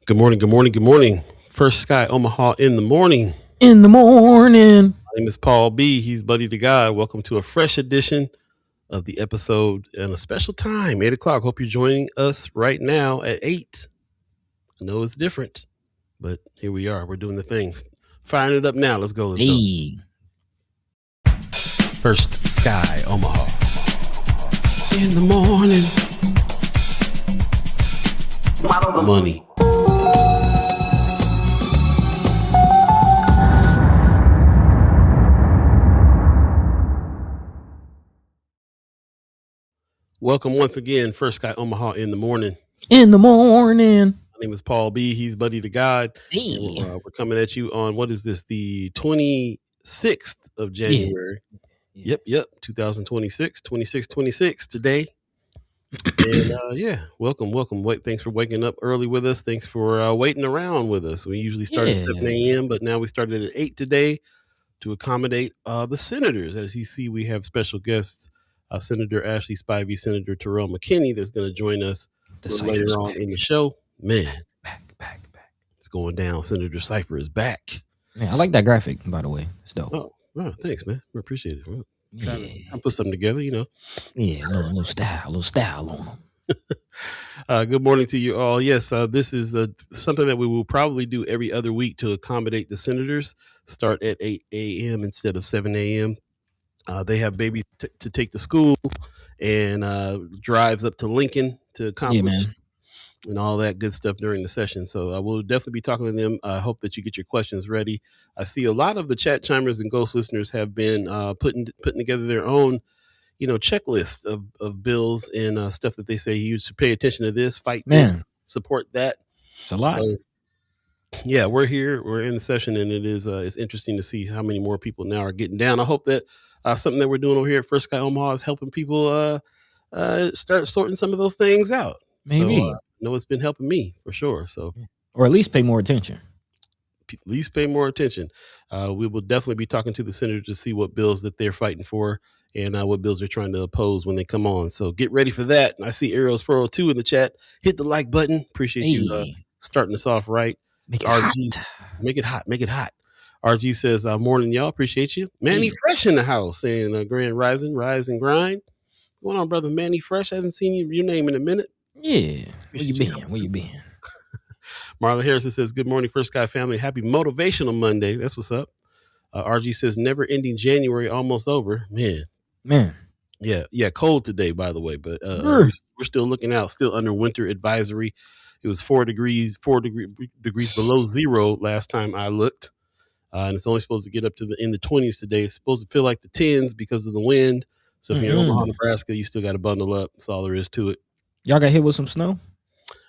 Good morning, good morning, good morning. First Sky Omaha in the morning. In the morning. My name is Paul B. He's Buddy to God. Welcome to a fresh edition of the episode and a special time, 8 o'clock. Hope you're joining us right now at 8. I know it's different, but here we are. We're doing the things. Firing it up now. Let's go. Let's go. First Sky Omaha. In the morning. Money. Welcome once again, First Sky Omaha in the morning. In the morning. My name is Paul B. He's Buddy to God. Hey. We're coming at you on, what is this, the 26th of January. Yeah. Yep. 2026, 26 today. And welcome. Thanks for waking up early with us. Thanks for waiting around with us. We usually start at 7 a.m., but now we started at 8 today to accommodate the senators. As you see, we have special guests, Senator Ashlei, Spivey, Senator Terrell, McKinney, that's going to join us later on in the show. Man, back. It's going down. Senator Cypher is back. Man, I like that graphic, by the way. It's dope. Oh, thanks, man. We appreciate it. I put something together, you know. Yeah, a little style on them. Good morning to you all. Yes, this is something that we will probably do every other week to accommodate the senators. Start at 8 a.m. instead of 7 a.m. They have babies to take to school and drives up to Lincoln to accomplish and all that good stuff during the session. So I will definitely be talking to them. I hope that you get your questions ready. I see a lot of the chat chimers and ghost listeners have been putting together their own, checklist of bills and stuff that they say you should pay attention to this, fight this, support that. It's a lot. So, yeah, we're here. We're in the session, and it is it's interesting to see how many more people now are getting down. I hope that something that we're doing over here at First Sky Omaha is helping people start sorting some of those things out. Maybe. So, I know it's been helping me for sure. So, or at least pay more attention. We will definitely be talking to the senators to see what bills that they're fighting for and what bills they're trying to oppose when they come on. So get ready for that. And I see Ariel's 402 in the chat. Hit the like button. Appreciate you starting us off right. Make it hot. Make it hot. RG says, morning, y'all. Appreciate you. Manny Fresh in the house saying Grand Rising, Rise and Grind. What's going on, brother Manny Fresh? I haven't seen your name in a minute. Yeah. Where you been? Marla Harrison says, good morning, First Sky family. Happy Motivational Monday. That's what's up. RG says, never ending January, almost over. Man. Yeah. Cold today, by the way, but we're still looking out, still under winter advisory. It was 4 degrees below zero last time I looked. And it's only supposed to get up to in the 20s today. It's supposed to feel like the 10s because of the wind. So if you're in Omaha, Nebraska, you still got to bundle up. That's all there is to it. Y'all got hit with some snow?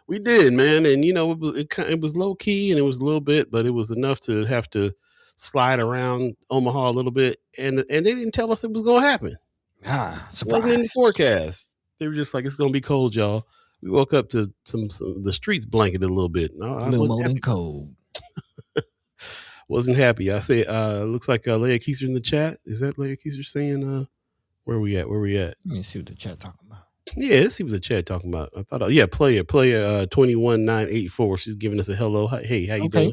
We did, man. And, it was low key and it was a little bit, but it was enough to have to slide around Omaha a little bit. And they didn't tell us it was going to happen. Surprise. It wasn't in the forecast. They were just like, it's going to be cold, y'all. We woke up to some the streets blanketed a little bit. A little more than cold. Wasn't happy. I say, looks like Leia Keiser in the chat. Is that Leia Keiser saying, where we at? Let me see what the chat talking about. Yeah, let's see what the chat talking about. I thought, player 21984. She's giving us a hello. Hey, how you doing?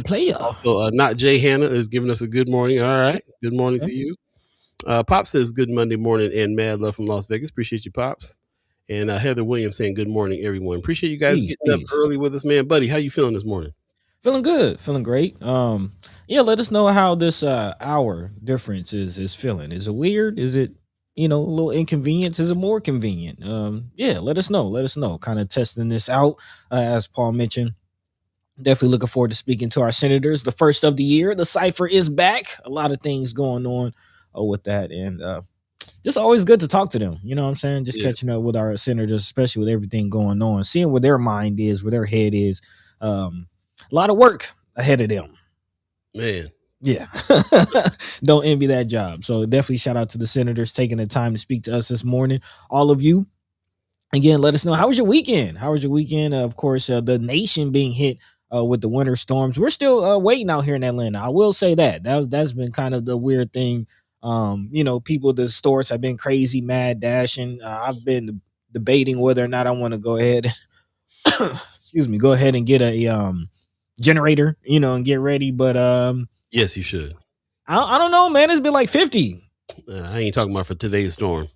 Player. Also, not Jay Hannah is giving us a good morning. All right. Good morning to you. Pop says good Monday morning and mad love from Las Vegas. Appreciate you, Pops. And Heather Williams saying good morning, everyone. Appreciate you guys getting up early with us, man. Buddy, how you feeling this morning? Feeling good. Feeling great. Let us know how this hour difference is feeling. Is it weird? Is it, a little inconvenience? Is it more convenient? Let us know. Kind of testing this out. As Paul mentioned, definitely looking forward to speaking to our senators. The first of the year. The Cypher is back. A lot of things going on with that. And just always good to talk to them. You know what I'm saying? Just catching up with our senators, especially with everything going on. Seeing where their mind is, where their head is. A lot of work ahead of them. Man. Yeah. Don't envy that job. So definitely shout out to the senators taking the time to speak to us this morning. All of you. Again, let us know. How was your weekend? Of course, the nation being hit with the winter storms. We're still waiting out here in Atlanta. I will say that's been kind of the weird thing. The stores have been crazy, mad dashing. I've been debating whether or not I want to go ahead excuse me, go ahead and get a generator, and get ready. But Yes, you should. I don't know, man. It's been like 50. I ain't talking about for today's storm.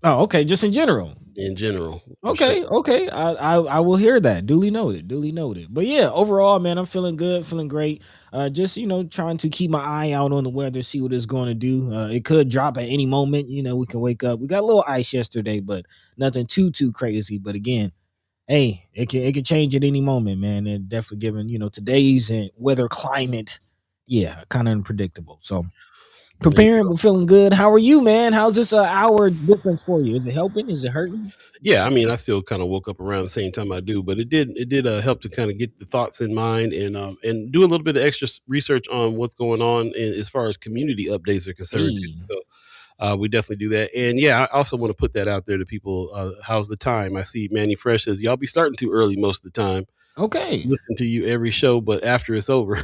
Oh, okay, just in general. In general, for sure. Okay. I will hear that. Duly noted. Duly noted. But yeah, overall, man, I'm feeling good, feeling great. Just trying to keep my eye out on the weather, see what it's going to do. It could drop at any moment. We can wake up. We got a little ice yesterday, but nothing too crazy. But again, hey, it can change at any moment, man. And definitely given today's and weather climate, yeah, kind of unpredictable. So There you preparing, go. but feeling good. How are you, man? How's this hour difference for you? Is it helping? Is it hurting? Yeah, I mean, I still kind of woke up around the same time I do, but it did help to kind of get the thoughts in mind and do a little bit of extra research on what's going on as far as community updates are concerned too. Hey, So we definitely do that. And yeah, I also want to put that out there to people. How's the time? I see Manny Fresh says y'all be starting too early most of the time. okay, Listen to you every show, but after it's over.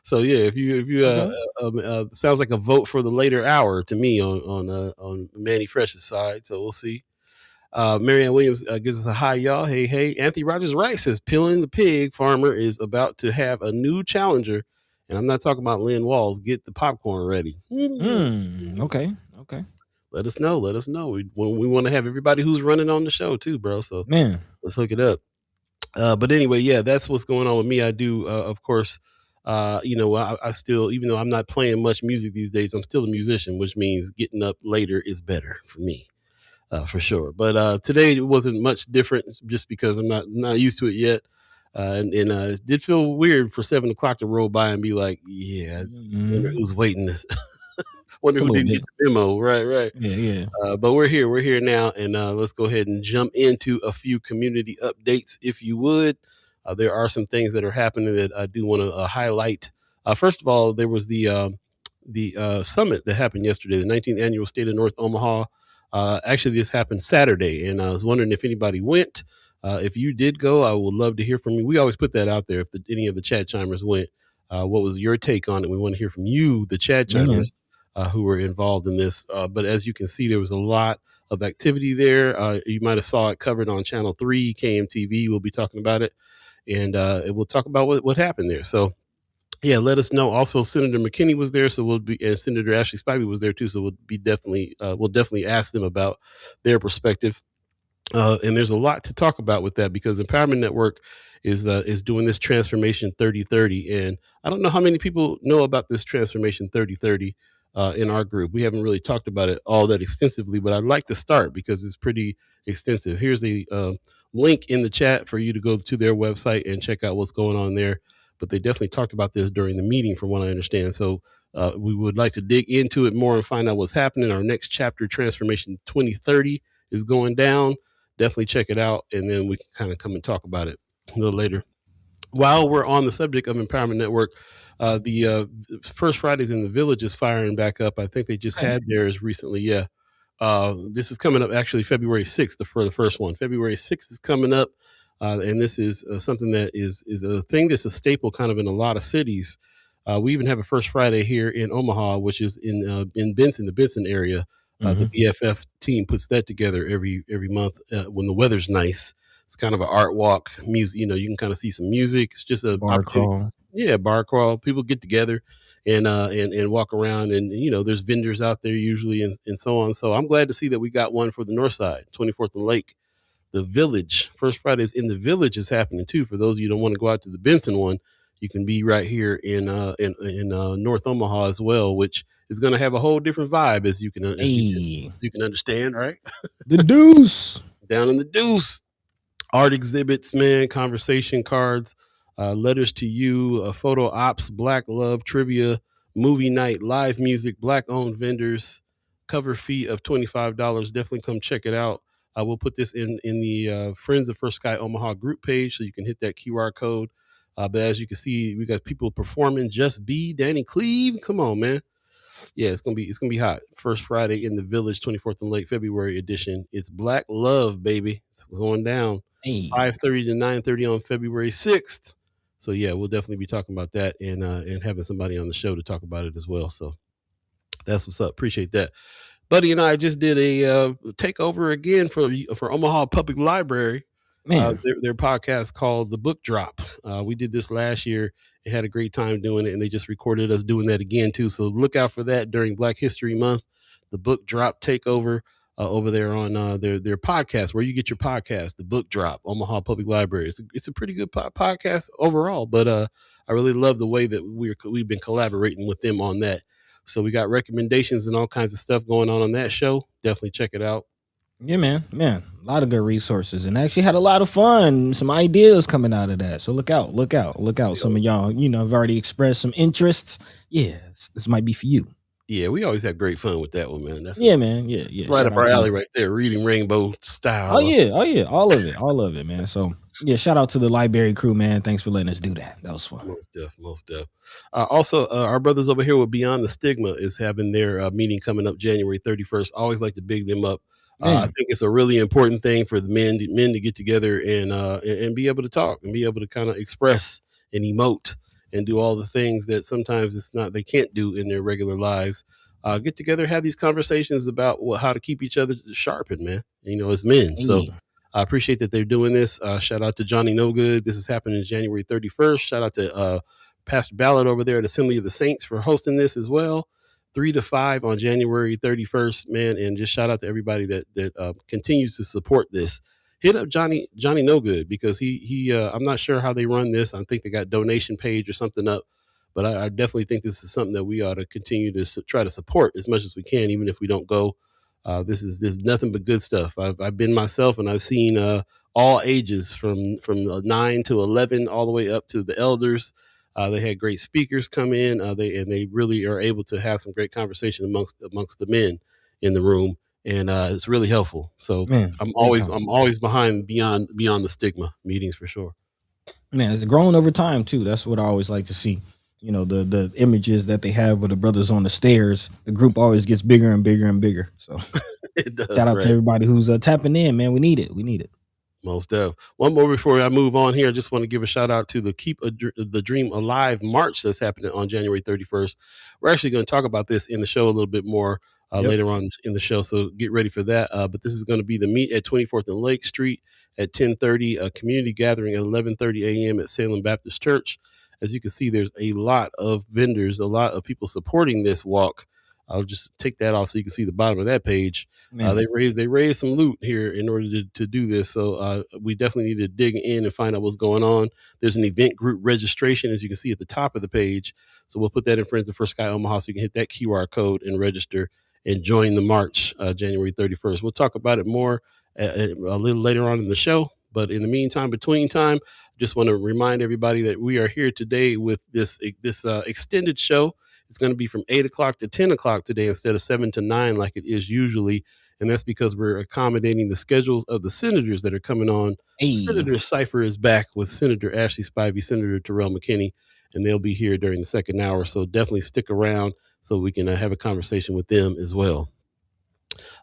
So yeah, if you okay. sounds like a vote for the later hour to me on Manny Fresh's side. So we'll see. Marianne Williams gives us a hi, y'all. Hey, hey. Anthony Rogers Wright says Peeling the Pig Farmer is about to have a new challenger. And I'm not talking about Lynn Walls. Get the popcorn ready. Okay, okay, Let us know. Let us know. We want to have everybody who's running on the show too, bro. So man. let's hook it up. But anyway, yeah, that's what's going on with me. I do, of course, I still, even though I'm not playing much music these days, I'm still a musician, which means getting up later is better for me. For sure. But today it wasn't much different just because I'm not used to it yet. And it did feel weird for 7 o'clock to roll by and be like, yeah, wonder Mhm. who's waiting. Just Wonder a who little didn't get bit. the memo. Right, right. Yeah, yeah. But we're here. We're here now. And let's go ahead and jump into a few community updates, if you would. There are some things that are happening that I do want to highlight. First of all, there was the summit that happened yesterday, the 19th annual State of North Omaha. Actually, this happened Saturday, and I was wondering if anybody went. If you did go, I would love to hear from you. We always put that out there. If any of the chat chimers went, what was your take on it? We want to hear from you, the chat Yeah, man. chimers, who were involved in this. But as you can see, there was a lot of activity there. You might have saw it covered on Channel 3, KMTV. We'll be talking about it, and we'll talk about what happened there. So yeah, let us know. Also, Senator McKinney was there, so and Senator Ashlei Spivey was there too. So we'll definitely ask them about their perspective. And there's a lot to talk about with that because Empowerment Network is doing this transformation 3030, and I don't know how many people know about this transformation 3030 in our group. We haven't really talked about it all that extensively, but I'd like to start because it's pretty extensive. Here's a link in the chat for you to go to their website and check out what's going on there. But they definitely talked about this during the meeting, from what I understand. So we would like to dig into it more and find out what's happening. Our next chapter, Transformation 2030, is going down. Definitely check it out, and then we can kind of come and talk about it a little later. While we're on the subject of Empowerment Network, the First Fridays in the Village is firing back up. I think they just Okay. had theirs recently. Yeah. This is coming up actually February 6th for the first one. February 6th is coming up. And this is something that is a thing that's a staple kind of in a lot of cities. We even have a First Friday here in Omaha, which is in Benson, the Benson area. The Mm-hmm. BFF team puts that together every month when the weather's nice. It's kind of an art walk, music. You can kind of see some music. It's just an Bar opportunity. crawl. Yeah, bar crawl. People get together and walk around, and there's vendors out there usually, and so on. So I'm glad to see that we got one for the North Side, 24th and Lake. The Village, First Fridays in the Village is happening too. For those of you who don't want to go out to the Benson one, you can be right here in North Omaha as well, which is going to have a whole different vibe Hey, as you can understand, right? the deuce. Down in the Deuce, art exhibits, man, conversation cards, letters to you, photo ops, black love, trivia, movie night, live music, black owned vendors, cover fee of $25. Definitely come check it out. We'll put this in the Friends of First Sky Omaha group page, so you can hit that QR code. But as you can see, we got people performing. Just Be Danny Cleve. Come on, man. Yeah, it's gonna be hot. First Friday in the Village, 24th and Lake, February edition. It's Black Love, baby. It's going down Hey, 5:30 to 9:30 on February 6th. So yeah, we'll definitely be talking about that and having somebody on the show to talk about it as well. So that's what's up. Appreciate that. Buddy and I just did a takeover again for Omaha Public Library. Man, their podcast called The Book Drop. We did this last year and had a great time doing it, and they just recorded us doing that again too. So look out for that during Black History Month. The Book Drop takeover over there on their podcast, where you get your podcast, The Book Drop, Omaha Public Library. It's a pretty good podcast overall, but I really love the way that we've been collaborating with them on that. So we got recommendations and all kinds of stuff going on that show. Definitely check it out. yeah, man, a lot of good resources, and actually had a lot of fun. Some ideas coming out of that. So look out. Some of y'all, have already expressed some interest. Yeah, this might be for you. Yeah, we always have great fun with that one, man. Man. Yeah. Right up our alley right there, reading Rainbow style. Oh yeah. All of it, man. So yeah, shout out to the library crew, man. Thanks for letting us do that. That was fun. Most def. Also, our brothers over here with Beyond the Stigma is having their meeting coming up January 31st. Always like to big them up. I think it's a really important thing for the men to get together and be able to talk and be able to kind of express and emote and do all the things that sometimes they can't do in their regular lives. Get together, have these conversations about how to keep each other sharpened, man. As men. So I appreciate that they're doing this. Shout out to Johnny No Good. This is happening January 31st. Shout out to Pastor Ballard over there at Assembly of the Saints for hosting this as well. 3 to 5 on January 31st, man. And just shout out to everybody that continues to support this. Hit up Johnny No Good, because he I'm not sure how they run this. I think they got donation page or something up, but I definitely think this is something that we ought to continue to try to support as much as we can, even if we don't go. This is nothing but good stuff. I've been myself, and I've seen all ages from 9 to 11 all the way up to the elders. They had great speakers come in. They really are able to have some great conversation amongst the men in the room, and it's really helpful. So Man, I'm always behind beyond the stigma meetings for sure. Man, it's grown over time too. That's what I always like to see. The images that they have with the brothers on the stairs. The group always gets bigger and bigger and bigger. So it does, shout out to everybody who's tapping in, man. We need it. Most of. One more before I move on here, I just want to give a shout out to the Keep the Dream Alive March that's happening on January 31st. We're actually going to talk about this in the show a little bit more later on in the show, so get ready for that. But this is going to be the meet at 24th and Lake Street at 10:30, a community gathering at 11:30 a.m. at Salem Baptist Church. As you can see, there's a lot of vendors, a lot of people supporting this walk. I'll just take that off so you can see the bottom of that page. They raised some loot here in order to do this. So we definitely need to dig in and find out what's going on. There's an event group registration, as you can see at the top of the page. So we'll put that in Friends of First Sky Omaha, so you can hit that QR code and register and join the march January 31st. We'll talk about it more a little later on in the show. But in the meantime, between time, just want to remind everybody that we are here today with this extended show. It's going to be from 8 o'clock to 10 o'clock today instead of 7 to 9 like it is usually. And that's because we're accommodating the schedules of the senators that are coming on. Senators Cypher is back with Senator Ashlei, Spivey, Senator Terrell, McKinney, and they'll be here during the second hour. So definitely stick around so we can have a conversation with them as well.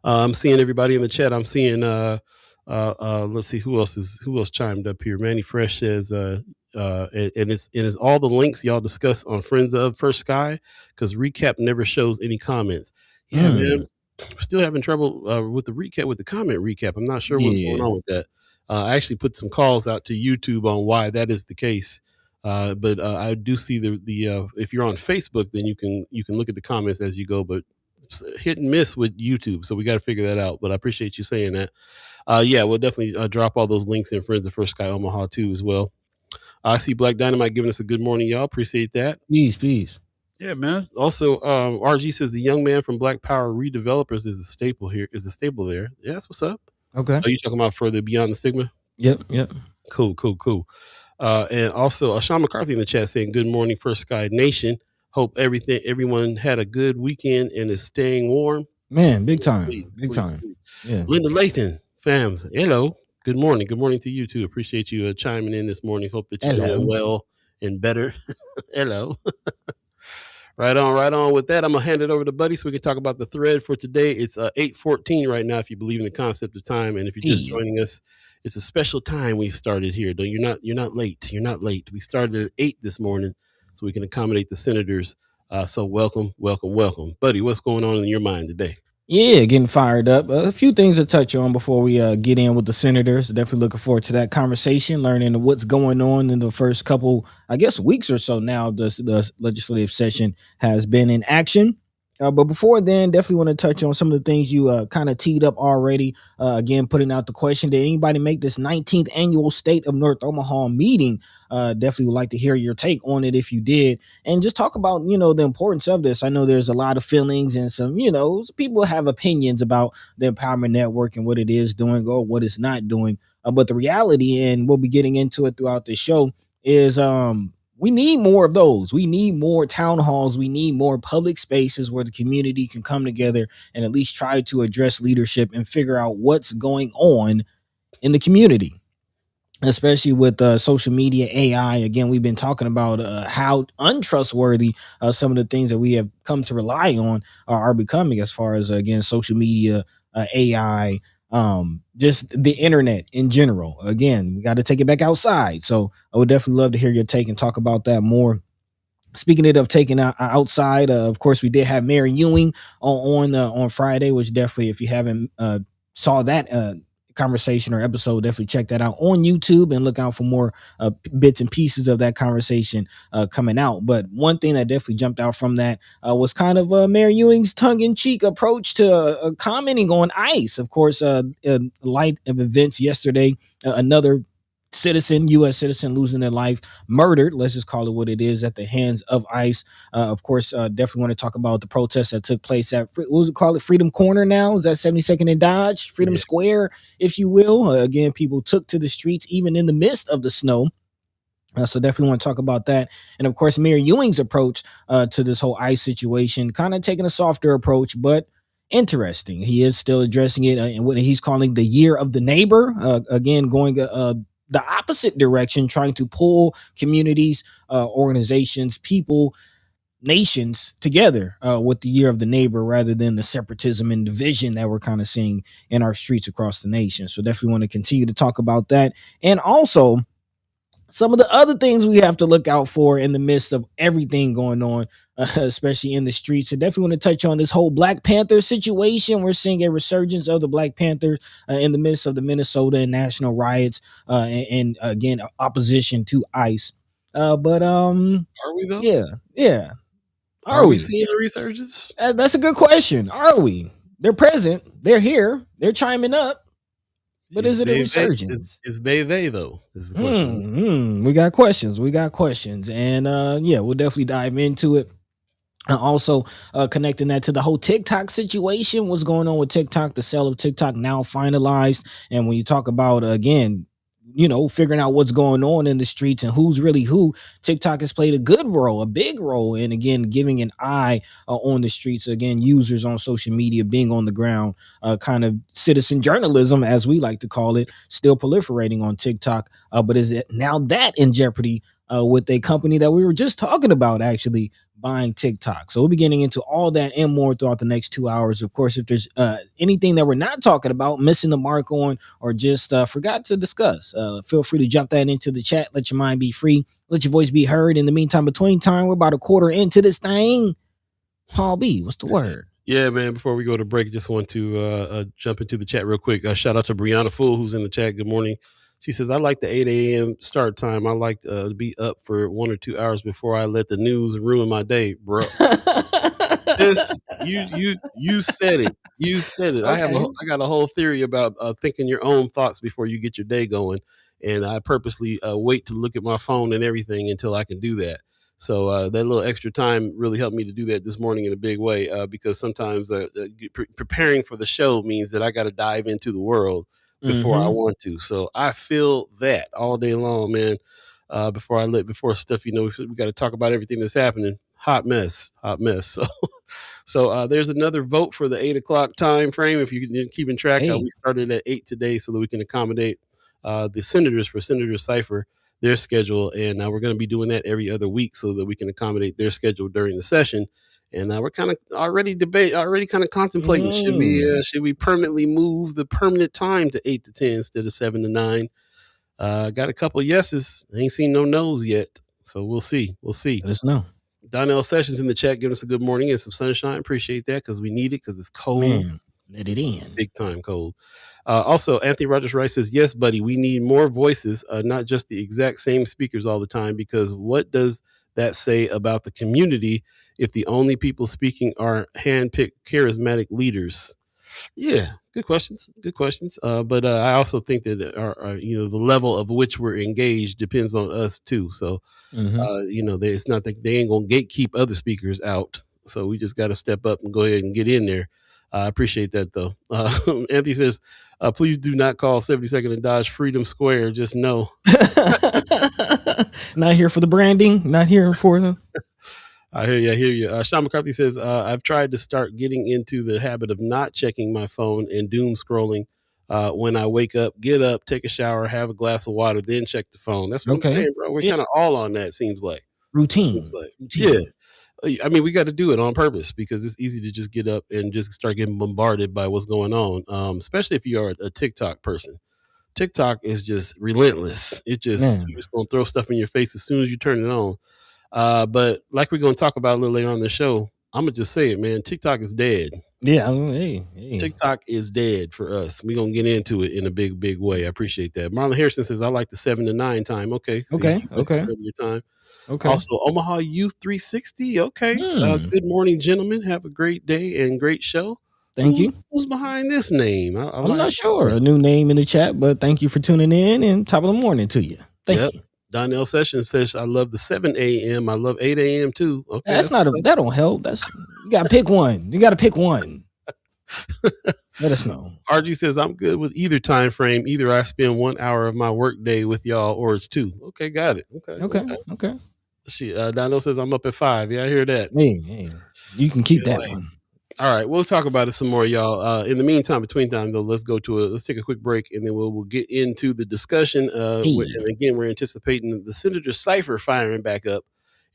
I'm seeing everybody in the chat. I'm seeing, let's see who else chimed up here. Manny Fresh says, and it's all the links y'all discuss on Friends of First Sky, because recap never shows any comments. Yeah, man, we're still having trouble with the recap, with the comment recap. I'm not sure what's going on with that. I actually put some calls out to YouTube on why that is the case. But I do see the if you're on Facebook, then you can look at the comments as you go, but hit and miss with YouTube. So we got to figure that out. But I appreciate you saying that. Yeah, we'll definitely drop all those links in Friends of First Sky Omaha too as well. I see Black Dynamite giving us a good morning, y'all. Appreciate that. Peace. Yeah, man. Also, RG says the young man from Black Power Redevelopers is a staple here. Is a staple there. Yeah, that's what's up. Okay. Are you talking about further Beyond the Stigma? Yep. Cool. And also, Sean McCarthy in the chat saying, "Good morning, First Sky Nation. Hope everyone had a good weekend and is staying warm." Man, big time. Big time. Yeah. Linda Lathan, fams. Hello. Good morning. Good morning to you too. Appreciate you chiming in this morning. Hope that you're doing well and better. Hello. Right on. With that, I'm gonna hand it over to Buddy so we can talk about the thread for today. It's 8:14 right now. If you believe in the concept of time, and if you're just joining us, it's a special time we've started here. You're not late. You're not late. We started at 8 this morning so we can accommodate the senators. So welcome, Buddy. What's going on in your mind today? Yeah, getting fired up. A few things to touch on before we get in with the senators. Definitely looking forward to that conversation, learning what's going on in the first couple, I guess, weeks or so now. The legislative session has been in action. But before then, definitely want to touch on some of the things you kind of teed up already. Again, putting out the question: did anybody make this 19th annual State of North Omaha meeting? Definitely would like to hear your take on it if you did, and just talk about the importance of this. I know there's a lot of feelings and some people have opinions about the Empowerment Network and what it is doing or what it's not doing. But the reality, and we'll be getting into it throughout the show, is we need more of those. We need more town halls. We need more public spaces where the community can come together and at least try to address leadership and figure out what's going on in the community, especially with social media, AI. Again, we've been talking about how untrustworthy some of the things that we have come to rely on are becoming, as far as again social media, AI, just the internet in general. Again, we got to take it back outside. So I would definitely love to hear your take and talk about that more. Speaking of taking outside, of course, we did have Mayor Ewing on Friday, which definitely, if you haven't saw that conversation or episode, definitely check that out on YouTube and look out for more bits and pieces of that conversation coming out. But one thing that definitely jumped out from that was kind of Mayor Ewing's tongue-in-cheek approach to commenting on ICE. Of course, light of events yesterday, another U.S. citizen losing their life, murdered. Let's just call it what it is, at the hands of ICE. Of course, definitely want to talk about the protests that took place at what was it called? Freedom Corner now? Is that 72nd and Dodge? Freedom Square, if you will. Again, people took to the streets even in the midst of the snow. So definitely want to talk about that. And of course, Mayor Ewing's approach to this whole ICE situation, kind of taking a softer approach, but interesting. He is still addressing it in what he's calling the year of the neighbor. Again, going the opposite direction, trying to pull communities, organizations, people, nations together with the year of the neighbor, rather than the separatism and division that we're kind of seeing in our streets across the nation. So definitely want to continue to talk about that. And also some of the other things we have to look out for in the midst of everything going on, especially in the streets. So definitely want to touch on this whole Black Panther situation. We're seeing a resurgence of the Black Panthers in the midst of the Minnesota and national riots, and again, opposition to ICE. But Are we though? yeah, yeah. Are Are we we? seeing a resurgence? That's a good question. Are we? They're present. They're here. They're chiming up. But is it a resurgence? Is they though? Is the question. We got questions. We got questions. And yeah, we'll definitely dive into it. Also, connecting that to the whole TikTok situation. What's going on with TikTok? The sale of TikTok now finalized. And when you talk about, again, figuring out what's going on in the streets and who's really who, TikTok has played a good role, a big role, and again, giving an eye on the streets. Again, users on social media being on the ground, kind of citizen journalism, as we like to call it, still proliferating on TikTok. But is it now that in jeopardy with a company that we were just talking about actually buying TikTok? So we'll be getting into all that and more throughout the next 2 hours. Of course, if there's anything that we're not talking about, missing the mark on, or just forgot to discuss, feel free to jump that into the chat. Let your mind be free. Let your voice be heard. In the meantime, between time, we're about a quarter into this thing. Paul B, what's the word? Yeah, man. Before we go to break, just want to jump into the chat real quick. Shout out to Brianna Fool, who's in the chat. Good morning. She says, I like the 8 a.m. start time. I like to be up for 1 or 2 hours before I let the news ruin my day, bro. This, you said it. You said it. Okay. I got a whole theory about thinking your own thoughts before you get your day going, and I purposely wait to look at my phone and everything until I can do that. So that little extra time really helped me to do that this morning in a big way, because sometimes preparing for the show means that I got to dive into the world before I want to. So I feel that all day long, man. Before stuff, we got to talk about everything that's happening. Hot mess. So there's another vote for the 8 o'clock time frame. If you're keeping track, we started at 8 today so that we can accommodate the senators for Senators Cypher, their schedule. And we're going to be doing that every other week so that we can accommodate their schedule during the session. And we're kind of already kind of contemplating, should we permanently move the permanent time to 8 to 10 instead of 7 to 9? Got a couple yeses. I ain't seen no no's yet. So we'll see. Let us know. Donnell Sessions in the chat giving us a good morning and some sunshine. Appreciate that, because we need it, because it's cold. Man, Let it in. Big time cold. Also, Anthony Rogers Rice says, yes, buddy, we need more voices, not just the exact same speakers all the time, because what does that say about the community if the only people speaking are handpicked charismatic leaders? Yeah, good questions. Good questions. But I also think that the level of which we're engaged depends on us too. So it's not that they ain't gonna gatekeep other speakers out. So we just got to step up and go ahead and get in there. I appreciate that though. Anthony says, please do not call 72nd and Dodge Freedom Square. Just know. Not here for the branding. Not here for them. I hear you. Sean McCarthy says, I've tried to start getting into the habit of not checking my phone and doom scrolling when I wake up, get up, take a shower, have a glass of water, then check the phone. That's what I'm saying, bro. We're kind of all on that, seems like. Routine. Yeah. I mean, we got to do it on purpose because it's easy to just get up and just start getting bombarded by what's going on, especially if you are a TikTok person. TikTok is just relentless. You're just going to throw stuff in your face as soon as you turn it on. But like we're going to talk about a little later on in the show, I'm going to just say it, man. TikTok is dead. Yeah. TikTok is dead for us. We're going to get into it in a big, big way. I appreciate that. Marlon Harrison says, I like the 7 to 9 time. Okay. Your time. Okay. Also, Omaha Youth 360. Okay. Good morning, gentlemen. Have a great day and great show. Thank you. Who's behind this name? I'm not sure. A new name in the chat, but thank you for tuning in and top of the morning to you. Thank you. Donnell Sessions says, I love the 7 a.m. I love 8 a.m. too. Okay. That don't help. You got to pick one. You got to pick one. Let us know. RG says, I'm good with either time frame. Either I spend 1 hour of my work day with y'all or it's 2. Okay, got it. Okay. Donnell says, I'm up at 5. Yeah, I hear that. Hey, you can keep that one. All right, we'll talk about it some more, y'all. In the meantime, between time though, let's take a quick break, and then we'll get into the discussion. And again, we're anticipating the Senators Cypher firing back up.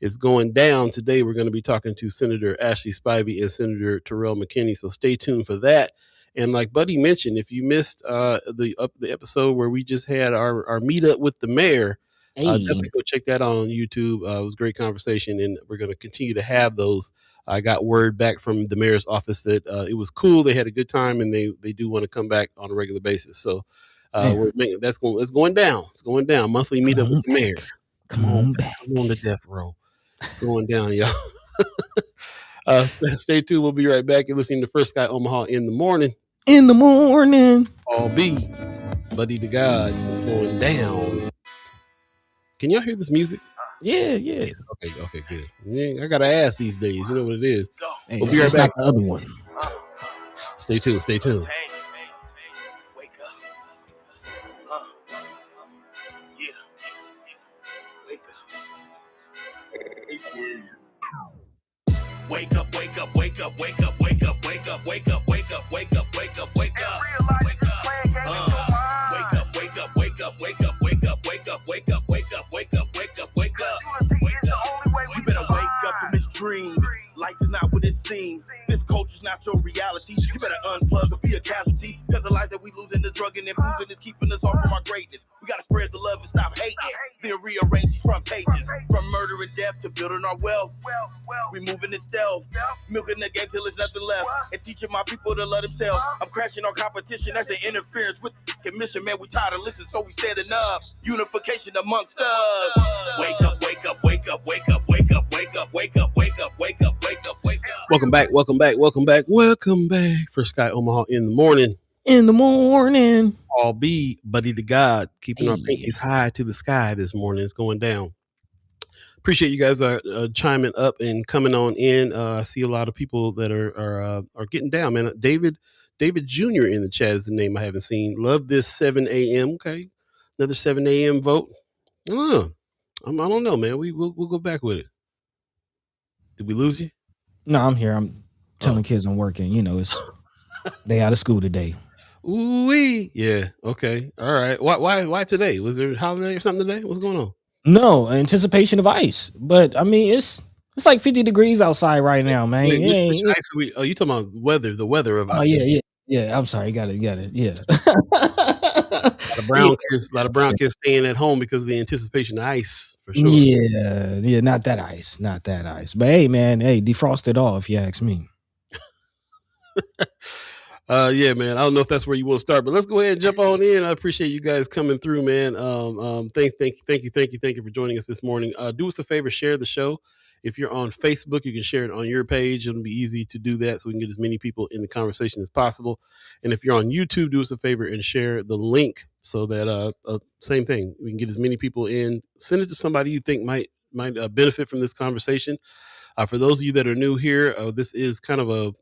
It's going down today. We're going to be talking to Senator Ashlei Spivey and Senator Terrell McKinney. So stay tuned for that. And like Buddy mentioned, if you missed the episode where we just had our meetup with the mayor, definitely go check that out on YouTube. It was a great conversation, and we're going to continue to have those. I got word back from the mayor's office that it was cool. They had a good time, and they do want to come back on a regular basis. So it's going down. It's going down. Monthly meetup with the mayor. Come on back. I'm on the death row. It's going down, y'all. Stay tuned. We'll be right back. You're listening to First Sky Omaha in the morning. In the morning. All Beeee, Buddy to Gawd. It's going down. Can y'all hear this music? Yeah. Okay, good. I gotta ask these days. You know what it is. Hey, we'll be right back. The other one. Stay tuned. Wake up. Yeah. Wake up. Wake up, wake up, wake up, wake up, wake up, wake up, wake up, wake up, wake up, wake up, wake up. Wake up, wake up, wake up, wake up, wake up, wake up, wake up, wake up, wake up, wake up, wake up, wake up. You better wake up from this dream. Life is not what it seems. This culture's not your reality. You better unplug or be a casualty. Cause the life that we lose in the drug and boozing is keeping us off from our greatness. We gotta spread the love and stop hating. Then rearrange these front pages. From murder and death to building our wealth. We moving in stealth. Milking the game till there's nothing left. And teaching my people to love themselves. I'm crashing on competition. That's an interference with the commission. Man, we tired of listening, so we standing up. Unification amongst us. Wake up, wake up, wake up, wake up, wake up, wake up, wake up, wake up, wake up, wake up, wake up. Welcome back. First Sky Omaha in the morning. All Beeee, Buddy to Gawd, keeping our pinkies high to the sky this morning. It's going down. Appreciate you guys chiming up and coming on in. I see a lot of people that are getting down, man. David Jr. in the chat is the name I haven't seen. Love this 7 a.m. Okay, another 7 a.m. vote. I don't know, man. We'll go back with it. Did we lose you? No, I'm here. I'm telling kids I'm working. You know, it's they out of school today. Ooh-wee. Yeah. Okay. All right. Why today? Was there a holiday or something today? What's going on? No, anticipation of ice. But I mean, it's like 50 degrees outside right now, man. Which ice are we? Oh, you talking about weather? The weather of ice? Oh yeah. I'm sorry. Got it. Yeah. A lot of brown kids staying at home because of the anticipation of ice, for sure. Yeah, not that ice. But hey, man, defrost it all if you ask me. Yeah, man. I don't know if that's where you want to start, but let's go ahead and jump on in. I appreciate you guys coming through, man. Thank you for joining us this morning. Do us a favor, share the show. If you're on Facebook, you can share it on your page. It'll be easy to do that so we can get as many people in the conversation as possible. And if you're on YouTube, do us a favor and share the link so that same thing. We can get as many people in. Send it to somebody you think might benefit from this conversation. For those of you that are new here, this is kind of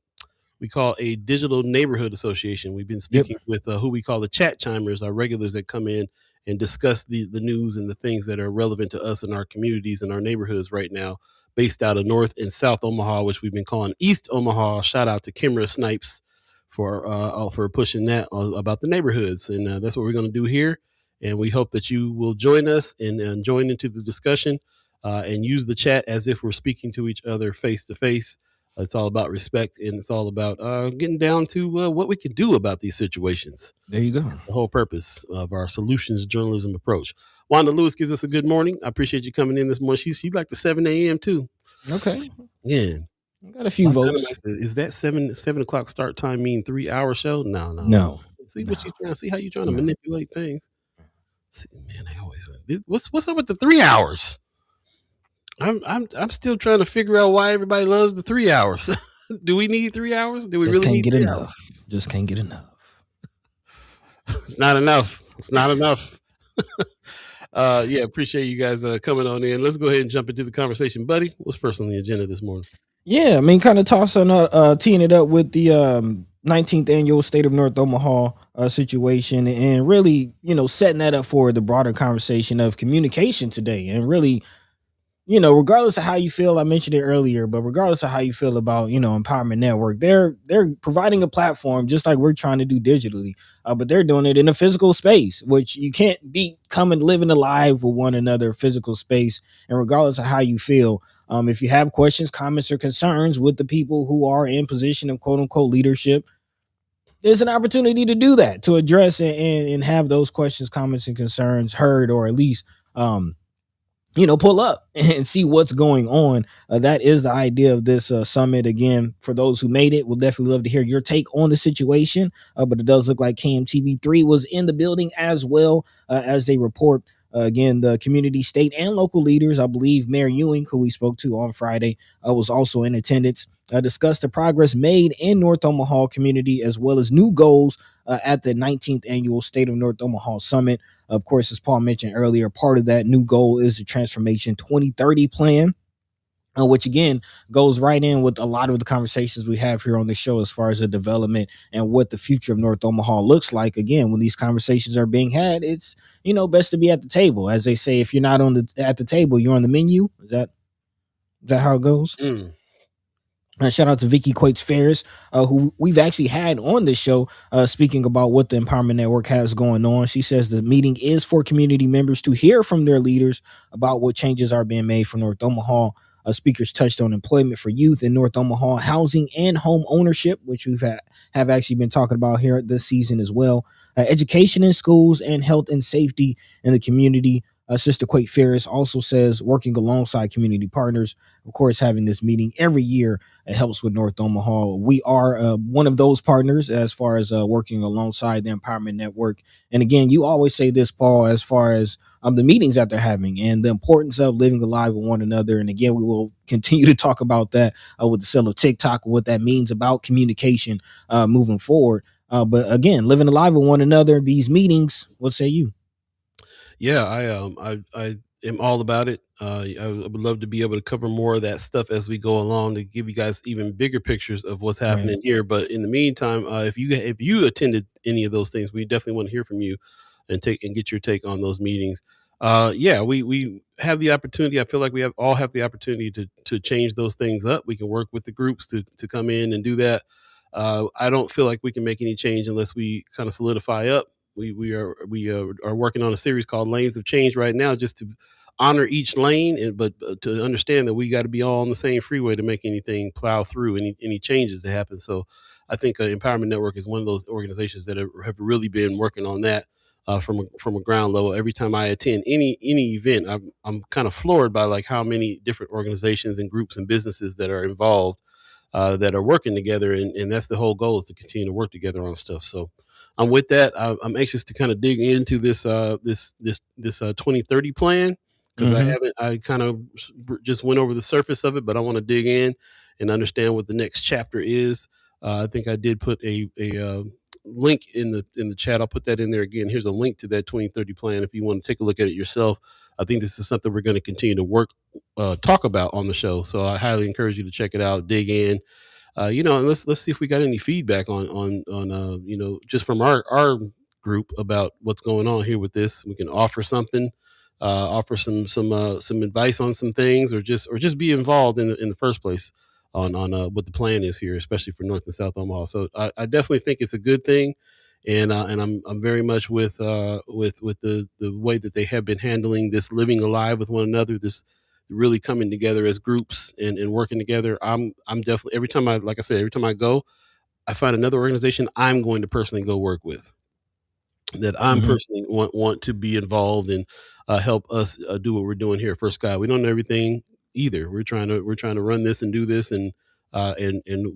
we call a digital neighborhood association. We've been speaking with who we call the chat chimers, our regulars that come in and discuss the news and the things that are relevant to us in our communities and our neighborhoods right now, based out of North and South Omaha, which we've been calling East Omaha. Shout out to Kimra Snipes for pushing that about the neighborhoods. And that's what we're going to do here. And we hope that you will join us and join into the discussion and use the chat as if we're speaking to each other face to face. It's all about respect, and it's all about getting down to what we can do about these situations. There you go. That's the whole purpose of our solutions journalism approach. Wanda Lewis gives us a good morning. I appreciate you coming in this morning. She'd like the 7 a.m. too. Okay. Yeah. I got a few votes. Is that 7 o'clock start time mean 3-hour show? No. See what you trying to see how you trying to manipulate things. See, man, I always what's up with the 3 hours? I'm still trying to figure out why everybody loves the 3 hours. Do we need 3 hours? Do we just really can't need get enough? Just can't get enough. It's not enough. Yeah, appreciate you guys coming on in. Let's go ahead and jump into the conversation, buddy. What's first on the agenda this morning? Yeah, I mean, kind of teeing it up with the 19th annual State of North Omaha situation, and really, setting that up for the broader conversation of communication today, and really. Regardless of how you feel, I mentioned it earlier, but regardless of how you feel about, Empowerment Network, they're providing a platform just like we're trying to do digitally, but they're doing it in a physical space, which you can't beat coming living alive with one another, physical space. And regardless of how you feel, if you have questions, comments, or concerns with the people who are in position of quote unquote leadership, there's an opportunity to do that, to address and have those questions, comments, and concerns heard, or at least, pull up and see what's going on. That is the idea of this summit. Again, for those who made it, we'll definitely love to hear your take on the situation. But it does look like KMTV3 was in the building as well, as they report. Again, the community, state, and local leaders, I believe Mayor Ewing, who we spoke to on Friday, was also in attendance, discussed the progress made in North Omaha community, as well as new goals at the 19th annual State of North Omaha Summit. Of course, as Paul mentioned earlier, part of that new goal is the Transformation 2030 plan, which again goes right in with a lot of the conversations we have here on the show as far as the development and what the future of North Omaha looks like. Again, when these conversations are being had, it's best to be at the table. As they say, if you're not at the table, you're on the menu. Is that how it goes? Shout out to Vicky Quates Ferris, who we've actually had on this show, speaking about what the Empowerment Network has going on. She says the meeting is for community members to hear from their leaders about what changes are being made for North Omaha. Speakers touched on employment for youth in North Omaha, housing and home ownership, which we've have actually been talking about here this season as well. Education in schools and health and safety in the community. Sister Quate Ferris also says working alongside community partners, of course, having this meeting every year, it helps with North Omaha. We are one of those partners as far as working alongside the Empowerment Network. And again, you always say this, Paul, as far as the meetings that they're having and the importance of living alive with one another. And again, we will continue to talk about that with the sale of TikTok, what that means about communication moving forward. But again, living alive with one another, these meetings, what say you? Yeah, I am all about it. I would love to be able to cover more of that stuff as we go along to give you guys even bigger pictures of what's happening here. But in the meantime, if you attended any of those things, we definitely want to hear from you and get your take on those meetings. We have the opportunity. I feel like we all have the opportunity to change those things up. We can work with the groups to come in and do that. I don't feel like we can make any change unless we kind of solidify up. We are working on a series called Lanes of Change right now, just to honor each lane, but to understand that we got to be all on the same freeway to make anything plow through any changes that happen. So I think Empowerment Network is one of those organizations that have really been working on that from a ground level. Every time I attend any event, I'm kind of floored by like how many different organizations and groups and businesses that are involved. that are working together, and that's the whole goal, is to continue to work together on stuff. So I'm with that. I'm anxious to kind of dig into this 2030 plan, because I kind of just went over the surface of it, but I want to dig in and understand what the next chapter is. I think I did put a link in the chat. I'll put that in there again. Here's a link to that 2030 plan if you want to take a look at it yourself. I think this is something we're going to continue to talk about on the show. So I highly encourage you to check it out, dig in, and let's see if we got any feedback on just from our group about what's going on here with this. We can offer something, offer some advice on some things, or just be involved in the first place on what the plan is here, especially for North and South Omaha. So I definitely think it's a good thing, and I'm very much with the way that they have been handling this, living alive with one another, this really coming together as groups and working together. I'm definitely, every time I go, I find another organization I'm going to personally go work with, that I'm personally want to be involved and help us do what we're doing here at First Sky. We don't know everything either. We're trying to run this and do this, and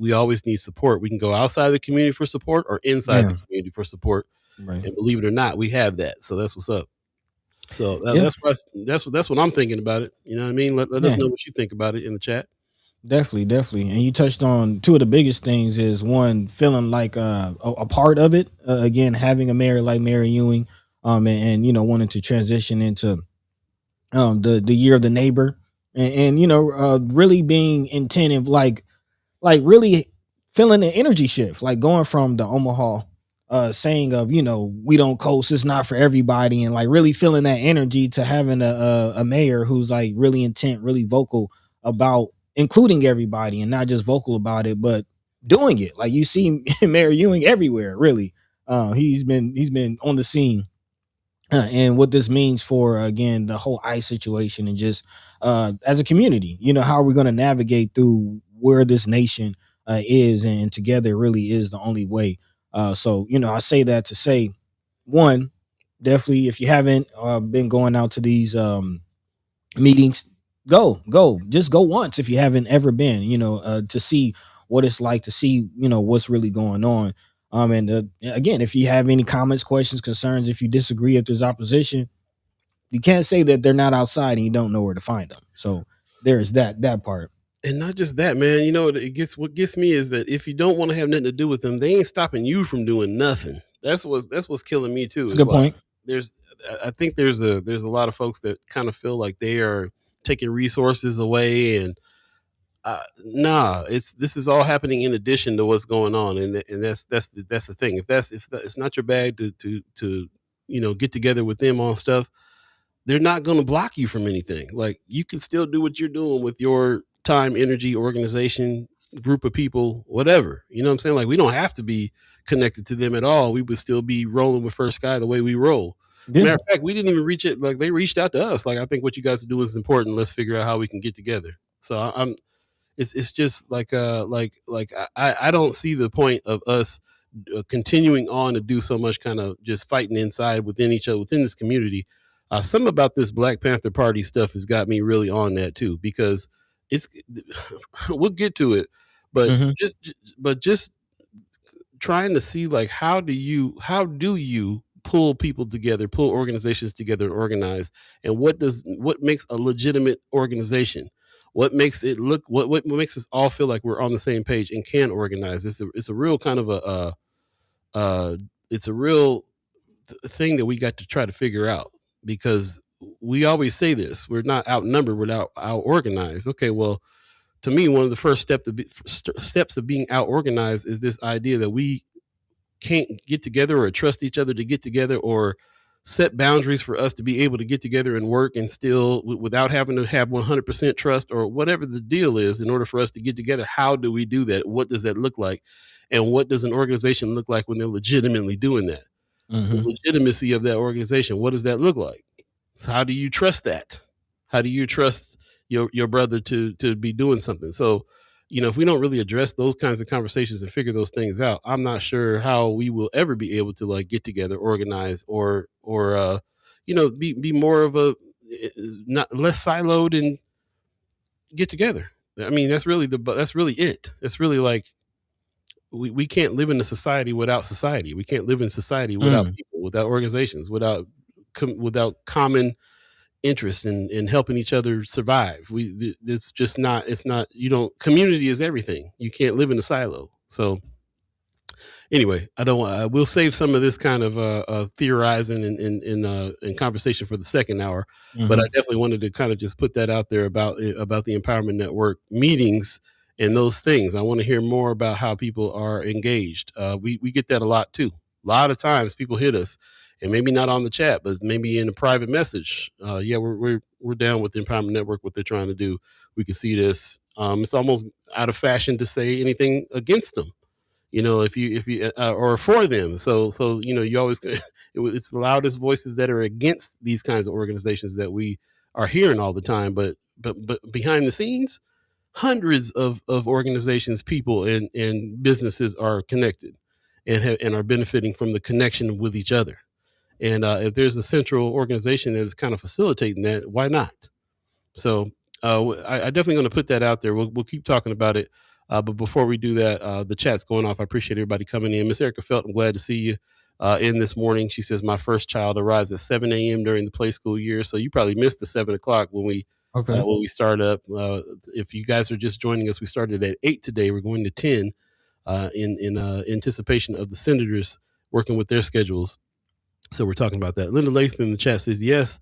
we always need support. We can go outside the community for support or inside the community for support. Right. And believe it or not, we have that. So that's what's up. So that's what I'm thinking about it. You know what I mean? Let us know what you think about it in the chat. Definitely. And you touched on two of the biggest things. Is one, feeling like a part of it. Again, having a mayor like Mayor Ewing, and wanting to transition into the year of the neighbor, and really being attentive, like really feeling the energy shift, like going from the Omaha saying of, we don't coast, it's not for everybody, and like really feeling that energy, to having a mayor who's like really intent, really vocal about including everybody, and not just vocal about it, but doing it. Like you see Mayor Ewing everywhere, really. He's been on the scene, and what this means for, again, the whole ICE situation, and just as a community, how are we going to navigate through where this nation is, and together really is the only way. So I say that to say, one, definitely, if you haven't been going out to these meetings, just go once if you haven't ever been, to see what it's like, to see what's really going on. And again, if you have any comments, questions, concerns, if you disagree, if there's opposition, you can't say that they're not outside and you don't know where to find them. So there's that part. And not just that, man. What gets me is that if you don't want to have nothing to do with them, they ain't stopping you from doing nothing. That's what's killing me too. That's a good point. I think there's a lot of folks that kind of feel like they are taking resources away, and this is all happening in addition to what's going on, and that's the thing. If it's not your bag to get together with them on stuff, they're not going to block you from anything. Like, you can still do what you're doing with your time, energy, organization, group of people, whatever. You know what I'm saying? Like, we don't have to be connected to them at all. We would still be rolling with First Sky the way we roll. Yeah. Matter of fact, we didn't even reach it. Like, they reached out to us. Like, I think what you guys are doing is important. Let's figure out how we can get together. So it's just like I don't see the point of us continuing on to do so much kind of just fighting inside within each other, within this community. Something about this Black Panther Party stuff has got me really on that too, because we'll get to it, but just trying to see, like, how do you pull people together, pull organizations together and organize, and what makes a legitimate organization? What makes it look? What makes us all feel like we're on the same page and can organize? It's a real kind of it's a real thing that we got to try to figure out, because we always say this: we're not outnumbered, we're out organized. Okay, well, to me, one of the first steps of being out organized is this idea that we can't get together or trust each other to get together, or set boundaries for us to be able to get together and work, and still without having to have 100% trust, or whatever the deal is, in order for us to get together. How do we do that? What does that look like? And what does an organization look like when they're legitimately doing that? The legitimacy of that organization, what does that look like? So how do you trust that? How do you trust your brother to be doing something? So, if we don't really address those kinds of conversations and figure those things out, I'm not sure how we will ever be able to, like, get together, organize, or be more of a less siloed and get together. I mean, that's really it. It's really like we can't live in a society without society. We can't live in society without people, without organizations, without common interest in helping each other survive. It's just not. It's not. You don't. Community is everything. You can't live in a silo. So anyway, I don't want. We'll save some of this kind of theorizing and conversation for the second hour. But I definitely wanted to kind of just put that out there about the Empowerment Network meetings and those things. I want to hear more about how people are engaged. We get that a lot too. A lot of times people hit us, and maybe not on the chat, but maybe in a private message. Yeah, we're down with the Empowerment Network, what they're trying to do. We can see this. It's almost out of fashion to say anything against them. You know, if you or for them. So you know, you always it's the loudest voices that are against these kinds of organizations that we are hearing all the time. But behind the scenes, hundreds of organizations, people, and businesses are connected and are benefiting from the connection with each other. And if there's a central organization that's kind of facilitating that, why not? So I definitely going to put that out there. We'll keep talking about it. But before we do that, the chat's going off. I appreciate everybody coming in. Miss Erica Felt, I'm glad to see you in this morning. She says, my first child arrives at 7 a.m. during the play school year. So you probably missed the 7 o'clock when we start up. If you guys are just joining us, we started at 8 today. We're going to 10 in anticipation of the Senators working with their schedules. So we're talking about that. Linda Latham in the chat says, yes,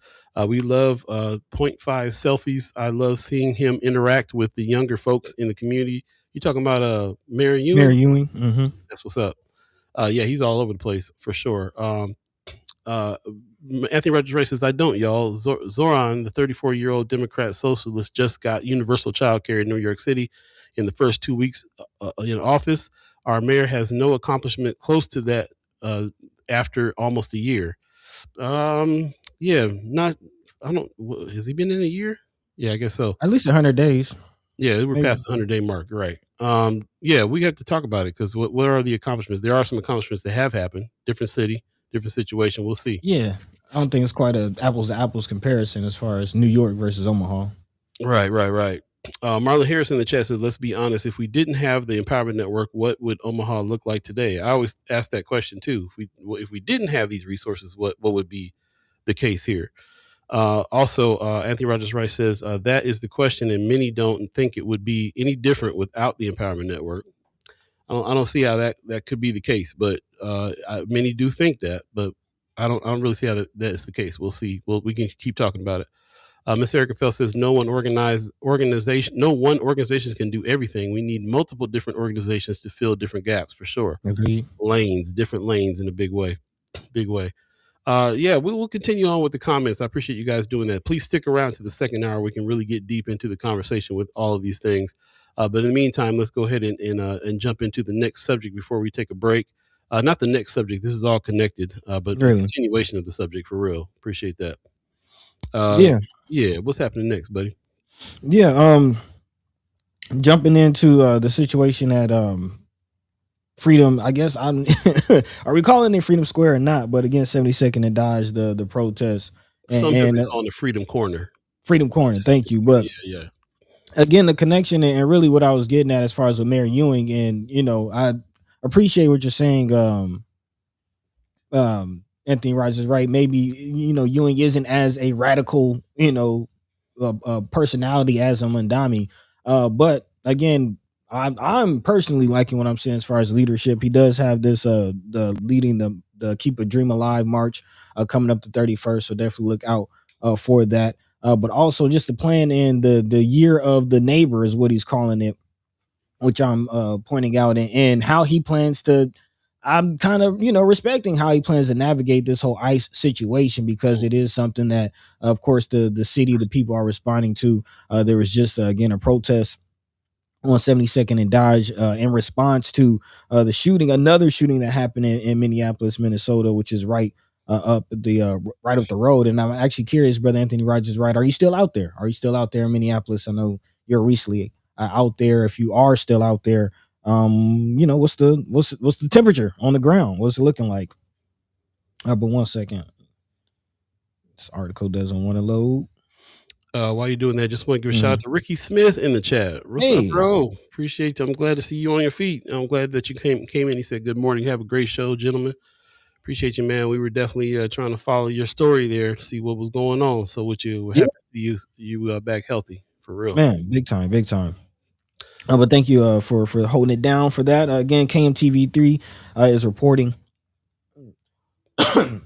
we love 0.5 selfies. I love seeing him interact with the younger folks in the community. You talking about Mayor Ewing? Mayor Ewing. Mm-hmm. That's what's up. Yeah, he's all over the place for sure. Anthony Rogers Ray says, I don't, y'all. Zoran, the 34-year-old Democrat socialist, just got universal child care in New York City in the first 2 weeks in office. Our mayor has no accomplishment close to that after almost a year. Yeah, not, I don't, has he been in a year? Yeah, I guess so. At least 100 days. Yeah, we're past the 100-day mark, right? Yeah, we have to talk about it because what are the accomplishments? There are some accomplishments that have happened. Different city, different situation. We'll see. Yeah, I don't think it's quite a apples to apples comparison as far as New York versus Omaha. Right. Marlon Harris in the chat says, let's be honest. If we didn't have the Empowerment Network, what would Omaha look like today? I always ask that question too. If we didn't have these resources, what would be the case here? Also, Anthony Rogers Rice says, that is the question, and many don't think it would be any different without the Empowerment Network. I don't see how that could be the case, but many do think that, but I don't really see how that is the case. We'll see. We can keep talking about it. Miss Erica Fell says, no one organization can do everything. We need multiple different organizations to fill different gaps for sure. Agreed. Different lanes in a big way. Yeah, we'll continue on with the comments. I appreciate you guys doing that. Please stick around to the second hour. We can really get deep into the conversation with all of these things. But in the meantime, let's go ahead and jump into the next subject before we take a break. Not the next subject. This is all connected, but really? The continuation of the subject for real. Appreciate that. Yeah. What's happening next, buddy? Yeah. Jumping into the situation at Freedom, I guess are we calling it Freedom Square or not? But again, 72nd and Dodge, the protest. Some people call it Freedom Corner. Freedom Corner, thank you. But yeah. Again, the connection and really what I was getting at as far as with Mayor Ewing, and you know, I appreciate what you're saying. Anthony Rogers is right. Maybe, you know, Ewing isn't as a radical, you know, personality as a Mandami. But again, I'm personally liking what I'm saying as far as leadership. He does have this the leading the Keep a Dream Alive march coming up the 31st. So definitely look out for that. But also just the plan in the year of the neighbor is what he's calling it, which I'm pointing out, and how he plans to. I'm kind of, you know, respecting how he plans to navigate this whole ICE situation, because it is something that, of course, the city, the people are responding to. There was just, again, a protest on 72nd and Dodge in response to the shooting, another shooting that happened in Minneapolis, Minnesota, which is right up the road. And I'm actually curious, Brother Anthony Rogers, right? Are you still out there? Are you still out there in Minneapolis? I know you're recently out there. If you are still out there, you know, what's the temperature on the ground? What's it looking like? But 1 second, this article doesn't want to load. While you're doing that, just want to give a shout out to Ricky Smith in the chat. What's up, Hey. bro? Appreciate you. I'm glad to see you on your feet. I'm glad that you came in. He said, "Good morning. Have a great show, gentlemen." Appreciate you, man. We were definitely trying to follow your story there, see what was going on. So, with you, we're Yeah, happy to see you back healthy for real. man, big time, big time. But thank you for holding it down for that. Again, KMTV3 is reporting.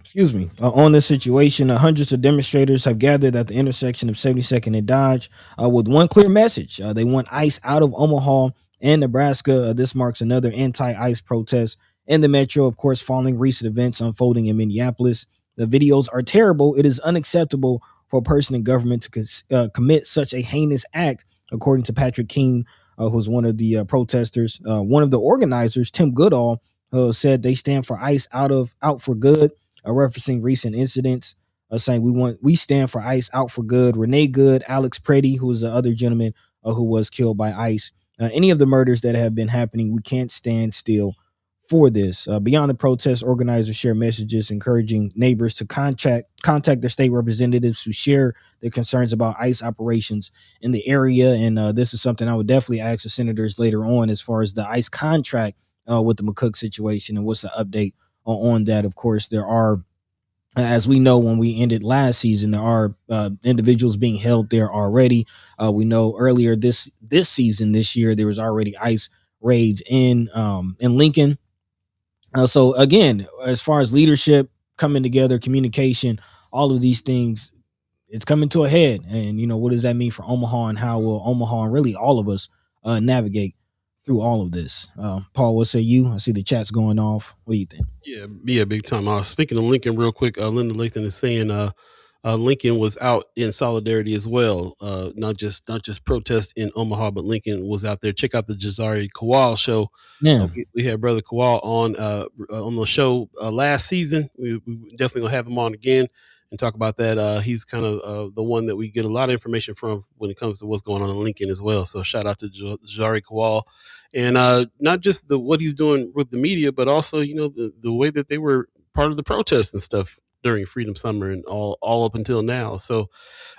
Excuse me. On this situation, hundreds of demonstrators have gathered at the intersection of 72nd and Dodge with one clear message. They want ICE out of Omaha and Nebraska. This marks another anti-ICE protest in the metro, of course, following recent events unfolding in Minneapolis. The videos are terrible. It is unacceptable for a person in government to commit such a heinous act, according to Patrick King, who's one of the protesters. One of the organizers, Tim Goodall, said they stand for ICE out for good, referencing recent incidents, saying we stand for ICE out for good. Renee Good, Alex Preddy, who was the other gentleman who was killed by ICE. Any of the murders that have been happening, we can't stand still for this. Beyond the protest, organizers share messages encouraging neighbors to contact their state representatives who share their concerns about ICE operations in the area. And this is something I would definitely ask the senators later on as far as the ICE contract with the McCook situation and what's the update on that. Of course, there are, as we know, when we ended last season, there are individuals being held there already. We know earlier this season, this year, there was already ICE raids in Lincoln. So again, as far as leadership coming together, communication, all of these things, it's coming to a head. And what does that mean for Omaha, and how will Omaha and really all of us navigate through all of this? Paul, what say you? I see the chat's going off. What do you think? Yeah, big time. Speaking of Lincoln, real quick, Linda Lathan is saying Lincoln was out in solidarity as well. Not just protest in Omaha, but Lincoln was out there. Check out the Jazari Kowal show. Yeah. We had Brother Kowal on the show last season. We definitely gonna have him on again and talk about that. He's kind of the one that we get a lot of information from when it comes to what's going on in Lincoln as well. So shout out to Jazari Kowal. And not just what he's doing with the media, but also, the way that they were part of the protests and stuff during Freedom Summer and all up until now. So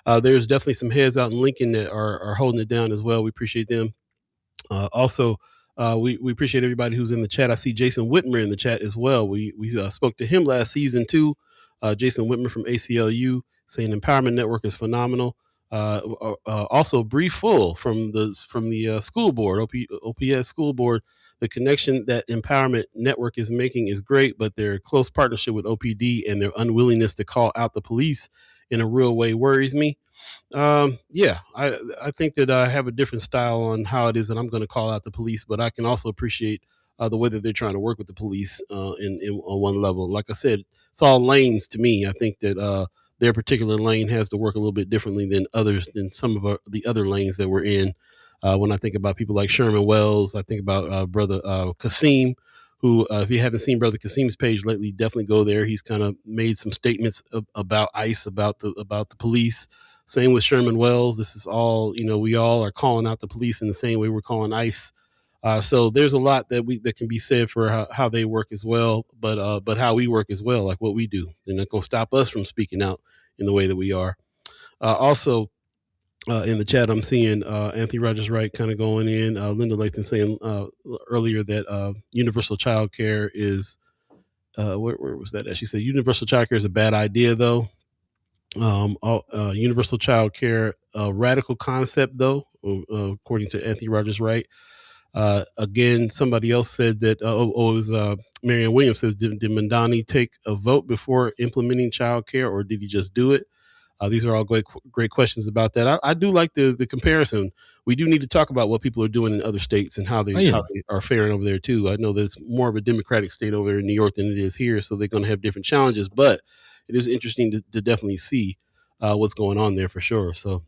there's definitely some heads out in Lincoln that are holding it down as well. We appreciate them. Also, we appreciate everybody who's in the chat. I see Jason Whitmer in the chat as well. We spoke to him last season too. Jason Whitmer from ACLU saying Empowerment Network is phenomenal. Also, Bree Full from the school board, OPS school board. The connection that Empowerment Network is making is great, but their close partnership with OPD and their unwillingness to call out the police in a real way worries me. Yeah, I think that I have a different style on how it is that I'm going to call out the police, but I can also appreciate the way that they're trying to work with the police on one level. Like I said, it's all lanes to me. I think that their particular lane has to work a little bit differently than some of the other lanes that we're in. When I think about people like Sherman Wells, I think about Brother Kasim, who, if you haven't seen Brother Kasim's page lately, definitely go there. He's kind of made some statements about ICE, about the police. Same with Sherman Wells. This is all, we all are calling out the police in the same way we're calling ICE. So there's a lot that can be said for how they work as well, but how we work as well, like what we do. They're not going to stop us from speaking out in the way that we are. Also, in the chat, I'm seeing Anthony Rogers Wright kind of going in. Linda Lathan saying earlier that universal child care is, where was that? She said universal child care is a bad idea, though. Universal child care, radical concept, though, according to Anthony Rogers Wright. Again, somebody else said that, it was Marianne Williams says, did Mandani take a vote before implementing child care, or did he just do it? These are all great questions about that. I do like the comparison. We do need to talk about what people are doing in other states and how they are faring over there too. I know there's more of a Democratic state over there in New York than it is here, so they're going to have different challenges. But it is interesting to definitely see what's going on there for sure. So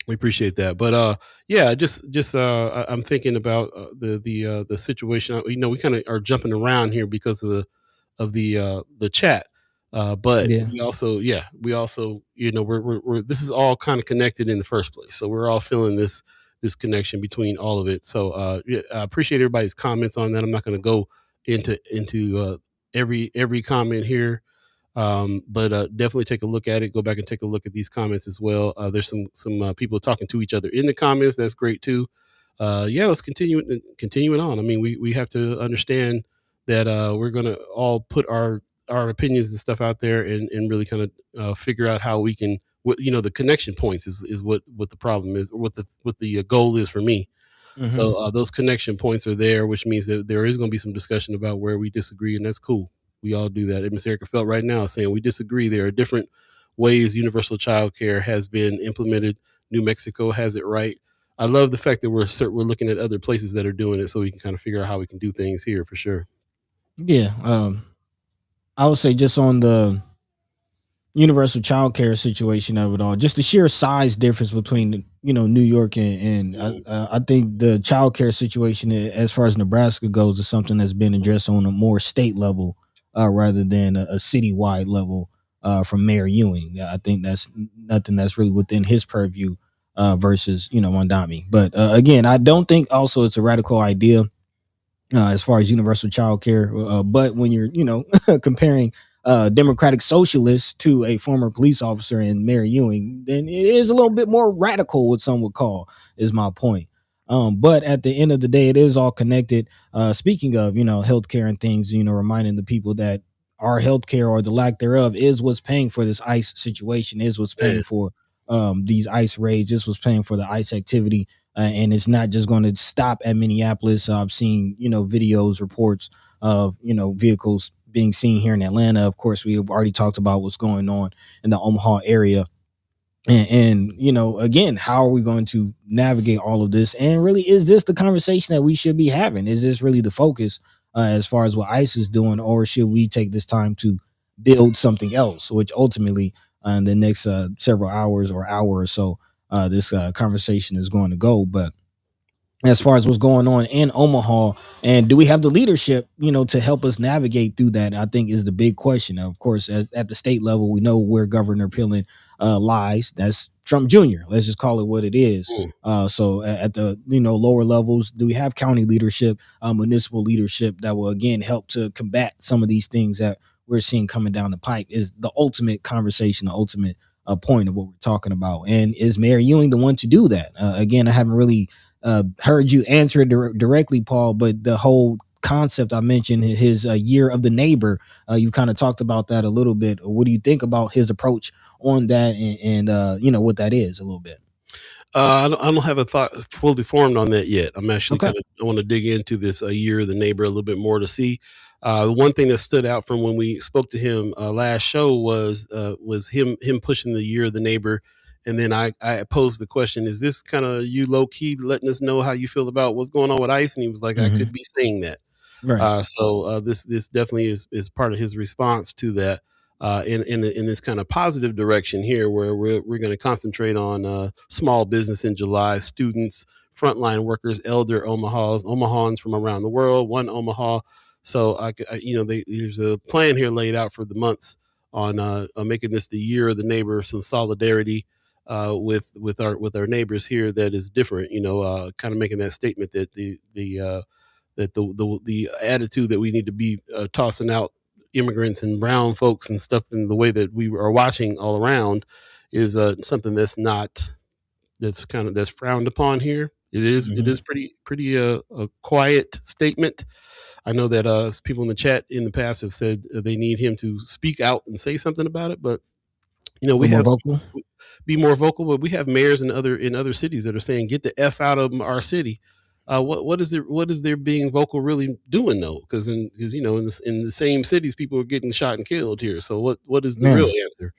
we appreciate that. But yeah, just I'm thinking about the situation. We kind of are jumping around here because of the chat. But we also, we're this is all kind of connected in the first place. So we're all feeling this connection between all of it. So I appreciate everybody's comments on that. I'm not going to go into every comment here. But definitely take a look at it. Go back and take a look at these comments as well. There's some people talking to each other in the comments. That's great too. Yeah, let's continuing on. I mean, we have to understand that we're gonna all put our opinions and stuff out there and really kind of figure out how we can. What the connection points is what the problem is, or what the goal is for me. Mhm. So those connection points are there, which means that there is going to be some discussion about where we disagree, and that's cool. We all do that. Miss Erica Felt right now saying we disagree. There are different ways universal child care has been implemented. New Mexico has it right. I love the fact that we're looking at other places that are doing it, so we can kind of figure out how we can do things here for sure. Yeah. I would say just on the universal child care situation of it all, just the sheer size difference between New York and I think the child care situation as far as Nebraska goes is something that's been addressed on a more state level rather than a citywide level from Mayor Ewing. I think that's nothing that's really within his purview versus Mondami. But again, I don't think also it's a radical idea as far as universal child care. But when you're, comparing Democratic socialists to a former police officer and Mayor Ewing, then it is a little bit more radical, what some would call, is my point. But at the end of the day, it is all connected. Speaking of, healthcare and things, reminding the people that our healthcare or the lack thereof is what's paying for this ICE situation, is what's paying for these ICE raids, this was paying for the ICE activity. And it's not just going to stop at Minneapolis. I've seen, videos, reports of, vehicles being seen here in Atlanta. Of course, we have already talked about what's going on in the Omaha area. And again, how are we going to navigate all of this? And really, is this the conversation that we should be having? Is this really the focus as far as what ICE is doing? Or should we take this time to build something else, which ultimately in the next several hours or hour or so, this conversation is going to go. But as far as what's going on in Omaha, and do we have the leadership, to help us navigate through that, I think is the big question. Of course, at the state level, we know where Governor Pillen lies. That's Trump Jr. Let's just call it what it is. So at the lower levels, do we have county leadership, municipal leadership that will again help to combat some of these things that we're seeing coming down the pipe? Is the ultimate conversation, the ultimate point of what we're talking about. And is Mayor Ewing the one to do that? Again, I haven't really heard you answer it directly, Paul, but the whole concept I mentioned, his year of the neighbor, you kind of talked about that a little bit. What do you think about his approach on that and what that is a little bit? I don't have a thought fully formed on that yet. I'm actually I want to dig into this year of the neighbor a little bit more to see. The one thing that stood out from when we spoke to him last show was him pushing the year of the neighbor. And then I posed the question, is this kind of you low key letting us know how you feel about what's going on with ICE? And he was like, I could be saying that. Right. So this definitely is part of his response to that in this kind of positive direction here, where we're going to concentrate on small business in July, students, frontline workers, elder Omahans from around the world, one Omaha. So there's a plan here laid out for the months on making this the year of the neighbor, some solidarity with our neighbors here that is different, kind of making that statement that the attitude that we need to be tossing out immigrants and brown folks and stuff in the way that we are watching all around is something that's frowned upon here. It is pretty a quiet statement. I know that people in the chat in the past have said they need him to speak out and say something about it, but we have be more vocal, but we have mayors in other cities that are saying, get the F out of our city. What is their being vocal really doing though? Because in the same cities, people are getting shot and killed here. So what is the real answer?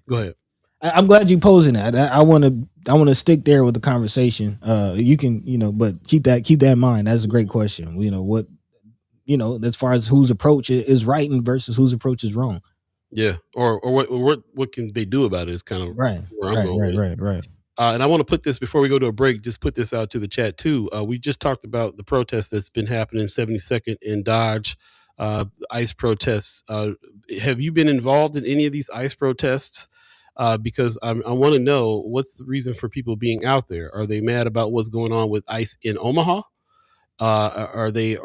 Go ahead. I'm glad you posing that. I want to stick there with the conversation. You can, but keep that in mind. That's a great question. As far as whose approach is right and versus whose approach is wrong. Yeah, or what can they do about it is kind of right. And I want to put this before we go to a break. Just put this out to the chat too. We just talked about the protest that's been happening 72nd in Dodge, ICE protests. Have you been involved in any of these ICE protests? Because I want to know, what's the reason for people being out there? Are they mad about what's going on with ICE in Omaha? Are they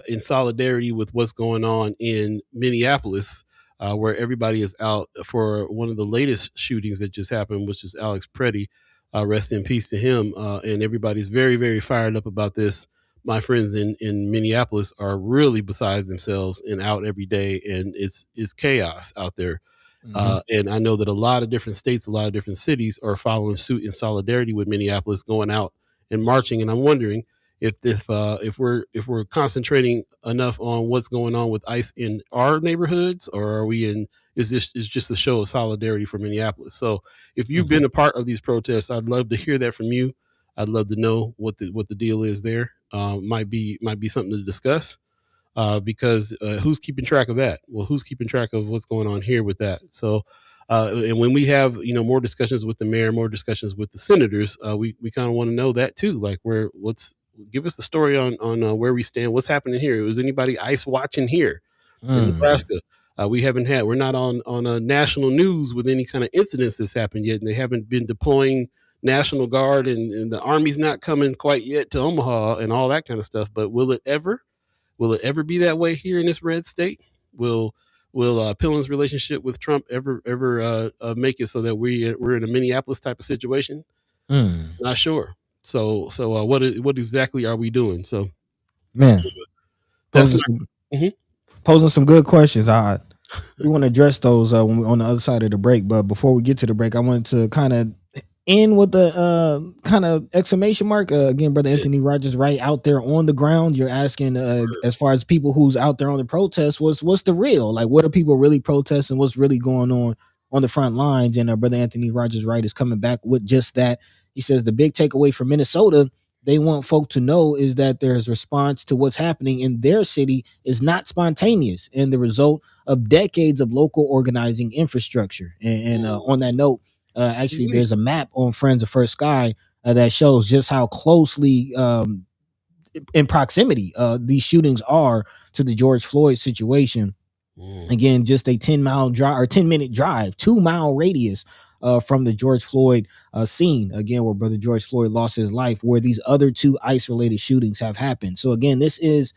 in solidarity with what's going on in Minneapolis? where everybody is out for one of the latest shootings that just happened, which is Alex Preddy. Rest in peace to him. And everybody's very, very fired up about this. My friends in Minneapolis are really beside themselves and out every day, and it's chaos out there. And I know that a lot of different states, a lot of different cities are following suit in solidarity with Minneapolis, going out and marching. And I'm wondering if we're concentrating enough on what's going on with ICE in our neighborhoods, or are we in? Is this just a show of solidarity for Minneapolis? So if you've been a part of these protests, I'd love to hear that from you. I'd love to know what the deal is there. Might be something to discuss. Because who's keeping track of that? Well, who's keeping track of what's going on here with that? So, and when we have more discussions with the mayor, more discussions with the senators, we kind of want to know that too. Like, give us the story on where we stand. What's happening here? Was anybody ICE watching here in Nebraska? We're not on national news with any kind of incidents that's happened yet, and they haven't been deploying National Guard, and the Army's not coming quite yet to Omaha and all that kind of stuff. But will it ever? Will it ever be that way here in this red state? Will Pillen's relationship with Trump ever make it so that we're in a Minneapolis type of situation? Not sure. So what exactly are we doing? So, man, posing some good questions. We want to address those when we're on the other side of the break. But before we get to the break, I wanted to kind of end with the kind of exclamation mark. Again, Brother Anthony Rogers, right out there on the ground. You're asking as far as people who's out there on the protest, what's the real? Like, what are people really protesting? What's really going on the front lines? And Brother Anthony Rogers, right, is coming back with just that. He says the big takeaway from Minnesota, they want folk to know, is that there's response to what's happening in their city is not spontaneous and the result of decades of local organizing infrastructure. And on that note, actually, there's a map on Friends of First Sky that shows just how closely in proximity these shootings are to the George Floyd situation. Again, just a 10-mile drive or 10-minute drive, 2-mile radius from the George Floyd scene, again, where Brother George Floyd lost his life, where these other 2 ICE-related shootings have happened. So again, this is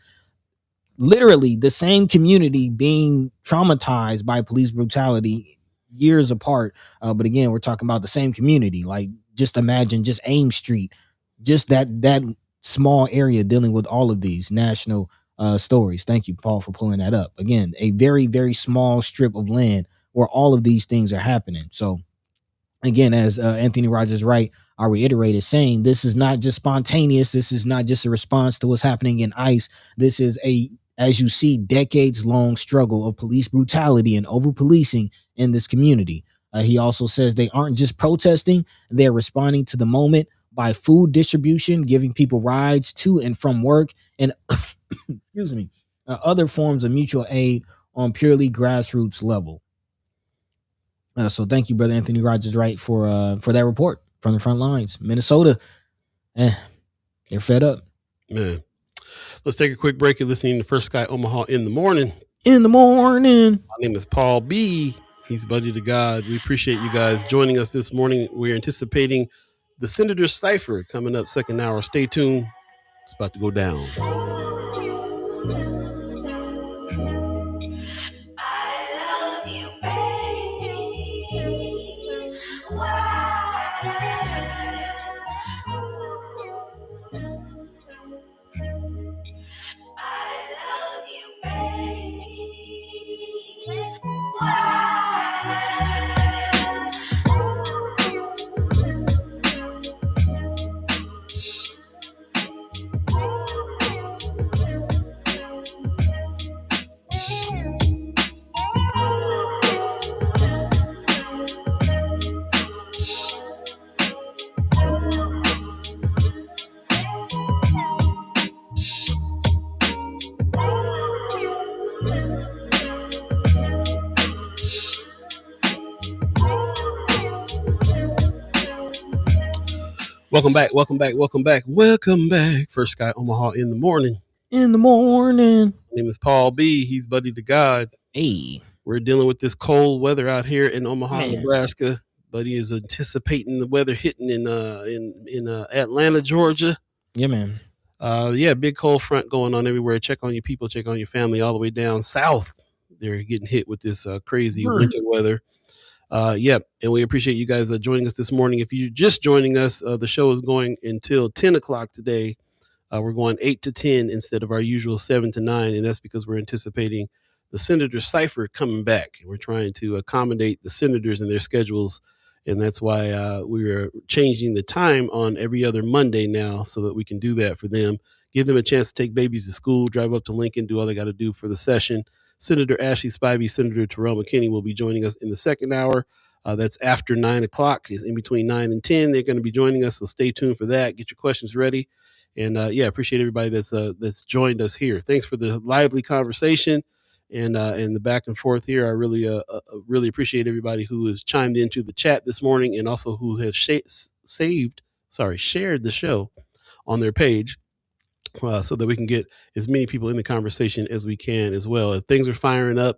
literally the same community being traumatized by police brutality years apart. But again, we're talking about the same community. Like, just imagine just Ames Street, just that small area dealing with all of these national stories. Thank you, Paul, for pulling that up. Again, a very, very small strip of land where all of these things are happening. So again, as Anthony Rogers, right, I reiterated, saying this is not just spontaneous. This is not just a response to what's happening in ICE. This is as you see, decades-long struggle of police brutality and over-policing in this community. He also says they aren't just protesting, they're responding to the moment by food distribution, giving people rides to and from work, and excuse me, other forms of mutual aid on purely grassroots level. So thank you, Brother Anthony Rogers, right, for that report from the front lines. Minnesota, they're fed up. Man. Let's take a quick break. You're listening to First Sky Omaha in the morning. In the morning. My name is Paul Beeee. He's buddy to Gawd. We appreciate you guys joining us this morning. We're anticipating the Senators Cypher coming up second hour. Stay tuned. It's about to go down. Welcome back. First Sky Omaha in the morning. In the morning. My name is Paul Beeee. He's buddy to Gawd. Hey. We're dealing with this cold weather out here in Omaha, Nebraska. Buddy is anticipating the weather hitting in Atlanta, Georgia. Yeah, man. Big cold front going on everywhere. Check on your people, check on your family all the way down south. they're getting hit with this crazy winter weather. Yep. And we appreciate you guys joining us this morning. If you're just joining us, the show is going until 10 o'clock today. We're going 8 to 10 instead of our usual 7 to 9. And that's because we're anticipating the Senators Cypher coming back. We're trying to accommodate the senators and their schedules. And that's why we're changing the time on every other Monday now so that we can do that for them. Give them a chance to take babies to school, drive up to Lincoln, do all they got to do for the session. Senator Ashlei, Spivey, Senator Terrell, McKinney will be joining us in the second hour. That's after 9 o'clock. In between 9 and 10, they're going to be joining us. So stay tuned for that. Get your questions ready. And appreciate everybody that's joined us here. Thanks for the lively conversation and the back and forth here. I really appreciate everybody who has chimed into the chat this morning and also who has shared the show on their page. So that we can get as many people in the conversation as we can as well. As things are firing up,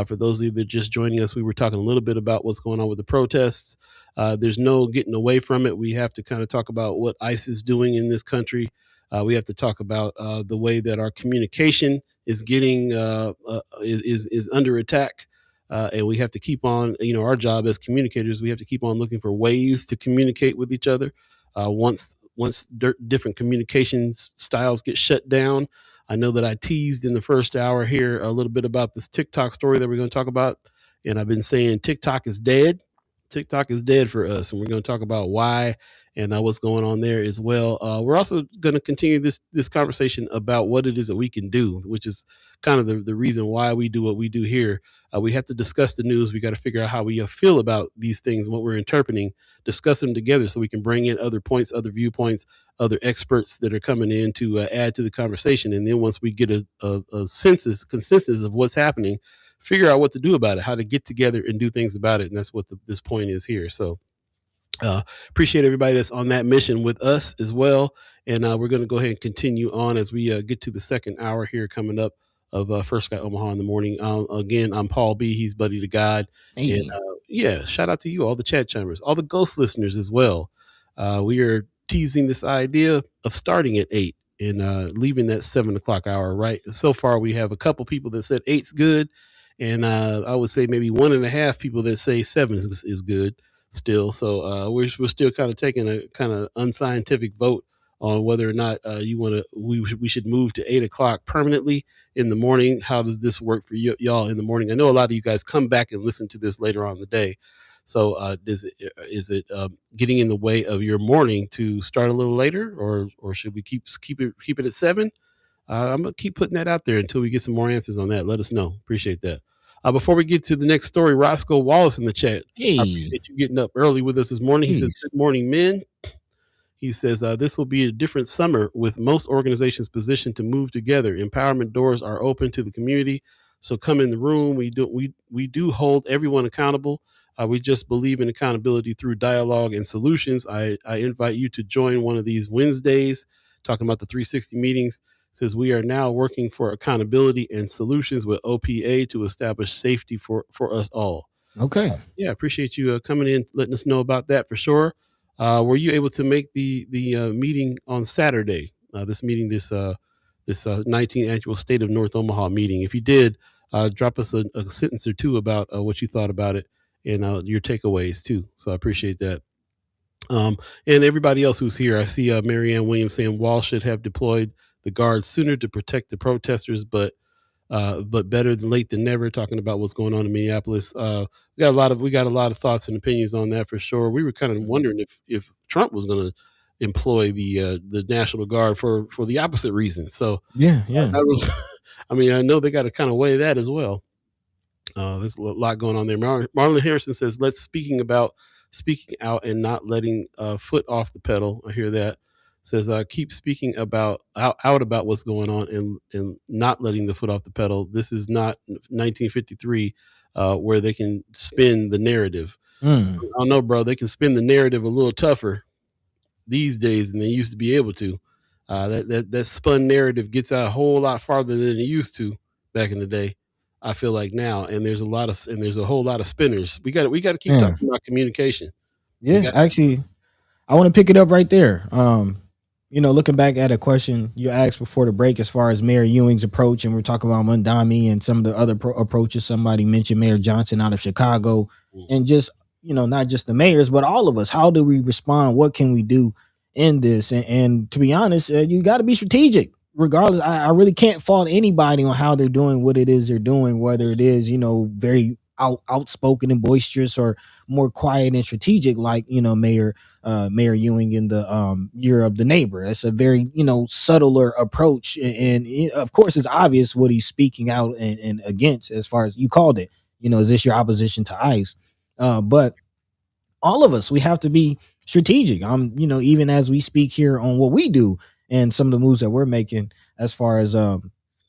for those of you that are just joining us, we were talking a little bit about what's going on with the protests. There's no getting away from it. We have to kind of talk about what ICE is doing in this country. We have to talk about the way that our communication is getting is under attack. And we have to keep on, our job as communicators, we have to keep on looking for ways to communicate with each other. Once different communications styles get shut down. I know that I teased in the first hour here a little bit about this TikTok story that we're going to talk about. And I've been saying TikTok is dead. TikTok is dead for us. And we're going to talk about why and what's going on there as well. We're also going to continue this conversation about what it is that we can do, which is kind of the reason why we do what we do here. We have to discuss the news. We got to figure out how we feel about these things, what we're interpreting, discuss them together so we can bring in other points, other viewpoints, other experts that are coming in to add to the conversation. And then once we get a consensus of what's happening, figure out what to do about it, how to get together and do things about it. And that's what this point is here. So appreciate everybody that's on that mission with us as well. And we're going to go ahead and continue on as we get to the second hour here coming up of First Guy Omaha in the morning. Again, I'm Paul B. He's Buddy to God. Hey. And shout out to you, all the chat chimers, all the ghost listeners as well. We are teasing this idea of starting at 8 and leaving that 7 o'clock hour, right? So far, we have a couple people that said 8's good. And I would say maybe 1.5 people that say 7 is good still. So we're still kind of taking a kind of unscientific vote on whether or not we should move to 8 o'clock permanently in the morning. How does this work for y'all in the morning? I know a lot of you guys come back and listen to this later on in the day. So is it getting in the way of your morning to start a little later, or should we keep it at 7? I'm gonna keep putting that out there until we get some more answers on that. Let us know. Appreciate that. Before we get to the next story, Roscoe Wallace in the chat. Hey. I appreciate you getting up early with us this morning. He says, "Good morning, men." He says, this will be a different summer with most organizations positioned to move together. Empowerment doors are open to the community. So come in the room. We do hold everyone accountable. We just believe in accountability through dialogue and solutions. I invite you to join one of these Wednesdays, talking about the 360 meetings. It says we are now working for accountability and solutions with OPA to establish safety for us all. Okay. Yeah, appreciate you coming in, letting us know about that for sure. Were you able to make the meeting on Saturday? This 19th annual State of North Omaha meeting. If you did, drop us a sentence or two about what you thought about it and your takeaways too. So I appreciate that. And everybody else who's here, I see Marianne Williams saying Wall should have deployed the Guards sooner to protect the protesters, but better than late than never. Talking about what's going on in Minneapolis, we got a lot of thoughts and opinions on that for sure. We were kind of wondering if Trump was going to employ the National Guard for the opposite reason. So yeah. I know they got to kind of weigh that as well. There's a lot going on there. Marlon Harrison says, "Let's speaking out and not letting foot off the pedal." I hear that. Says, keep speaking out about what's going on and not letting the foot off the pedal. This is not 1953 where they can spin the narrative. I don't know, bro. They can spin the narrative a little tougher these days than they used to be able to. That spun narrative gets out a whole lot farther than it used to back in the day. I feel like now, and there's a whole lot of spinners. We got to keep talking about communication. Yeah, actually, I want to pick it up right there. looking back at a question you asked before the break, as far as Mayor Ewing's approach, and we're talking about Mondami and some of the other approaches. Somebody mentioned Mayor Johnson out of Chicago, and just not just the mayors, but all of us. How do we respond? What can we do in this? And to be honest, you got to be strategic. Regardless, I really can't fault anybody on how they're doing what it is they're doing, whether it is very outspoken and boisterous, or more quiet and strategic, like Mayor Ewing in the Year of the Neighbor. It's a very subtler approach, and of course it's obvious what he's speaking out and against, as far as you called it. Is this your opposition to ICE? But all of us, we have to be strategic. Even as we speak here on what we do and some of the moves that we're making, as far as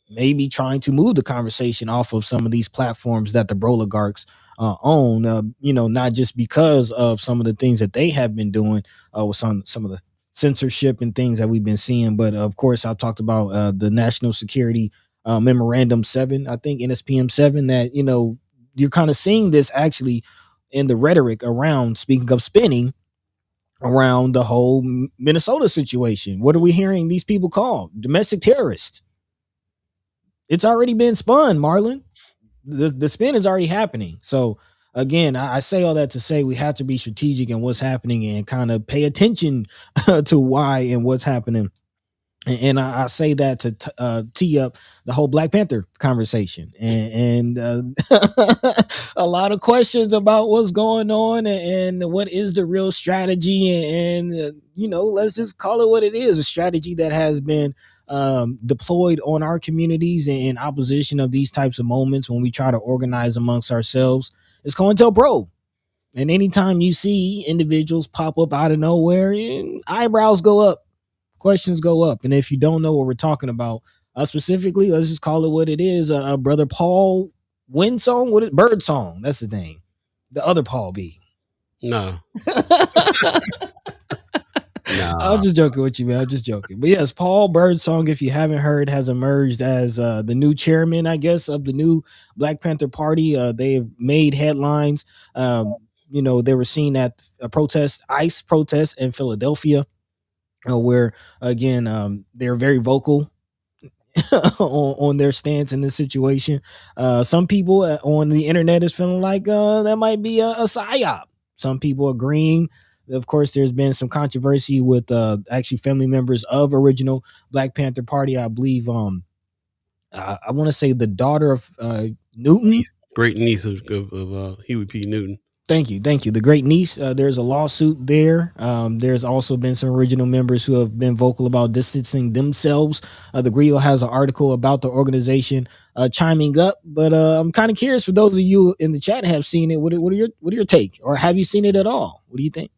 maybe trying to move the conversation off of some of these platforms that the Broligarchs own, not just because of some of the things that they have been doing with some of the censorship and things that we've been seeing, but of course I've talked about the National Security Memorandum 7, I think NSPM 7, that you're kind of seeing this actually in the rhetoric around, speaking of spinning, around the whole Minnesota situation. What are we hearing these people call? Domestic terrorists. It's already been spun, Marlon. The spin is already happening. So again, I say all that to say we have to be strategic in what's happening and kind of pay attention to why and what's happening. And I say that to tee up the whole Black Panther conversation, and a lot of questions about what's going on and what is the real strategy. And let's just call it what it is: a strategy that has been deployed on our communities in opposition of these types of moments when we try to organize amongst ourselves. It's COINTELPRO. And anytime you see individuals pop up out of nowhere, and eyebrows go up, questions go up. And if you don't know what we're talking about specifically, let's just call it what it is. Brother Paul Winsong, what is Birdsong? That's his name. The other Paul B. No. I'm just joking with you, man. I'm just joking. But yes, Paul Birdsong, if you haven't heard, has emerged as the new chairman, I guess, of the new Black Panther Party. They have made headlines. They were seen at a ICE protest in Philadelphia, where again they're very vocal on their stance in this situation. Some people on the internet is feeling like that might be a psyop. Some people agreeing. Of course, there's been some controversy with actually family members of original Black Panther Party. I believe I want to say the daughter of Newton, great niece of Huey P. Newton. Thank you. The great niece. There's a lawsuit there. There's also been some original members who have been vocal about distancing themselves. The Griot has an article about the organization chiming up, but I'm kind of curious, for those of you in the chat have seen it. What are your take, or have you seen it at all? What do you think?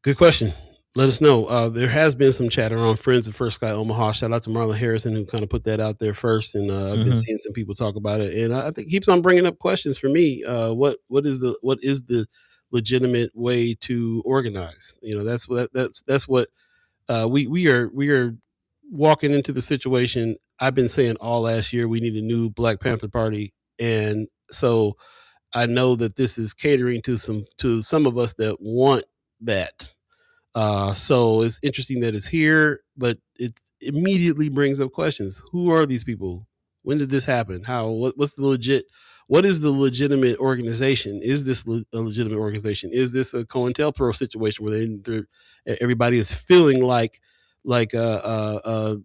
Good question. Let us know. There has been some chatter on Friends of First Sky Omaha. Shout out to Marlon Harrison, who kind of put that out there first, and I've been seeing some people talk about it, and I think it keeps on bringing up questions for me. What is the legitimate way to organize? That's what we are walking into the situation. I've been saying all last year we need a new Black Panther Party, and so I know that this is catering to some of us that want that. So it's interesting that it's here, but it immediately brings up questions. Who are these people? When did this happen? How? What's the legit? What is the legitimate organization? Is this a legitimate organization? Is this a COINTELPRO situation where everybody is feeling like a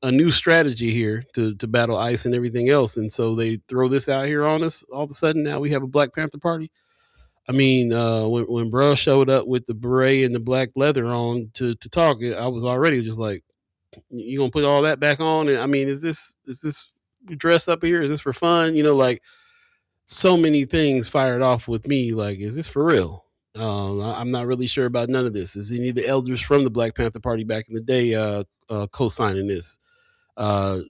new strategy here to battle ICE and everything else, and so they throw this out here on us all of a sudden? Now we have a Black Panther Party. I mean, when bro showed up with the beret and the black leather on to talk, I was already just like, you gonna put all that back on? And I mean, is this dress up here? Is this for fun? Like, so many things fired off with me. Like, is this for real? I'm not really sure about none of this. Is any of the elders from the Black Panther Party back in the day co-signing this? Can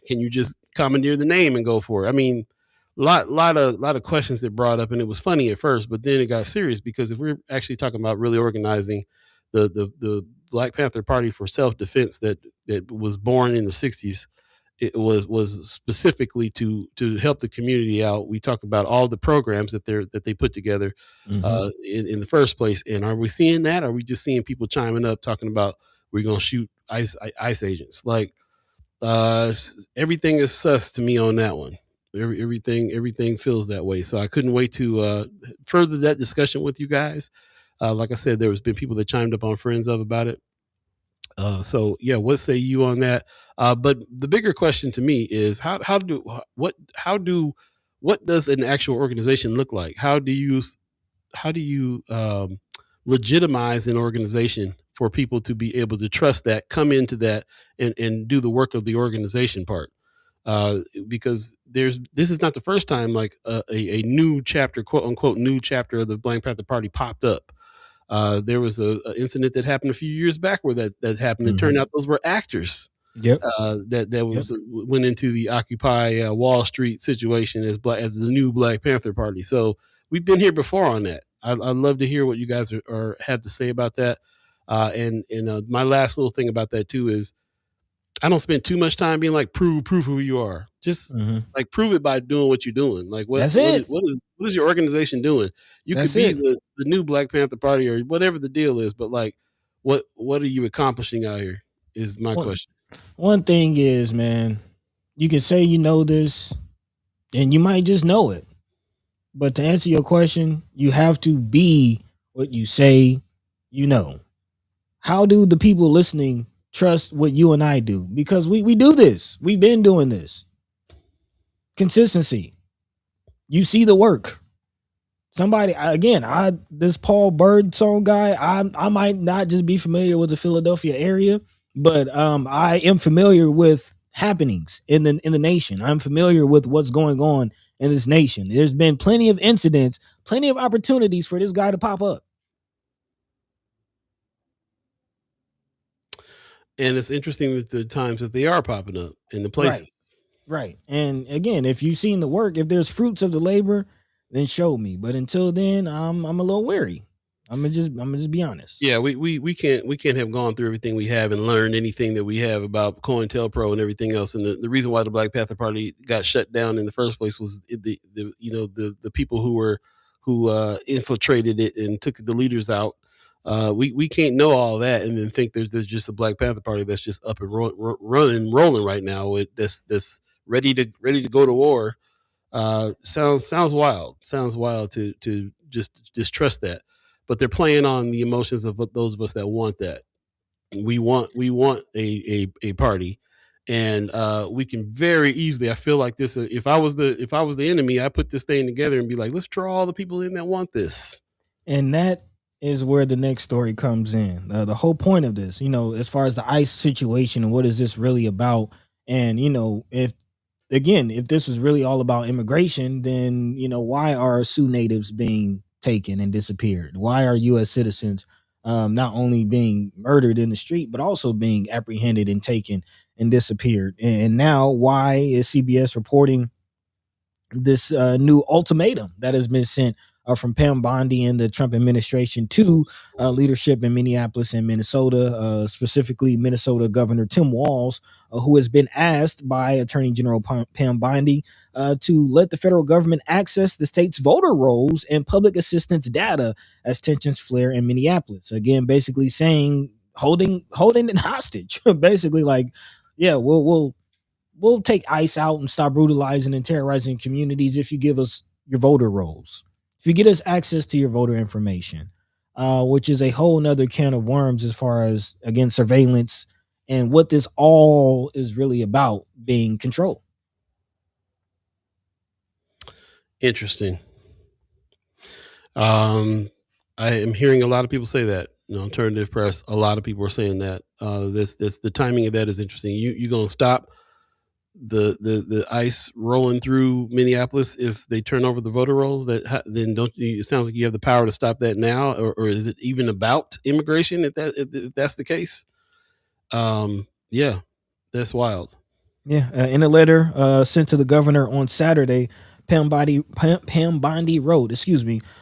you just commandeer the name and go for it? I mean, lot of questions that brought up, and it was funny at first, but then it got serious, because if we're actually talking about really organizing the Black Panther Party for self-defense that was born in the 60s it was specifically to help the community out. We talk about all the programs that they put together in the first place. And are we seeing that? Are we just seeing people chiming up talking about we're gonna shoot ICE agents? Like everything is sus to me on that one. Everything feels that way. So I couldn't wait to further that discussion with you guys. Like I said, there has been people that chimed up on Friends of about it. So yeah, what say you on that? But the bigger question to me is what does an actual organization look like? How do you legitimize an organization for people to be able to trust that, come into that, and do the work of the organization part? Because this is not the first time like a new chapter, quote unquote, new chapter of the Black Panther Party popped up. There was a incident that happened a few years back where that happened. It turned out those were actors. Yep. Went into the Occupy Wall Street situation as the new Black Panther Party. So we've been here before on that. I'd love to hear what you guys have to say about that. And my last little thing about that too is I don't spend too much time being like prove who you are. Just like prove it by doing what you're doing. Like what is your organization doing? You could be the new Black Panther Party or whatever the deal is, but like what are you accomplishing out here is my question. One thing is, man, you can say you know this and you might just know it. But to answer your question, you have to be what you say you know. How do the people listening trust what you and I do? Because we do this. We've been doing this. Consistency. You see the work. Somebody, again, this Paul Bird song guy, I might not just be familiar with the Philadelphia area, but I am familiar with happenings in the nation. I'm familiar with what's going on in this nation. There's been plenty of incidents, plenty of opportunities for this guy to pop up. And it's interesting that the times that they are popping up in the places. Right. And again, if you've seen the work, if there's fruits of the labor, then show me. But until then, I'm a little wary. I'm gonna just be honest. Yeah, we can't have gone through everything we have and learned anything that we have about COINTELPRO and everything else. And the reason why the Black Panther Party got shut down in the first place was the people who infiltrated it and took the leaders out. We can't know all that and then think there's just a Black Panther Party that's just up and rolling right now. That's ready to go to war. Sounds wild. Sounds wild to just trust that. But they're playing on the emotions of those of us that want that. We want a party, and we can very easily. I feel like this. If I was the enemy, I put this thing together and be like, let's draw all the people in that want this. And that is where the next story comes in. The whole point of this, as far as the ICE situation and what is this really about, and if this was really all about immigration, then why are Sioux natives being taken and disappeared? Why are U.S. citizens not only being murdered in the street, but also being apprehended and taken and disappeared? And now, why is CBS reporting this new ultimatum that has been sent from Pam Bondi and the Trump administration to leadership in Minneapolis and Minnesota, specifically Minnesota Governor Tim Walz, who has been asked by Attorney General Pam Bondi to let the federal government access the state's voter rolls and public assistance data as tensions flare in Minneapolis. Again, basically saying holding it hostage. Basically, like, yeah, we'll take ICE out and stop brutalizing and terrorizing communities if you give us your voter rolls. If you get us access to your voter information, which is a whole nother can of worms as far as, again, surveillance and what this all is really about, being control. Interesting. I am hearing a lot of people say that. Alternative press, a lot of people are saying that. This the timing of that is interesting. You gonna stop the ICE rolling through Minneapolis if they turn over the voter rolls? Then don't you? It sounds like you have the power to stop that now, or is it even about immigration? If that's the case, yeah, that's wild. Yeah, in a letter sent to the governor on Saturday, Pam Bondi wrote,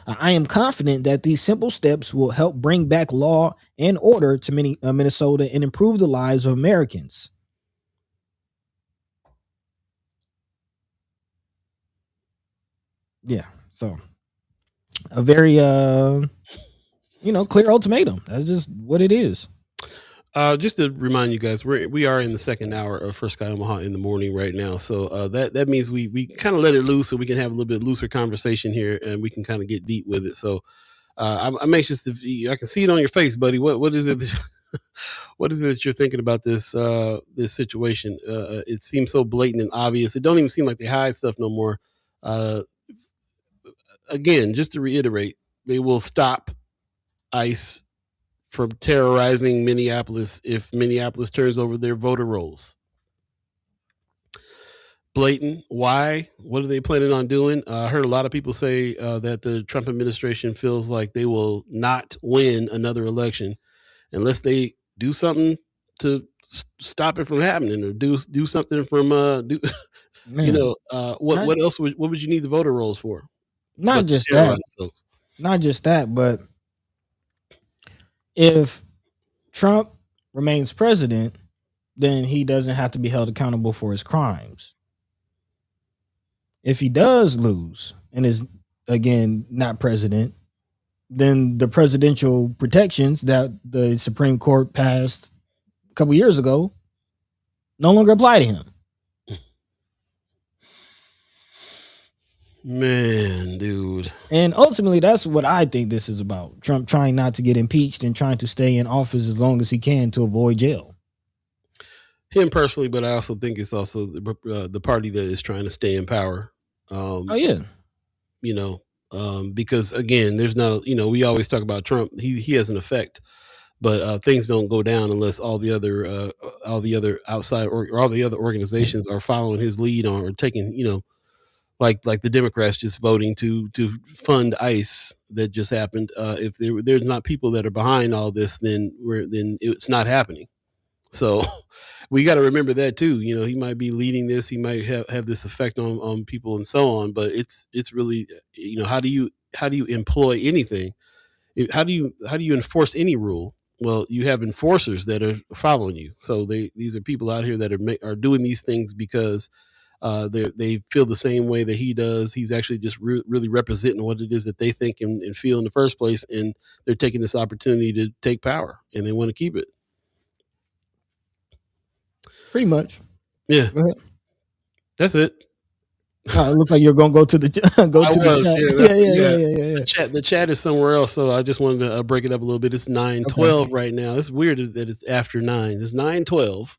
I am confident that these simple steps will help bring back law and order to Minnesota and improve the lives of Americans. Yeah. So a very clear ultimatum. That's just what it is. Just to remind you guys, we are in the second hour of First Sky Omaha in the morning right now. So that means we kind of let it loose so we can have a little bit looser conversation here and we can kind of get deep with it. So I'm anxious to. I can see it on your face, buddy. What is it? What is it that you're thinking about this this situation? It seems so blatant and obvious. It don't even seem like they hide stuff no more. Again, just to reiterate, they will stop ICE from terrorizing Minneapolis if Minneapolis turns over their voter rolls. Blatant. Why? What are they planning on doing? I heard a lot of people say that the Trump administration feels like they will not win another election unless they do something to stop it from happening, or do something from what else what would you need the voter rolls for? Not just that, but if Trump remains president, then he doesn't have to be held accountable for his crimes. If he does lose and is again not president, then the presidential protections that the Supreme Court passed a couple years ago no longer apply to him. Man, dude. And ultimately, that's what I think this is about. Trump trying not to get impeached and trying to stay in office as long as he can to avoid jail. Him personally, but I also think it's also the party that is trying to stay in power. Because again, there's not, we always talk about Trump. He has an effect, but things don't go down unless all the other outside or all the other organizations are following his lead on, or taking, like the Democrats just voting to fund ICE that just happened. If there's not people that are behind all this, then it's not happening. So we got to remember that too. He might be leading this. He might have this effect on people and so on. But it's really, how do you employ anything? How do you enforce any rule? Well, you have enforcers that are following you. So these are people out here that are doing these things because they feel the same way that he does. He's actually just really representing what it is that they think and feel in the first place, and they're taking this opportunity to take power, and they want to keep it. Pretty much. Yeah. That's it. It looks like you're gonna go to the chat. The chat is somewhere else, so I just wanted to break it up a little bit. It's 9:12 right now. It's weird that it's after 9. It's 9:12.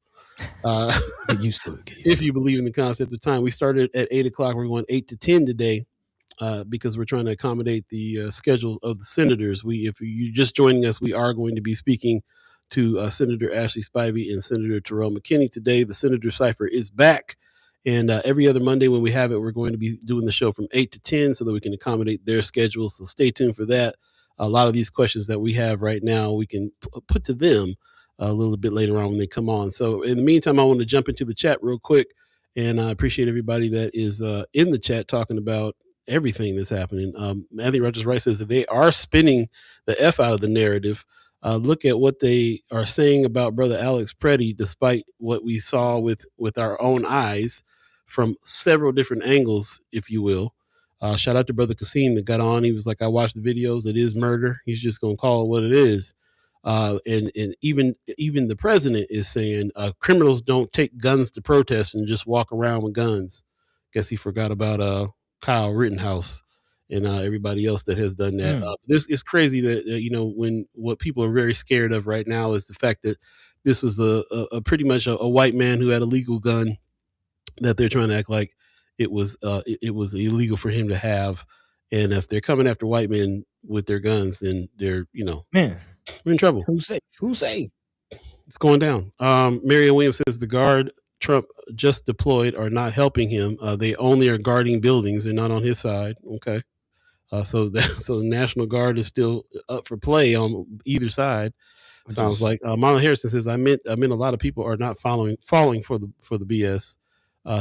If you believe in the concept of time, we started at 8 o'clock. We're going 8 to 10 today because we're trying to accommodate the schedule of the senators. If you're just joining us, we are going to be speaking to Senator Ashlei Spivey and Senator Terrell McKinney today. The Senators Cypher is back, and every other Monday when we have it, we're going to be doing the show from 8 to 10 so that we can accommodate their schedule. So stay tuned for that. A lot of these questions that we have right now, we can put to them a little bit later on when they come on. So in the meantime, I want to jump into the chat real quick, and I appreciate everybody that is in the chat talking about everything that's happening. Anthony Rogers Wright says that they are spinning the F out of the narrative. Look at what they are saying about Brother Alex Preddy, despite what we saw with our own eyes from several different angles, if you will. Shout out to Brother Kasim that got on. He was like, I watched the videos. It is murder. He's just going to call it what it is. And even the president is saying criminals don't take guns to protest and just walk around with guns. Guess he forgot about Kyle Rittenhouse and everybody else that has done that. This is crazy that, when what people are very scared of right now is the fact that this was a pretty much a white man who had a legal gun that they're trying to act like it was illegal for him to have. And if they're coming after white men with their guns, then they're, man, we're in trouble. Who's safe? It's going down. Marion Williams says the Guard Trump just deployed are not helping him. They only are guarding buildings. They're not on his side. Okay. So the National Guard is still up for play on either side. Sounds like Marlon Harrison says I meant a lot of people are not falling for the BS.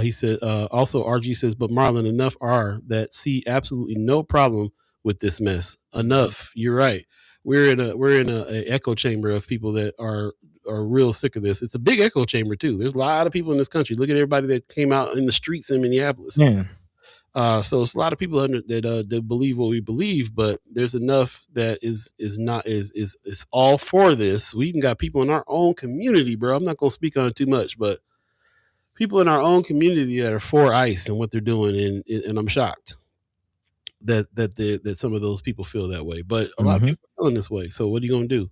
He said also RG says, but Marlon, enough are that see absolutely no problem with this mess. Enough. You're right. We're in a echo chamber of people that are real sick of this. It's a big echo chamber too. There's a lot of people in this country. Look at everybody that came out in the streets in Minneapolis. Yeah. So it's a lot of people that believe what we believe, but there's enough that is all for this. We even got people in our own community, bro. I'm not gonna speak on it too much, but people in our own community that are for ICE and what they're doing, and I'm shocked that some of those people feel that way. But a lot of people are feeling this way. So what are you gonna do?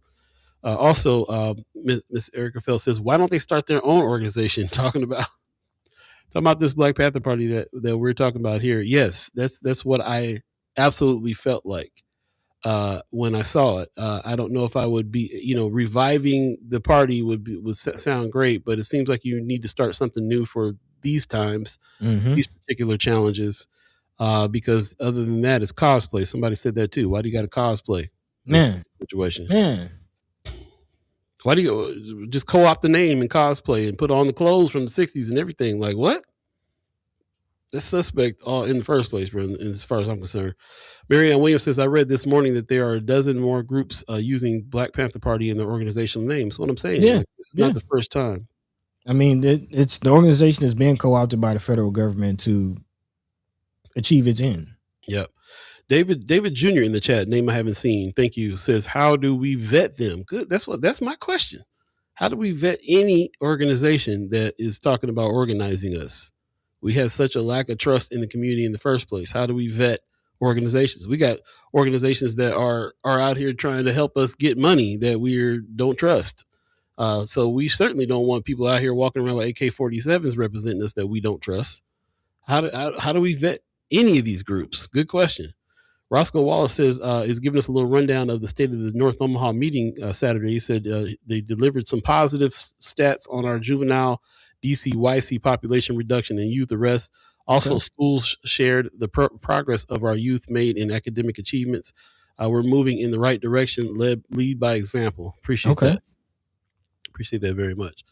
Also, Miss Erica Fell says, why don't they start their own organization talking about this Black Panther Party that we're talking about here? Yes, that's what I absolutely felt like when I saw it. I don't know if I would be, reviving the party would sound great, but it seems like you need to start something new for these times, these particular challenges, because other than that, it's cosplay. Somebody said that too. Why do you got to cosplay this situation? Man. Why do you just co-opt the name and cosplay and put on the clothes from the 60s and everything? Like, what? That's suspect in the first place, bro, as far as I'm concerned. Marianne Williams says, I read this morning that there are a dozen more groups using Black Panther Party in their organizational names. That's what I'm saying. Yeah. This is not the first time. I mean, it's the organization is being co-opted by the federal government to achieve its end. Yep. David Jr. in the chat, name I haven't seen, thank you, says, how do we vet them? Good. That's my question. How do we vet any organization that is talking about organizing us? We have such a lack of trust in the community in the first place. How do we vet organizations? We got organizations that are out here trying to help us get money that we don't trust. So we certainly don't want people out here walking around with AK-47s representing us that we don't trust. How do we vet any of these groups? Good question. Roscoe Wallace says, is giving us a little rundown of the state of the North Omaha meeting Saturday. He said they delivered some positive stats on our juvenile DCYC population reduction and youth arrests. Also, schools shared the progress of our youth made in academic achievements. We're moving in the right direction. Lead by example. Appreciate that. Appreciate that very much.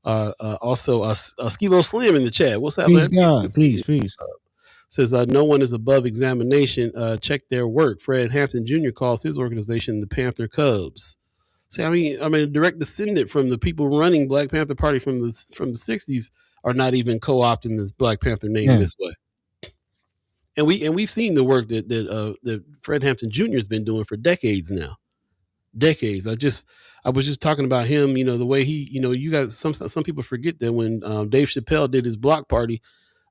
Also, Skilo Slim in the chat. What's up, man? God. Please. Says no one is above examination. Check their work. Fred Hampton Jr. calls his organization the Panther Cubs. See, I'm a direct descendant from the people running Black Panther Party from the 60s are not even co-opting this Black Panther name this way. And we've seen the work that Fred Hampton Jr. has been doing for decades now. Decades. I was just talking about him. The way he. You guys. Some people forget that when Dave Chappelle did his block party.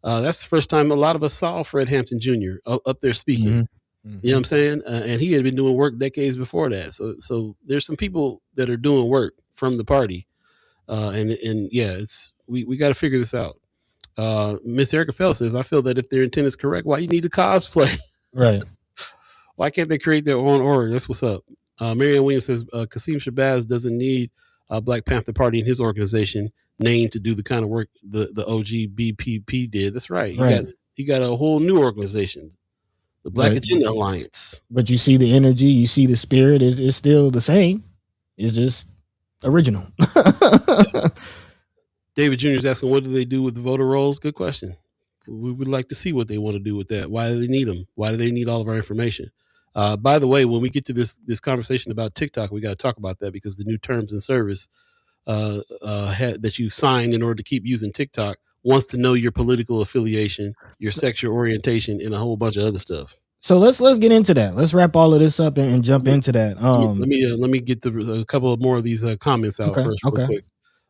That's the first time a lot of us saw Fred Hampton Jr. up there speaking. You know what I'm saying? And he had been doing work decades before that. So there's some people that are doing work from the party. And yeah, we got to figure this out. Miss Erica Fell says, I feel that if their intent is correct, why you need to cosplay? Right. Why can't they create their own org? That's what's up. Marianne Williams says, Kasim Shabazz doesn't need Black Panther Party in his organization name to do the kind of work the OG BPP did. That's right. He got a whole new organization, the Black Agenda Alliance. But you see the energy, you see the spirit is still the same. It's just original. David Jr. is asking, what do they do with the voter rolls? Good question. We would like to see what they want to do with that. Why do they need them? Why do they need all of our information? By the way, when we get to this conversation about TikTok, we got to talk about that because the new terms and service that you sign in order to keep using TikTok wants to know your political affiliation, your sexual orientation, and a whole bunch of other stuff. So let's get into that. Let's wrap all of this up and jump into that. Let me get a couple of more of these comments out first. Real quick.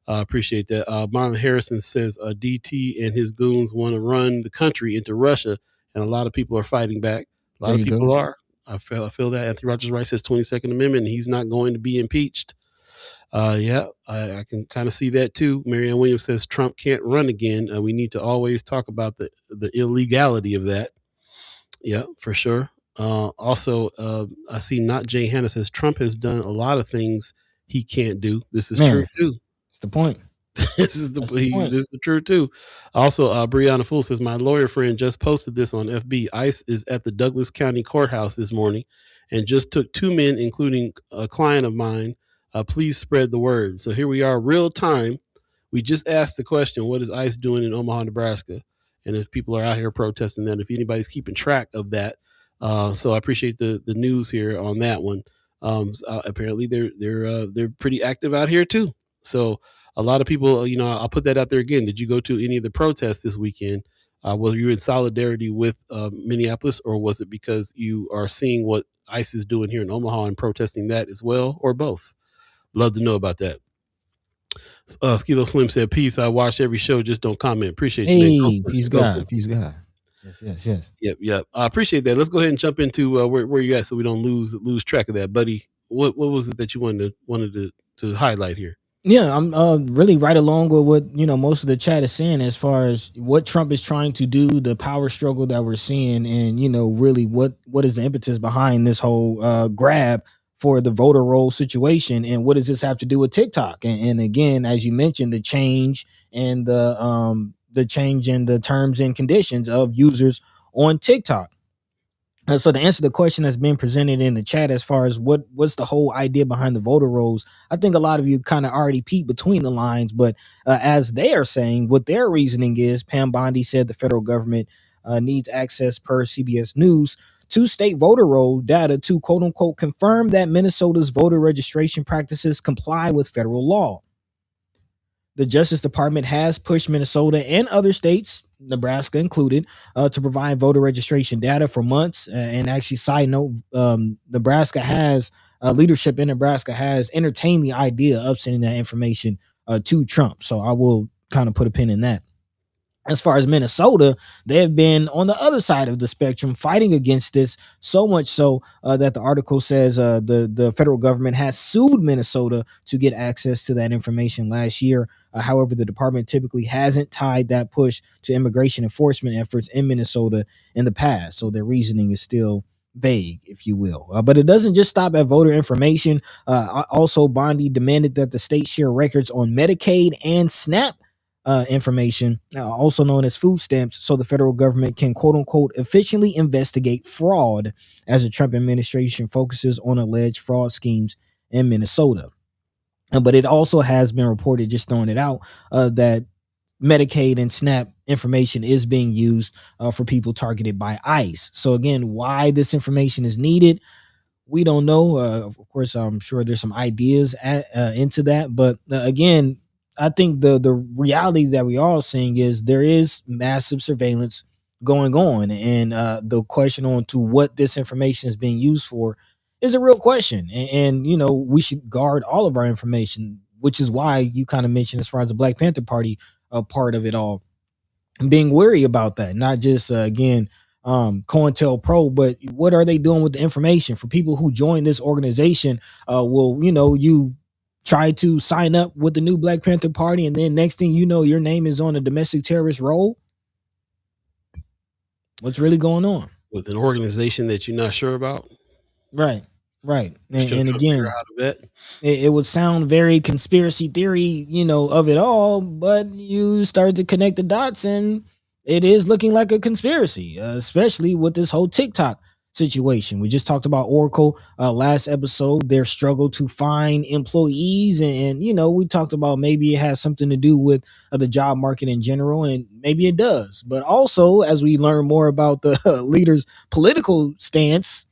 Appreciate that. Marlon Harrison says DT and his goons want to run the country into Russia, and a lot of people are fighting back. A lot of people are. I feel that. Anthony Rogers Wright says 22nd Amendment. He's not going to be impeached. I can kind of see that too. Marianne Williams says Trump can't run again. We need to always talk about the illegality of that. Yeah, for sure. Also, I see Not Jay Hannah says Trump has done a lot of things he can't do. This is true too. It's the point. This is the truth too. Also, Brianna Fool says my lawyer friend just posted this on FB. ICE is at the Douglas County Courthouse this morning and just took 2 men, including a client of mine. Please spread the word. So here we are, real time. We just asked the question, what is ICE doing in Omaha, Nebraska? And if people are out here protesting that, if anybody's keeping track of that. So I appreciate the news here on that one. Apparently they're pretty active out here too. So a lot of people, I'll put that out there again. Did you go to any of the protests this weekend? were you in solidarity with Minneapolis, or was it because you are seeing what ICE is doing here in Omaha and protesting that as well, or both? Love to know about that. Skilo Slim said, "Peace. I watch every show, just don't comment. Appreciate you, man. Hey, peace God, peace God. Yes. Yep. I appreciate that. Let's go ahead and jump into where you at, so we don't lose track of that, buddy. What was it that you wanted to highlight here? Yeah, I'm really right along with what most of the chat is saying as far as what Trump is trying to do, the power struggle that we're seeing, and really what is the impetus behind this whole grab for the voter roll situation, and what does this have to do with TikTok? And again, as you mentioned, the change and the change in the terms and conditions of users on TikTok. So to answer the question that's been presented in the chat as far as what's the whole idea behind the voter rolls, I think a lot of you kind of already peeked between the lines, but as they are saying, what their reasoning is, Pam Bondi said the federal government needs access per CBS News to state voter roll data to quote unquote confirm that Minnesota's voter registration practices comply with federal law. The Justice Department has pushed Minnesota and other states, Nebraska included, to provide voter registration data for months. And actually, side note, Nebraska has leadership in Nebraska has entertained the idea of sending that information to Trump. So I will kind of put a pin in that. As far as Minnesota, they have been on the other side of the spectrum fighting against this, so much so that the article says the federal government has sued Minnesota to get access to that information last year. However, the department typically hasn't tied that push to immigration enforcement efforts in Minnesota in the past. So their reasoning is still vague, if you will. But it doesn't just stop at voter information. Also, Bondi demanded that the state share records on Medicaid and SNAP information, also known as food stamps, so the federal government can quote unquote efficiently investigate fraud as the Trump administration focuses on alleged fraud schemes in Minnesota. But it also has been reported, just throwing it out, that Medicaid and SNAP information is being used for people targeted by ICE. So again, why this information is needed, we don't know. Of course, I'm sure there's some ideas into that, but again, I think the reality that we are all seeing is there is massive surveillance going on, and the question on to what this information is being used for is a real question. And we should guard all of our information, which is why you kind of mentioned as far as the Black Panther Party part of it all, being wary about that, not just again COINTELPRO, but what are they doing with the information for people who join this organization? You try to sign up with the new Black Panther Party, and then next thing you know, your name is on a domestic terrorist roll. What's really going on with an organization that you're not sure about? Right. And again, it would sound very conspiracy theory, of it all, but you start to connect the dots, and it is looking like a conspiracy, especially with this whole TikTok situation. We just talked about Oracle last episode, their struggle to find employees, and we talked about maybe it has something to do with the job market in general, and maybe it does. But also, as we learn more about the leaders' political stance,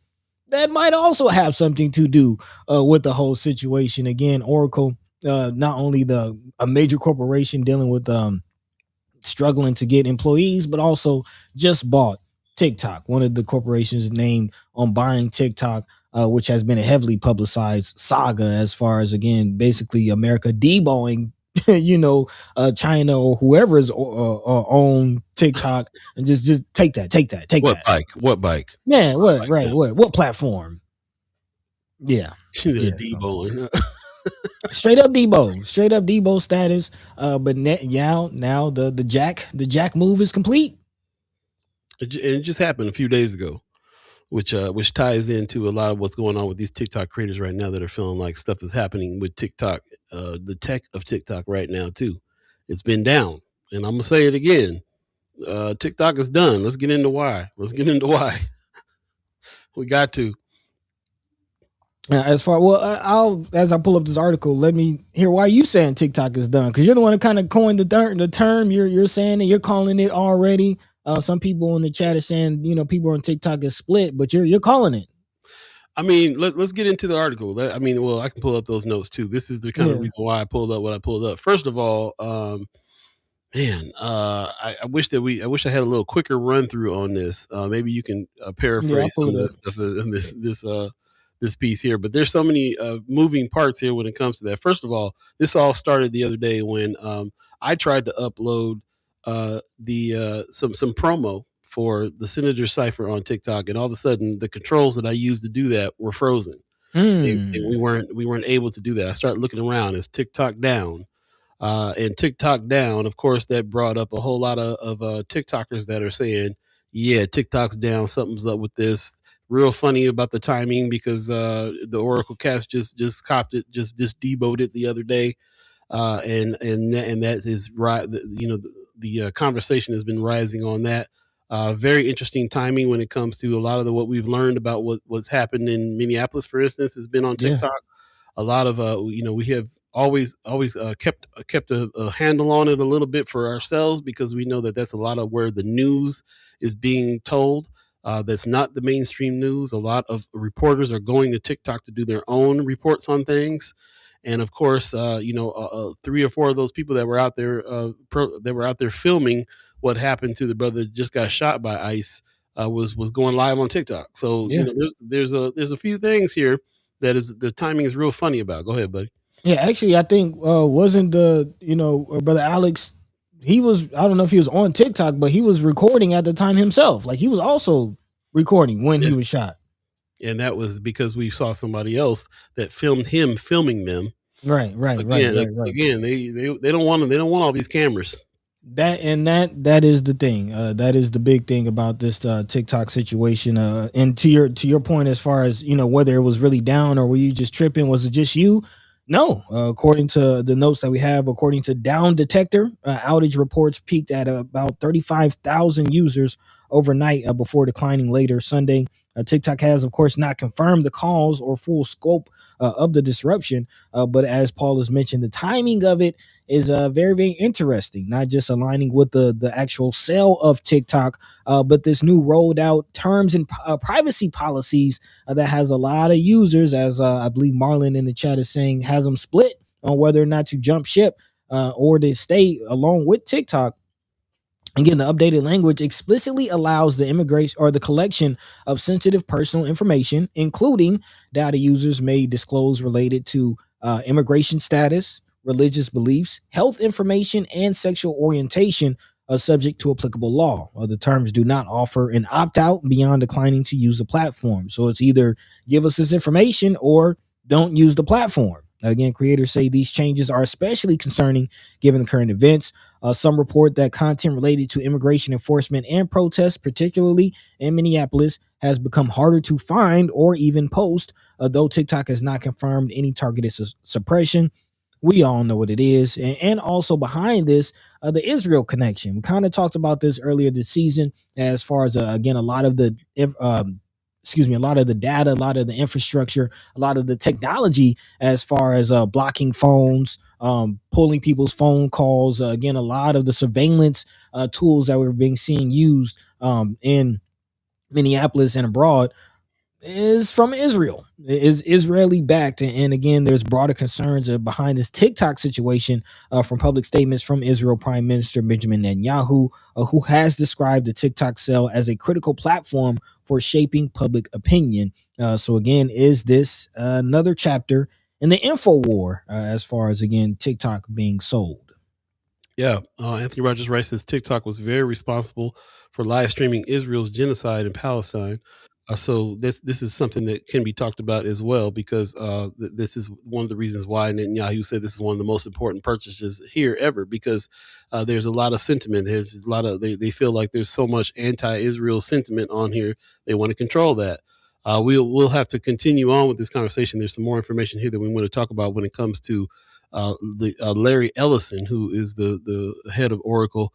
that might also have something to do with the whole situation. Again, Oracle, not only a major corporation dealing with struggling to get employees, but also just bought TikTok, one of the corporations named on buying TikTok, which has been a heavily publicized saga as far as, again, basically America deboing, China or whoever's on TikTok, and just take that. What bike? Man, what? Right. What platform? Yeah. Deboing. Straight up Debo status. But now the Jack move is complete. It just happened a few days ago, which ties into a lot of what's going on with these TikTok creators right now that are feeling like stuff is happening with TikTok, the tech of TikTok right now too. It's been down, and I'm gonna say it again. TikTok is done. Let's get into why. We got to. As I pull up this article, let me hear why you saying TikTok is done, because you're the one that kind of coined the term. You're saying it. You're calling it already. Some people in the chat are saying, people on TikTok is split, but you're calling it. I mean, let's get into the article. I can pull up those notes too. This is the kind of reason why I pulled up what I pulled up. First of all, Man, I wish that I wish I had a little quicker run through on this. Maybe you can Yeah, I'll paraphrase pull some it of up. this stuff in this piece here. But there's so many moving parts here when it comes to that. First of all, this all started the other day when I tried to upload the some promo for the Senators Cypher on TikTok, and all of a sudden the controls that I used to do that were frozen. We Hmm. weren't able to do that. I started looking around. Is TikTok down? And TikTok down, of course, that brought up a whole lot of TikTokers that are saying, yeah, TikTok's down. Something's up with this. Real funny about the timing because the Oracle cast just copped it, just deboed it the other day, and that is right. The conversation has been rising on that. Very interesting timing when it comes to a lot of what we've learned about what's happened in Minneapolis, for instance, has been on Yeah. TikTok. A lot of we have always kept a handle on it a little bit for ourselves because we know that that's a lot of where the news is being told. That's not the mainstream news. A lot of reporters are going to TikTok to do their own reports on things, and of course, 3 or 4 of those people that were out there filming what happened to the brother that just got shot by ICE was going live on TikTok. So Yeah. there's a few things here that is the timing is real funny about. Go ahead, buddy. Yeah, actually, I think wasn't the brother Alex. He was, I don't know if he was on TikTok, but he was recording at the time himself. Like he was also recording when Yeah. he was shot. And that was because we saw somebody else that filmed him filming them. Right. Again, they don't want all these cameras. That is the thing. That is the big thing about this TikTok situation. And to your point, as far as whether it was really down or were you just tripping, was it just you? No. According to the notes that we have, according to Down Detector, outage reports peaked at about 35,000 users overnight before declining later Sunday. TikTok has, of course, not confirmed the cause or full scope of the disruption, but as Paul has mentioned, the timing of it is very, very interesting. Not just aligning with the actual sale of TikTok, but this new rolled out terms and privacy policies that has a lot of users, as I believe Marlon in the chat is saying, has them split on whether or not to jump ship or to stay along with TikTok. Again, the updated language explicitly allows the immigration or the collection of sensitive personal information, including data users may disclose related to immigration status, religious beliefs, health information, and sexual orientation, subject to applicable law. The terms do not offer an opt out beyond declining to use the platform. So it's either give us this information or don't use the platform. Again, creators say these changes are especially concerning given the current events. Some report that content related to immigration enforcement and protests, particularly in Minneapolis, has become harder to find or even post, though TikTok has not confirmed any targeted suppression. We all know what it is. And also behind this, the Israel connection. We kind of talked about this earlier this season as far as, again, a lot of the a lot of the data, a lot of the infrastructure, a lot of the technology as far as blocking phones, pulling people's phone calls. Again, a lot of the surveillance tools that were being seen used in Minneapolis and abroad is from Israel, is Israeli backed. And again, there's broader concerns behind this TikTok situation from public statements from Israel Prime Minister Benjamin Netanyahu, who has described the TikTok cell as a critical platform for shaping public opinion. So again, is this another chapter in the info war as far as, again, TikTok being sold? Yeah, Anthony Rogers Wright says TikTok was very responsible for live streaming Israel's genocide in Palestine. So this is something that can be talked about as well because this is one of the reasons why Netanyahu said this is one of the most important purchases here ever because there's a lot of sentiment. There's a lot of they feel like there's so much anti-Israel sentiment on here. They want to control that. We'll have to continue on with this conversation. There's some more information here that we want to talk about when it comes to Larry Ellison, who is the head of Oracle,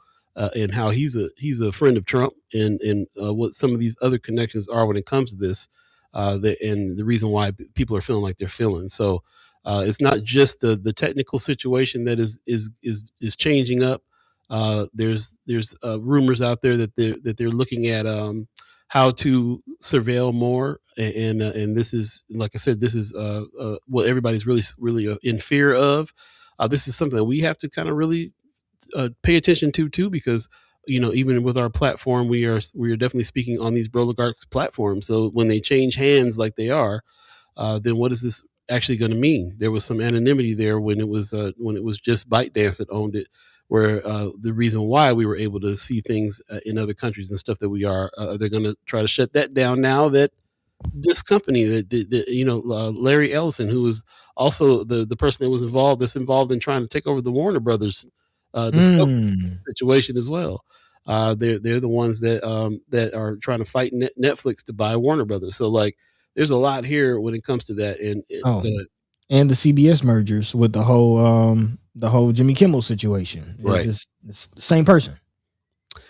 and how he's a friend of Trump, and what some of these other connections are when it comes to this, and the reason why people are feeling like they're feeling. So it's not just the technical situation that is changing up. There's rumors out there that they're looking at how to surveil more, and this is, like I said, this is what everybody's really in fear of. This is something that we have to kind of really pay attention to too, because even with our platform, we are definitely speaking on these oligarchs platforms. So when they change hands like they are, then what is this actually going to mean? There was some anonymity there when it was just ByteDance that owned it, where the reason why we were able to see things in other countries and stuff that we are, they're going to try to shut that down now that this company Larry Ellison, who was also the person that was involved in trying to take over the Warner Brothers Discovery situation as well. They're the ones that are trying to fight Netflix to buy Warner Brothers. So like, there's a lot here when it comes to that. And the CBS mergers with the whole Jimmy Kimmel situation. Right. It's the same person.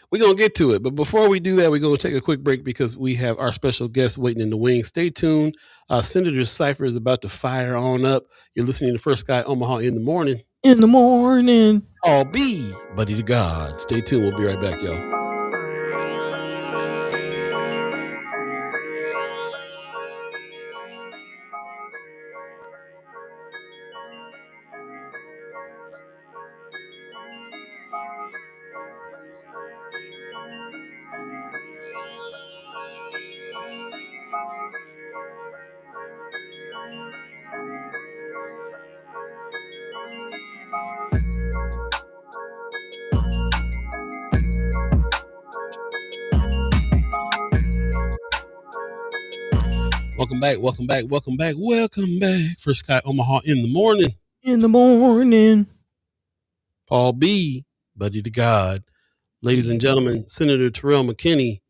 We're going to get to it. But before we do that, we're going to take a quick break because we have our special guest waiting in the wings. Stay tuned. Senators Cypher is about to fire on up. You're listening to First Guy Omaha in the morning. In the morning. I'll be buddy to God. Stay tuned. We'll be right back, y'all. Welcome back. First Guy Omaha in the morning. Paul B, buddy to God. Ladies and gentlemen, Senator Terrell McKinney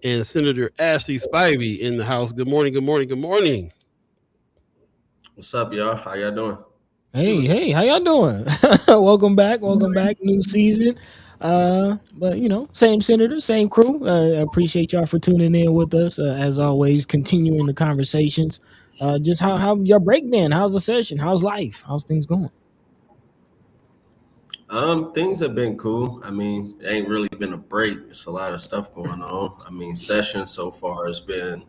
and Senator Ashlei Spivey in the house. Good morning. What's up, y'all? How y'all doing? Hey, how y'all doing? Welcome back. New season. But same senator, same crew. I appreciate y'all for tuning in with us. As always, continuing the conversations. Just how your break been? How's the session? How's life? How's things going? Things have been cool. I mean, it ain't really been a break. It's a lot of stuff going on. I mean, session so far it's been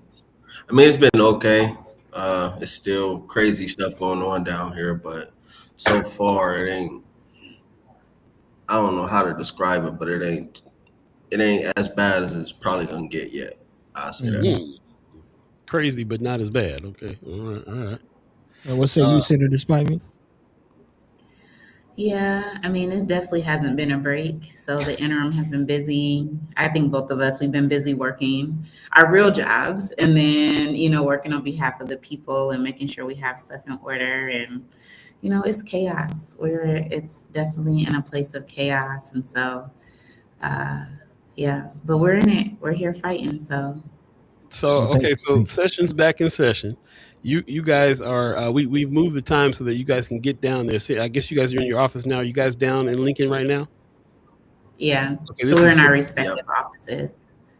okay. It's still crazy stuff going on down here, but so far it ain't. I don't know how to describe it, but it ain't as bad as it's probably gonna get yet. I'll say that. Crazy, but not as bad. Okay, all right. What say you, Senator Spivey? Yeah, I mean, it definitely hasn't been a break. So the interim has been busy. I think both of us, we've been busy working our real jobs and then, working on behalf of the people and making sure we have stuff in order. And, it's chaos. It's definitely in a place of chaos. And so, but we're in it. We're here fighting. So session's back in session. You guys are we've moved the time so that you guys can get down there. I guess you guys are in your office now. Are you guys down in Lincoln right now? Yeah. Okay, so we're in our respective offices.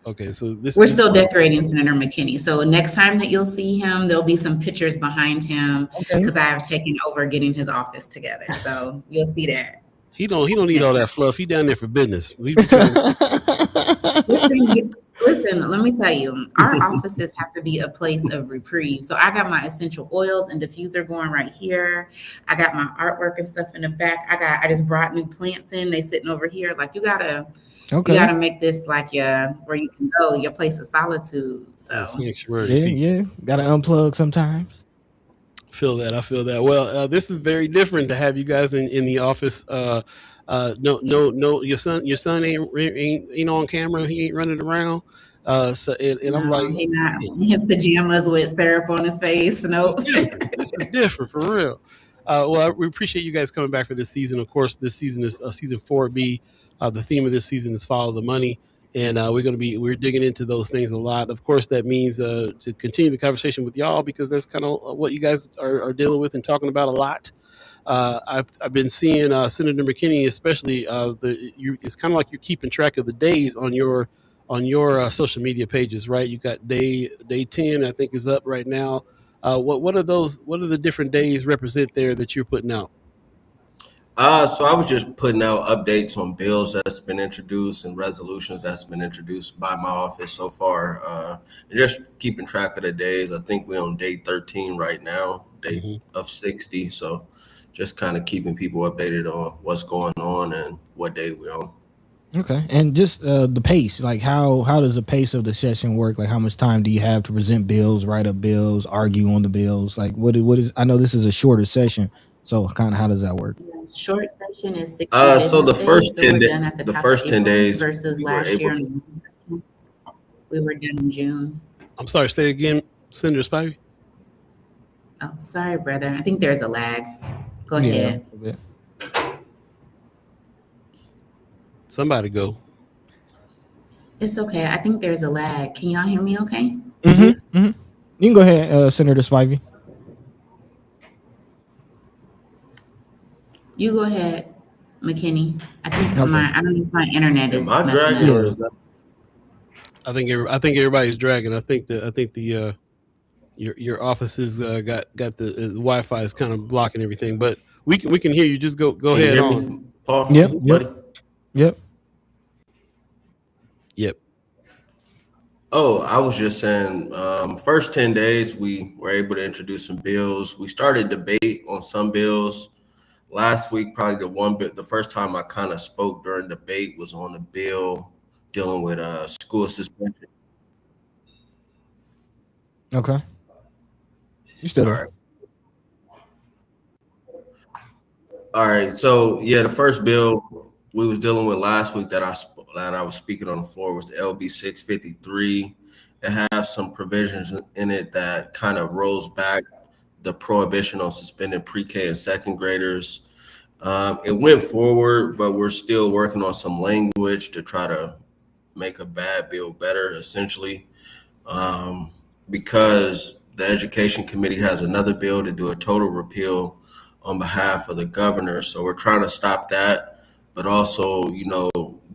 Okay, so we're still decorating Senator McKinney. So next time that you'll see him, there'll be some pictures behind him because I have taken over getting his office together. So you'll see that. He don't need all that fluff. He down there for business. Listen, let me tell you, our offices have to be a place of reprieve. So I got my essential oils and diffuser going right here. I got my artwork and stuff in the back. I just brought new plants in. They sitting over here. Like you gotta make this like where you can go, your place of solitude. So yeah, gotta unplug sometimes. I feel that. Well, this is very different to have you guys in the office. No, your son ain't on camera. He ain't running around. I'm like, he not in his pajamas with syrup on his face. Nope. This is different for real. Well, we appreciate you guys coming back for this season. Of course, this season is season 4B. The theme of this season is follow the money. And we're digging into those things a lot. Of course, that means to continue the conversation with y'all because that's kind of what you guys are dealing with and talking about a lot. I've been seeing Senator McKinney, especially it's kind of like you're keeping track of the days on your social media pages, right? You got day 10, I think, is up right now. What are those? What are the different days represent there that you're putting out? So I was just putting out updates on bills that's been introduced and resolutions that's been introduced by my office so far. And just keeping track of the days. I think we're on day 13 right now. date of 60. So just kind of keeping people updated on what's going on and what day we're on. Okay, and just the pace, like how does the pace of the session work? Like how much time do you have to present bills, write up bills, argue on the bills? Like what is? I know this is a shorter session, so kind of how does that work? Short session is 60 So the business first days, so 10 we're done at the the top first of 10 April days versus we were last able year we were done in June. I'm sorry, say again, Senator Spivey. Oh, sorry, brother. I think there's a lag. Go Yeah, ahead. a bit. Somebody go. It's okay. I think there's a lag. Can y'all hear me okay? You can go ahead, Senator Spivey. You go ahead, McKinney. I think Okay. I don't know if my internet Am is I messing dragging up. or is that? I think everybody's dragging. I think the your offices got the Wi-Fi is kind of blocking everything, but we can hear you. Just go Can you ahead hear on. me, Paul? Yep. Yep. Oh, I was just saying, first 10 days, we were able to introduce some bills. We started debate on some bills. Last week, probably the first time I kind of spoke during debate was on the bill dealing with school suspension. Okay. You still All there? right. All right. So yeah, the first bill we was dealing with last week that I was speaking on the floor was the LB 653. It has some provisions in it that kind of rolls back the prohibition on suspending pre-K and second graders. It went forward, but we're still working on some language to try to make a bad bill better, essentially, because the Education Committee has another bill to do a total repeal on behalf of the governor. So we're trying to stop that, but also,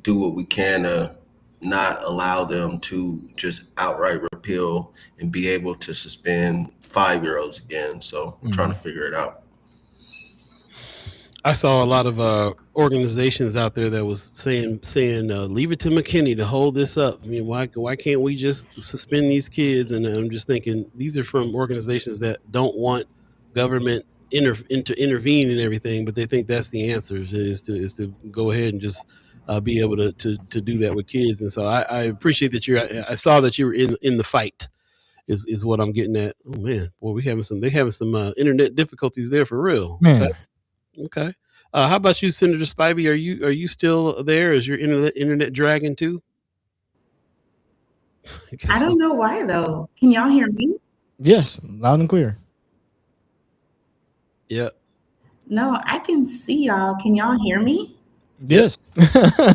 do what we can to not allow them to just outright repeal and be able to suspend 5-year-olds again. So we're trying to figure it out. I saw a lot of organizations out there that was saying leave it to McKinney to hold this up. I mean, why can't we just suspend these kids? And I'm just thinking these are from organizations that don't want government to intervene in everything, but they think that's the answer is to go ahead and just be able to do that with kids. And so I appreciate that I saw that you were in the fight. Is what I'm getting at. Oh man, boy, they having some internet difficulties there for real. Man. Okay. How about you, Senator Spivey? Are you still there? Is your internet dragging too? I don't know why though. Can y'all hear me? Yes, loud and clear. Yeah. No, I can see y'all. Can y'all hear me? Yes.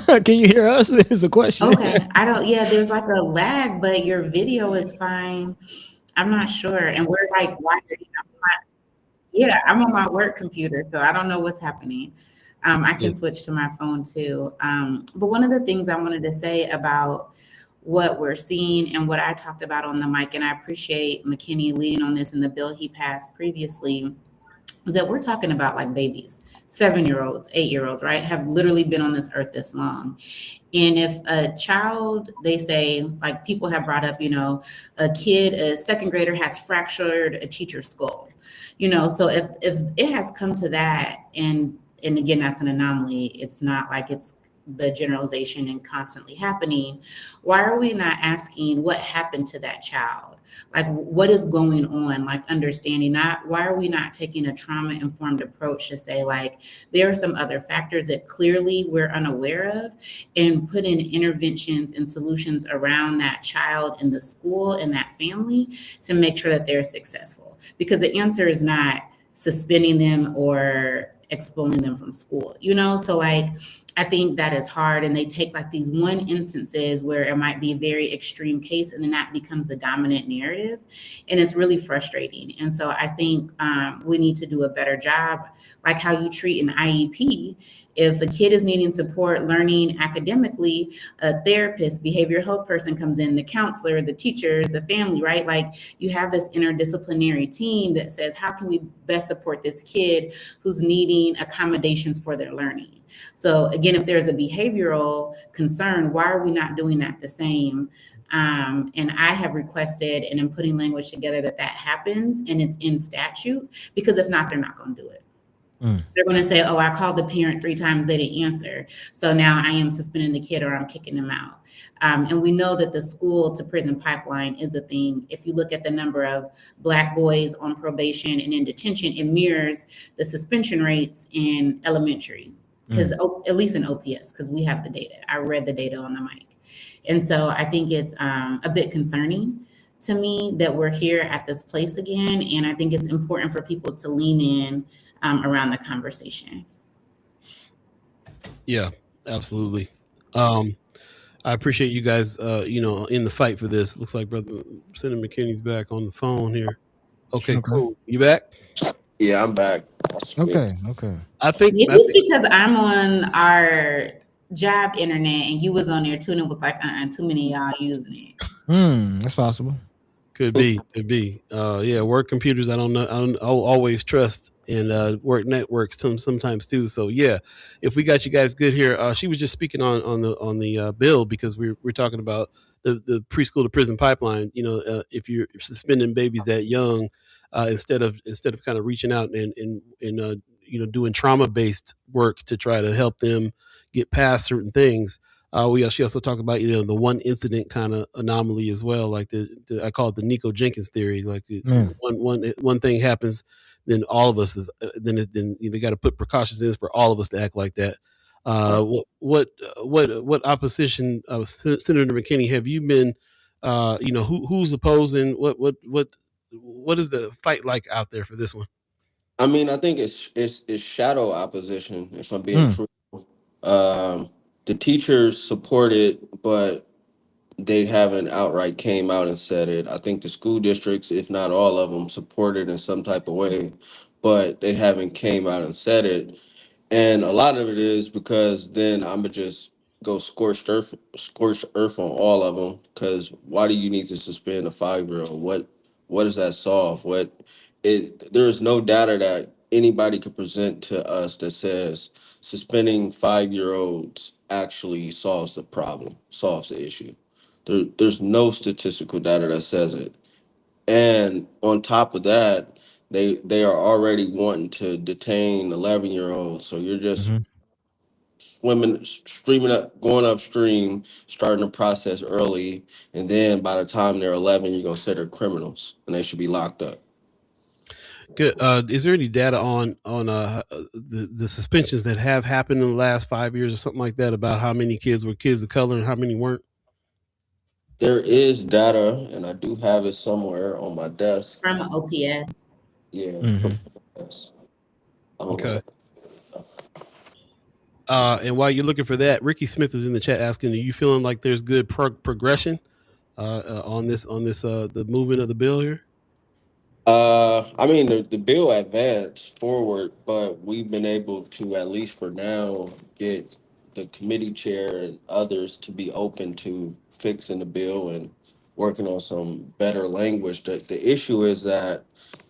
Can you hear us? Is the question. Okay. There's like a lag, but your video is fine. I'm not sure. And we're like wired. I'm on my work computer, so I don't know what's happening. I can switch to my phone too. But one of the things I wanted to say about what we're seeing and what I talked about on the mic, and I appreciate McKinney leading on this in the bill he passed previously, is that we're talking about like babies, 7-year-olds, 8-year-olds, right, have literally been on this earth this long. And if a child, they say, like people have brought up, a second grader has fractured a teacher's skull. So if it has come to that, and again, that's an anomaly, it's not like it's the generalization and constantly happening, why are we not asking what happened to that child? Like what is going on? Like understanding that. Why are we not taking a trauma-informed approach to say like there are some other factors that clearly we're unaware of, and put in interventions and solutions around that child in the school and that family to make sure that they're successful? Because the answer is not suspending them or expelling them from school, So like, I think that is hard, and they take like these one instances where it might be a very extreme case, and then that becomes a dominant narrative, and it's really frustrating. And so I think we need to do a better job, like how you treat an IEP. If a kid is needing support learning academically, a therapist, behavioral health person comes in, the counselor, the teachers, the family, right? Like you have this interdisciplinary team that says, how can we best support this kid who's needing accommodations for their learning? So again, if there's a behavioral concern, why are we not doing that the same And I have requested and am putting language together that happens and it's in statute, because if not, they're not going to do it. They're going to say, oh, I called the parent 3 times, they didn't answer, so now I am suspending the kid or I'm kicking them out. And we know that the school to prison pipeline is a thing. If you look at the number of Black boys on probation and in detention, it mirrors the suspension rates in elementary, because at least in OPS, because we have the data. I read the data on the mic. And so I think it's a bit concerning to me that we're here at this place again. And I think it's important for people to lean in around the conversation. Yeah, absolutely. I appreciate you guys, in the fight for this. Looks like Brother Senator McKinney's back on the phone here. Okay, cool. You back? Yeah, I'm back. Okay. I think Maybe it's because I'm on our job internet and you was on there too, and it was like, too many of y'all using it. That's possible. Could be. Yeah, work computers. I don't always trust, and work networks sometimes too. So yeah, if we got you guys good here, she was just speaking on the bill, because we're talking about the preschool to prison pipeline. If you're suspending babies that young, instead of kind of reaching out and doing trauma based work to try to help them get past certain things. She also talked about the one incident kind of anomaly as well, like I call it the Nico Jenkins theory. Like one thing happens, then all of us then they got to put precautions in for all of us to act like that. What opposition, Senator McKinney, have you been? Who's opposing? What is the fight like out there for this one? I mean, I think it's shadow opposition, if I'm being true. The teachers support it, but they haven't outright came out and said it. I think the school districts, if not all of them, support it in some type of way, but they haven't came out and said it. And a lot of it is because then I'm gonna just go scorched earth on all of them. Because why do you need to suspend a 5-year-old? What does that solve? There is no data that anybody could present to us that says suspending 5-year-olds actually solves the problem, solves the issue. There's no statistical data that says it. And on top of that, they are already wanting to detain 11-year-olds. So you're just going upstream, starting the process early, and then by the time they're 11, you're gonna say they're criminals and they should be locked up. Good. Is there any data on the suspensions that have happened in the last 5 years or something like that, about how many kids were kids of color and how many weren't? There is data, and I do have it somewhere on my desk. From OPS. Yeah. Okay. And while you're looking for that, Ricky Smith is in the chat asking, are you feeling like there's good progression on the movement of the bill here? I mean, the bill advanced forward, but we've been able to, at least for now, get the committee chair and others to be open to fixing the bill and working on some better language. The issue is that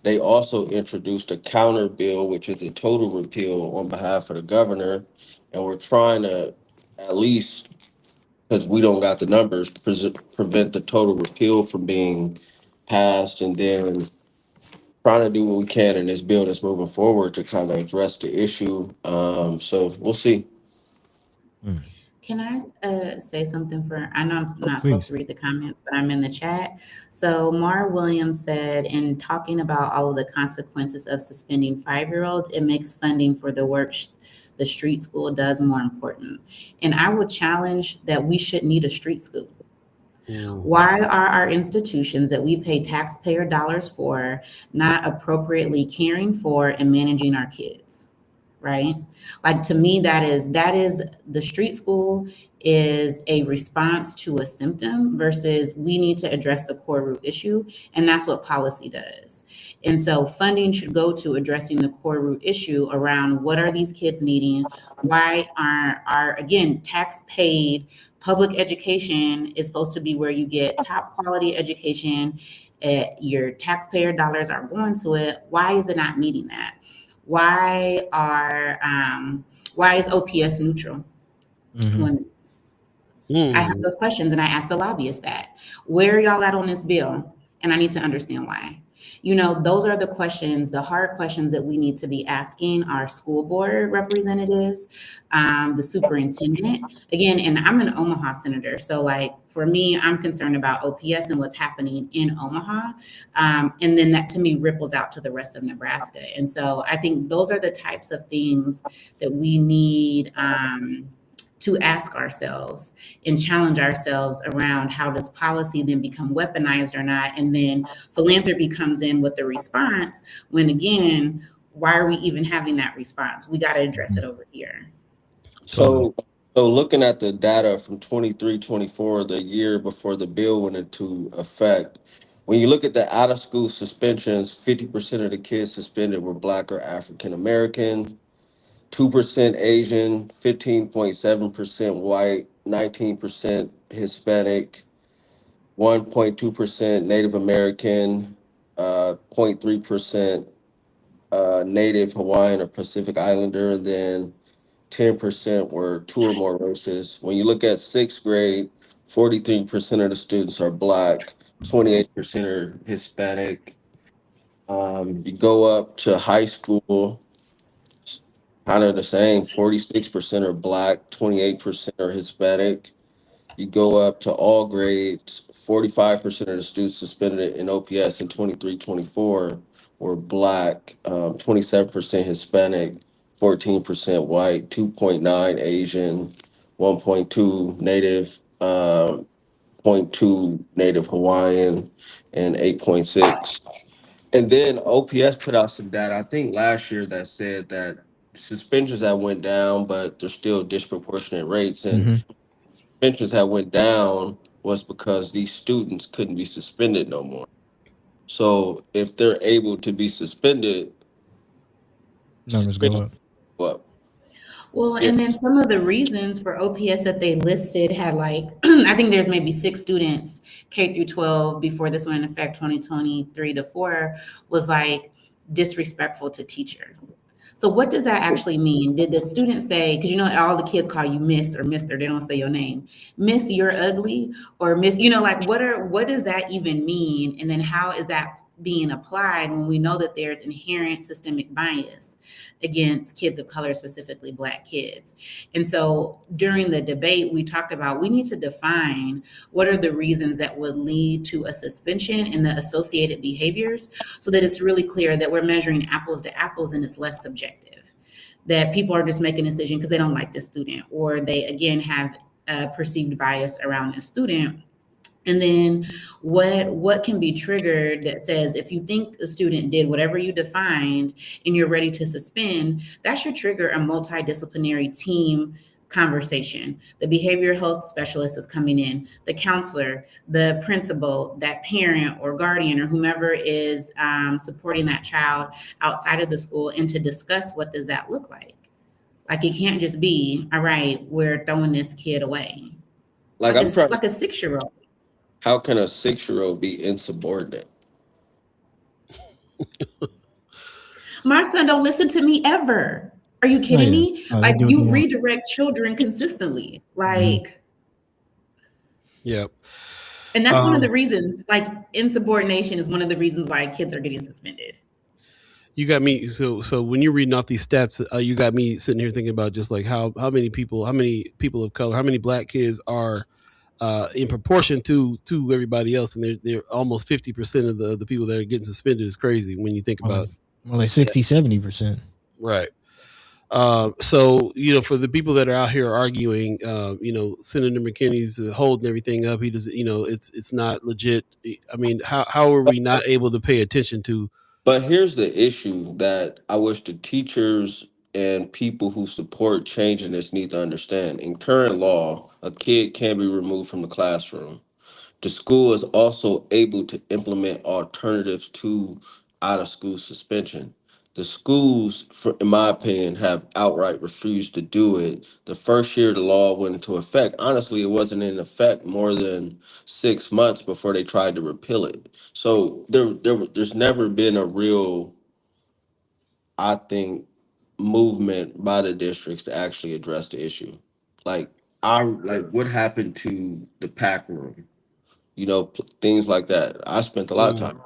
they also introduced a counter bill, which is a total repeal on behalf of the governor. And we're trying to, at least because we don't got the numbers, prevent the total repeal from being passed, and then trying to do what we can in this bill that's moving forward to kind of address the issue. So we'll see. Can I say something I know I'm not supposed to read the comments, but I'm in the chat. So Mara Williams said, in talking about all of the consequences of suspending 5-year-olds, it makes funding for the work the street school does more important. And I would challenge that we should need a street school. Why are our institutions that we pay taxpayer dollars for not appropriately caring for and managing our kids? Right? Like, to me, that is the street school is a response to a symptom versus we need to address the core root issue. And that's what policy does. And so funding should go to addressing the core root issue around what are these kids needing? Why aren't again, tax paid public education is supposed to be where you get top quality education. Your taxpayer dollars are going to it. Why is it not meeting that? Why is OPS neutral? I have Mm. those questions and I ask the lobbyists that. Where are y'all at on this bill? And I need to understand why. Those are the questions, the hard questions that we need to be asking our school board representatives, the superintendent. Again, and I'm an Omaha senator. So, like, for me, I'm concerned about OPS and what's happening in Omaha. And then that to me ripples out to the rest of Nebraska. And so I think those are the types of things that we need. To ask ourselves and challenge ourselves around how does policy then become weaponized or not, and then philanthropy comes in with the response when again, why are we even having that response? We got to address it over here. Totally. So looking at the data from 23, 24, the year before the bill went into effect, when you look at the out of school suspensions, 50% of the kids suspended were Black or African American, 2% Asian, 15.7% white, 19% Hispanic, 1.2% Native American, 0.3% Native Hawaiian or Pacific Islander, and then 10% were two or more races. When you look at sixth grade, 43% of the students are Black, 28% are Hispanic. You go up to high school, kind of the same, 46% are Black, 28% are Hispanic. You go up to all grades, 45% of the students suspended in OPS in 23-24 were Black, 27% Hispanic, 14% white, 2.9 Asian, 1.2 Native, zero point 0.2 Native Hawaiian, and 8.6. And then OPS put out some data, I think last year, that said that suspensions that went down, but there's still disproportionate rates. And Mm-hmm. suspensions that went down was because these students couldn't be suspended no more. So if they're able to be suspended, Numbers go suspension up. go up. Well, Yeah. and then some of the reasons for OPS that they listed had like, I think there's maybe 6 students, K through 12, before this went in effect, 2023 to 4, was like disrespectful to teacher. So what does that actually mean? Did the student say, because all the kids call you Miss or Mister, they don't say your name. Miss, you're ugly, or Miss, like what does that even mean? And then how is that being applied when we know that there's inherent systemic bias against kids of color, specifically Black kids? And so during the debate, we talked about we need to define what are the reasons that would lead to a suspension and the associated behaviors so that it's really clear that we're measuring apples to apples and it's less subjective. That people are just making a decision because they don't like this student or they, again, have a perceived bias around this student. And then what can be triggered that says if you think a student did whatever you defined and you're ready to suspend, that should trigger a multidisciplinary team conversation. The behavioral health specialist is coming in, the counselor, the principal, that parent or guardian or whomever is supporting that child outside of the school, and to discuss what does that look like. Like it can't just be, all right, we're throwing this kid away. Like Like a I'm trying to, like a 6-year-old. how can a 6-year-old be insubordinate? My son don't listen to me ever. Are you Oh kidding yeah. me? Oh, they Like do what they you want. redirect children consistently. Mhm. Like, Yep. and that's one of the Um, reasons, like insubordination is one of the reasons why kids are getting suspended. you got me. So when you're reading off these stats, you got me sitting here thinking about just like how many people of color, how many Black kids are in proportion to everybody else, and they're almost 50% of the people that are getting suspended is crazy when you think More about like, more like 60, 70%. right. So for the people that are out here arguing, Senator McKinney's holding everything up. He does, it's not legit. I mean, how are we not able to pay attention to? But here's the issue that I wish the teachers and people who support changing this need to understand. In current law, a kid can be removed from the classroom. The school is also able to implement alternatives to out of school suspension. The schools, in my opinion, have outright refused to do it. The first year the law went into effect, honestly, it wasn't in effect more than 6 months before they tried to repeal it. So there's never been a real, I think, movement by the districts to actually address the issue. Like I like what happened to the pack room, things like that. I spent a lot of time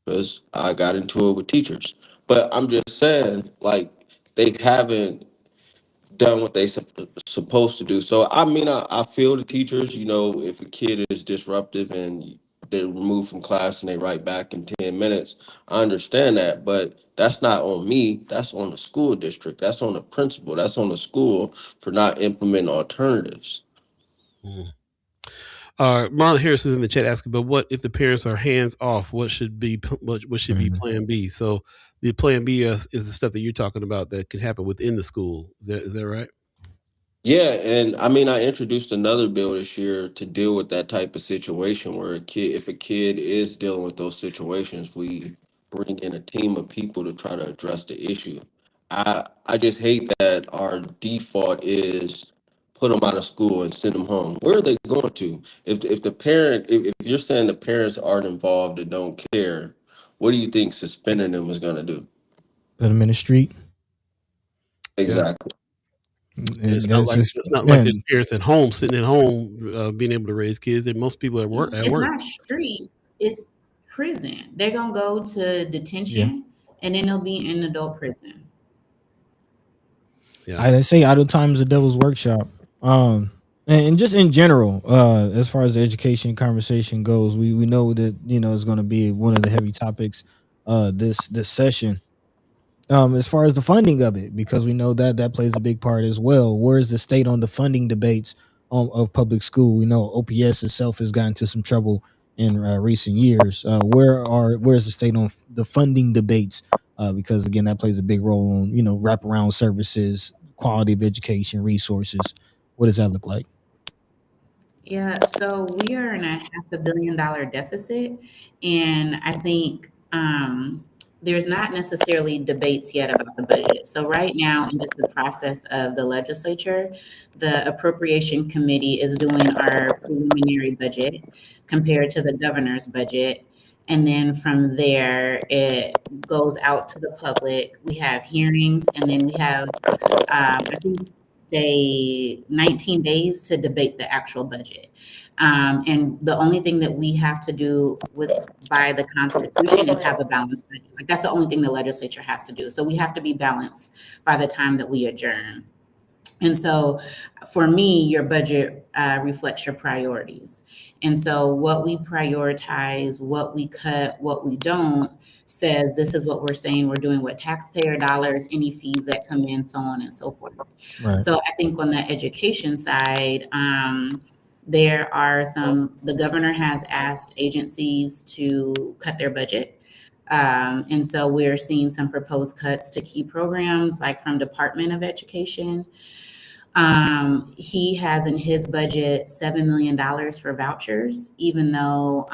because I got into it with teachers. But I'm just saying, like, they haven't done what they supposed to do. So I mean, I feel the teachers. If a kid is disruptive and they're removed from class and they write back in 10 minutes, I understand that. But that's not on me. That's on the school district. That's on the principal. That's on the school for not implementing alternatives. Marlon Harris is in the chat asking, but what if the parents are hands off? What should be Plan B? So the Plan B is the stuff that you're talking about that can happen within the school. Is that right? Yeah, and I mean, I introduced another bill this year to deal with that type of situation where if a kid is dealing with those situations, we bring in a team of people to try to address the issue. I just hate that our default is put them out of school and send them home. Where are they going to? If you're saying the parents aren't involved and don't care, what do you think suspending them is going to do? Put them in the street. Exactly. It's not like the parents at home sitting at home being able to raise kids. And most people at work. It's not street. It's prison. They're gonna go to detention, and then they'll be in adult prison. Yeah, they say idle time is the devil's workshop. And just in general, as far as the education conversation goes, we know that it's going to be one of the heavy topics this session. As far as the funding of it, because we know that plays a big part as well. Where is the state on the funding debates of public school? We know OPS itself has gotten into some trouble in recent years. Where's the state on the funding debates? Because again, that plays a big role on wraparound services, quality of education, resources. What does that look like? Yeah, so we are in a $500 million deficit, and I think there's not necessarily debates yet about the budget. So right now, in just the process of the legislature, the appropriation committee is doing our preliminary budget compared to the governor's budget. And then from there, it goes out to the public. We have hearings, and then we have, I think, 19 days to debate the actual budget. And the only thing that we have to do by the Constitution is have a balanced budget. Like, that's the only thing the legislature has to do. So we have to be balanced by the time that we adjourn. And so for me, your budget reflects your priorities. And so what we prioritize, what we cut, what we don't, says this is what we're saying we're doing with taxpayer dollars, any fees that come in, so on and so forth. Right. So I think on the education side, the governor has asked agencies to cut their budget. And so we're seeing some proposed cuts to key programs, like from Department of Education. He has in his budget $7 million for vouchers, even though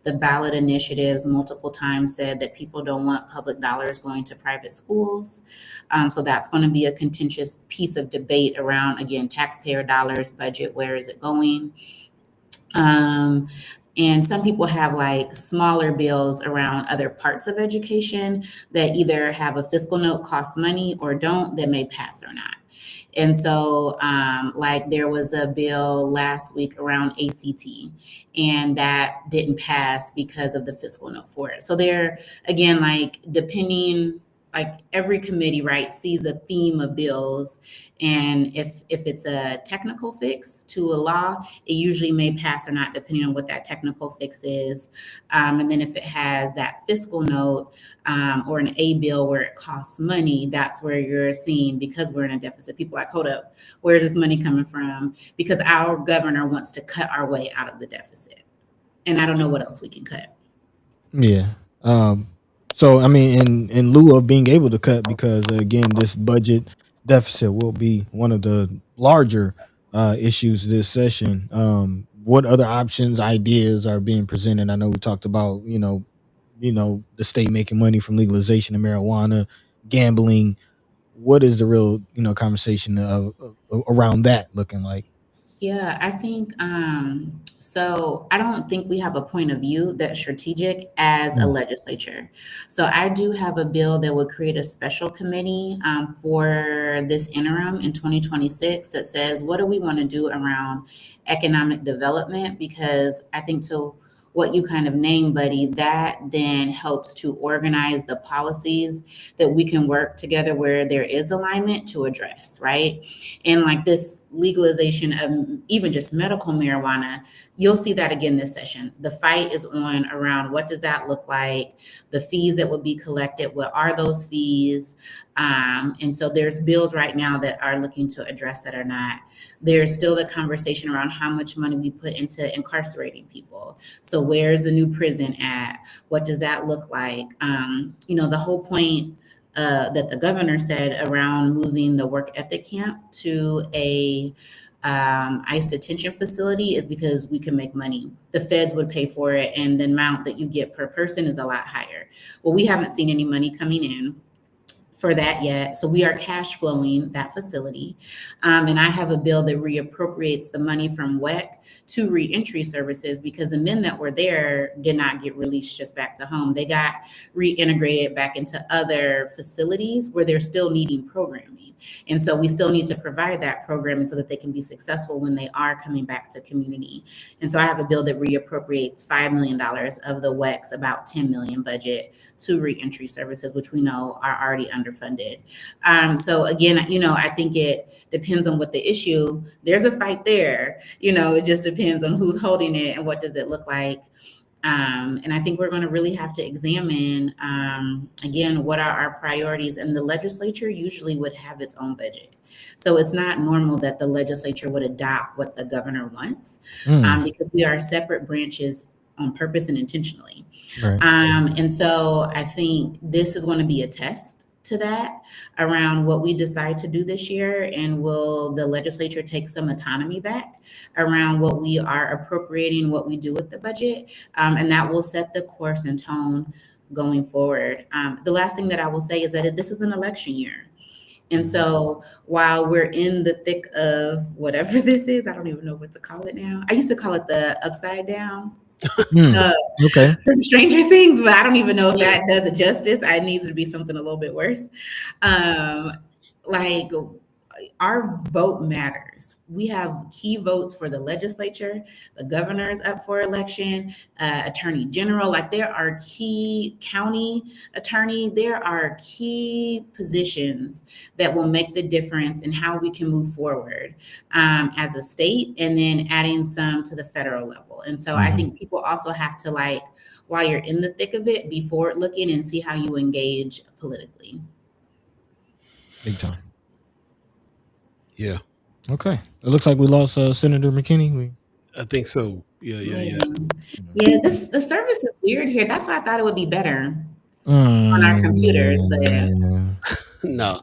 the ballot initiatives multiple times said that people don't want public dollars going to private schools. So that's going to be a contentious piece of debate around, again, taxpayer dollars, budget, where is it going? And some people have like smaller bills around other parts of education that either have a fiscal note, cost money, or don't, that may pass or not. And so like there was a bill last week around ACT, and that didn't pass because of the fiscal note for it. So there, again, like depending, like every committee, right, sees a theme of bills. And if it's a technical fix to a law, it usually may pass or not, depending on what that technical fix is. And then if it has that fiscal note or an A bill where it costs money, that's where you're seeing, because we're in a deficit, people are like, hold up, where's this money coming from? Because our governor wants to cut our way out of the deficit. And I don't know what else we can cut. Yeah. So, I mean, in lieu of being able to cut, because again, this budget deficit will be one of the larger issues this session. What other options, ideas are being presented? I know we talked about, the state making money from legalization of marijuana, gambling. What is the real, conversation around that looking like? Yeah, I think So I don't think we have a point of view that's strategic as a legislature. So I do have a bill that would create a special committee for this interim in 2026 that says, what do we want to do around economic development? Because I think to what you kind of named, Buddy, that then helps to organize the policies that we can work together where there is alignment to address, right? And like this legalization of even just medical marijuana, you'll see that again this session. The fight is on around what does that look like, the fees that would be collected, what are those fees? And so there's bills right now that are looking to address that or not. There's still the conversation around how much money we put into incarcerating people. So where's the new prison at? What does that look like? The whole point that the governor said around moving the work ethic camp to a ICE detention facility is because we can make money. The feds would pay for it, and the amount that you get per person is a lot higher. Well, we haven't seen any money coming in for that yet. So we are cash flowing that facility. And I have a bill that reappropriates the money from WEC to reentry services because the men that were there did not get released just back to home. They got reintegrated back into other facilities where they're still needing programming. And so we still need to provide that programming so that they can be successful when they are coming back to community. And so I have a bill that reappropriates $5 million of the WEC's about $10 million budget to reentry services, which we know are already underfunded. So again, I think it depends on what the issue, there's a fight there, it just depends on who's holding it and what does it look like. And I think we're going to really have to examine, again, what are our priorities? And the legislature usually would have its own budget. So it's not normal that the legislature would adopt what the governor wants, because we are separate branches on purpose and intentionally. Right. And so I think this is going to be a test to that around what we decide to do this year, and will the legislature take some autonomy back around what we are appropriating, what we do with the budget, and that will set the course and tone going forward. The last thing that I will say is that this is an election year. And so while we're in the thick of whatever this is, I don't even know what to call it now. I used to call it the upside down. Okay. From Stranger Things, but I don't even know if that does it justice. It needs to be something a little bit worse. Like our vote matters. We have key votes for the legislature, the governor's up for election, attorney general. Like there are key county attorney. There are key positions that will make the difference in how we can move forward as a state, and then adding some to the federal level. And so I think people also have to, like, while you're in the thick of it, be forward looking and see how you engage politically. Big time. Yeah. Okay. It looks like we lost Senator McKinney. I think so. Yeah. Yeah, the service is weird here. That's why I thought it would be better on our computers. But No.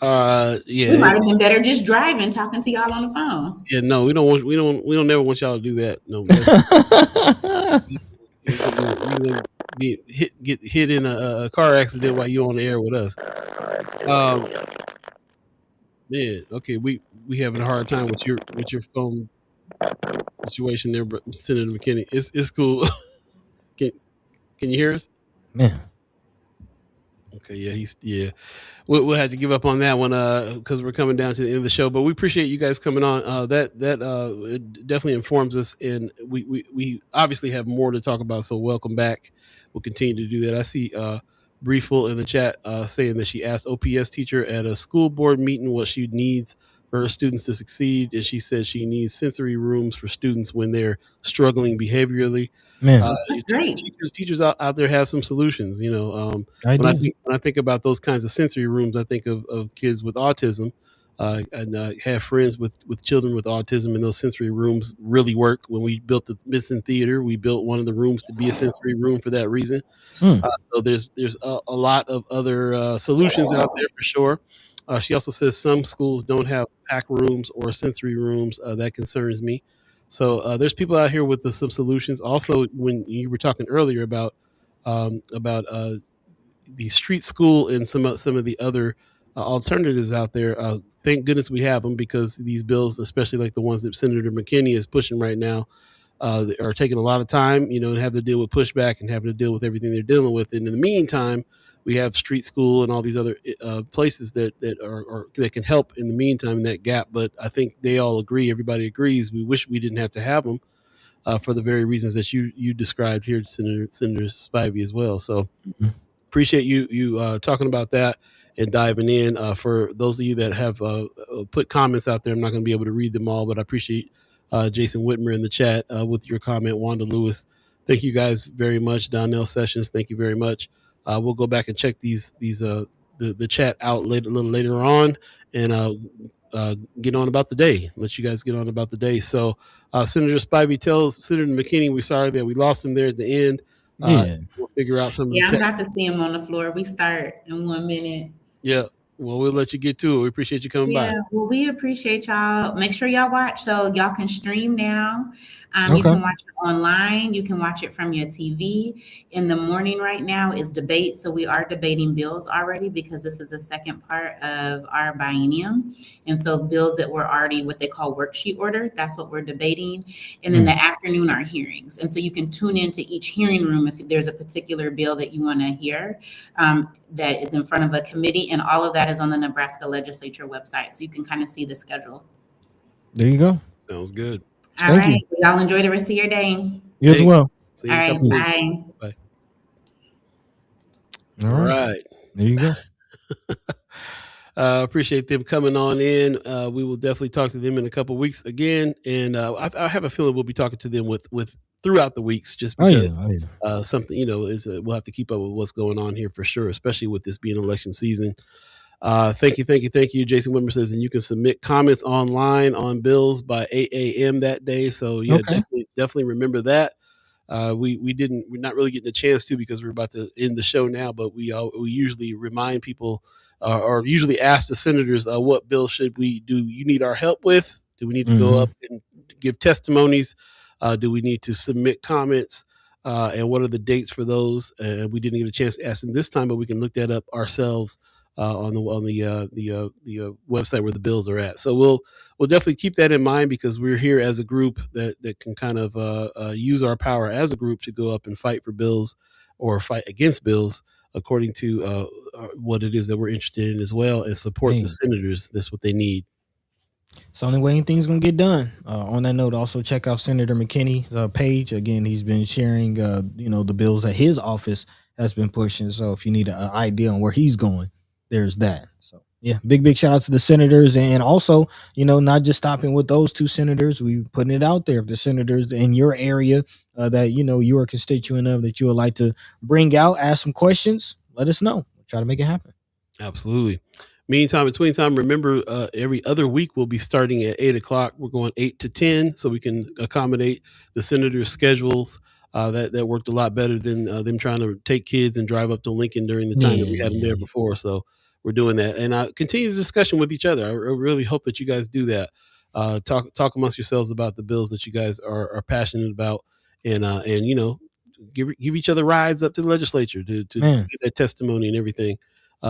we might have been better just driving, talking to y'all on the phone. Yeah, no, we don't never want y'all to do that. No. Get hit in a car accident while you're on the air with us. Man, okay, we having a hard time with your phone situation there, Senator McKinney. It's cool. Can you hear us? Yeah. Okay, yeah, we'll have to give up on that one because we're coming down to the end of the show. But we appreciate you guys coming on. That it definitely informs us, and we obviously have more to talk about. So welcome back. We'll continue to do that. I see Brieful in the chat saying that she asked OPS teacher at a school board meeting what she needs for her students to succeed, and she said she needs sensory rooms for students when they're struggling behaviorally. Man, that's great. Teachers out there have some solutions. When I think about those kinds of sensory rooms, I think of kids with autism. And have friends with children with autism, and those sensory rooms really work. When we built the Midson Theater, we built one of the rooms to be a sensory room for that reason. So there's a lot of other solutions out there for sure. She also says some schools don't have pack rooms or sensory rooms. That concerns me. So there's people out here with some solutions. Also, when you were talking earlier about the street school and some of the other alternatives out there, thank goodness we have them, because these bills, especially like the ones that Senator McKinney is pushing right now, are taking a lot of time, and having to deal with pushback and having to deal with everything they're dealing with. And in the meantime, we have street school and all these other places that that can help in the meantime in that gap. But I think they all agree. Everybody agrees. We wish we didn't have to have them for the very reasons that you described here, Senator Spivey, as well. So appreciate you talking about that and diving in. For those of you that have put comments out there, I'm not going to be able to read them all, but I appreciate Jason Whitmer in the chat with your comment. Wanda Lewis, thank you guys very much. Donnell Sessions, thank you very much. We'll go back and check the chat out a little later on and get on about the day. Let you guys get on about the day. So Senator Spivey tells Senator McKinney we're sorry that we lost him there at the end. We'll figure out some. Yeah, I'm about to see him on the floor. We start in 1 minute. Yeah. Well, we'll let you get to it. We appreciate you coming by. Well, we appreciate y'all. Make sure y'all watch so y'all can stream now. Okay. You can watch it online. You can watch it from your TV. In the morning right now is debate. So we are debating bills already because this is the second part of our biennium. And so bills that were already what they call worksheet order, that's what we're debating. And then the afternoon are hearings. And so you can tune into each hearing room if there's a particular bill that you want to hear that is in front of a committee. And all of that is on the Nebraska Legislature website. So you can kind of see the schedule. There you go. Sounds good. All right. Y'all enjoy the rest of your day. You as well. See you All right. Bye. Bye. All right. There you go. Appreciate them coming on in. We will definitely talk to them in a couple of weeks again. And I have a feeling we'll be talking to them with throughout the weeks just because something, we'll have to keep up with what's going on here for sure, especially with this being election season. Thank you. Jason Wimmer says, and you can submit comments online on bills by 8 a.m. that day. So definitely remember that. We're not really getting a chance to because we're about to end the show now, but we usually remind people or usually ask the senators, what bill should we do? You need our help with? Do we need to go up and give testimonies? Do we need to submit comments? And what are the dates for those? We didn't get a chance to ask them this time, but we can look that up ourselves on the website where the bills are at. So we'll definitely keep that in mind because we're here as a group that can kind of use our power as a group to go up and fight for bills or fight against bills according to what it is that we're interested in as well, and support the senators. That's what they need. It's the only way anything's gonna get done. On that note, also check out Senator McKinney's page. Again, he's been sharing the bills that his office has been pushing. So if you need an idea on where he's going, there's that. So yeah, big shout out to the senators, and also not just stopping with those two senators. We putting it out there. If the senators in your area that you're a constituent of that you would like to bring out, ask some questions, let us know. We'll try to make it happen. Absolutely. Between time, remember every other week we'll be starting at 8:00. We're going 8 to 10 so we can accommodate the senators' schedules. That worked a lot better than them trying to take kids and drive up to Lincoln during the time that we had them there before. So we're doing that, and continue the discussion with each other. I really hope that you guys do that. Talk amongst yourselves about the bills that you guys are passionate about, and give each other rides up to the legislature to get that testimony and everything.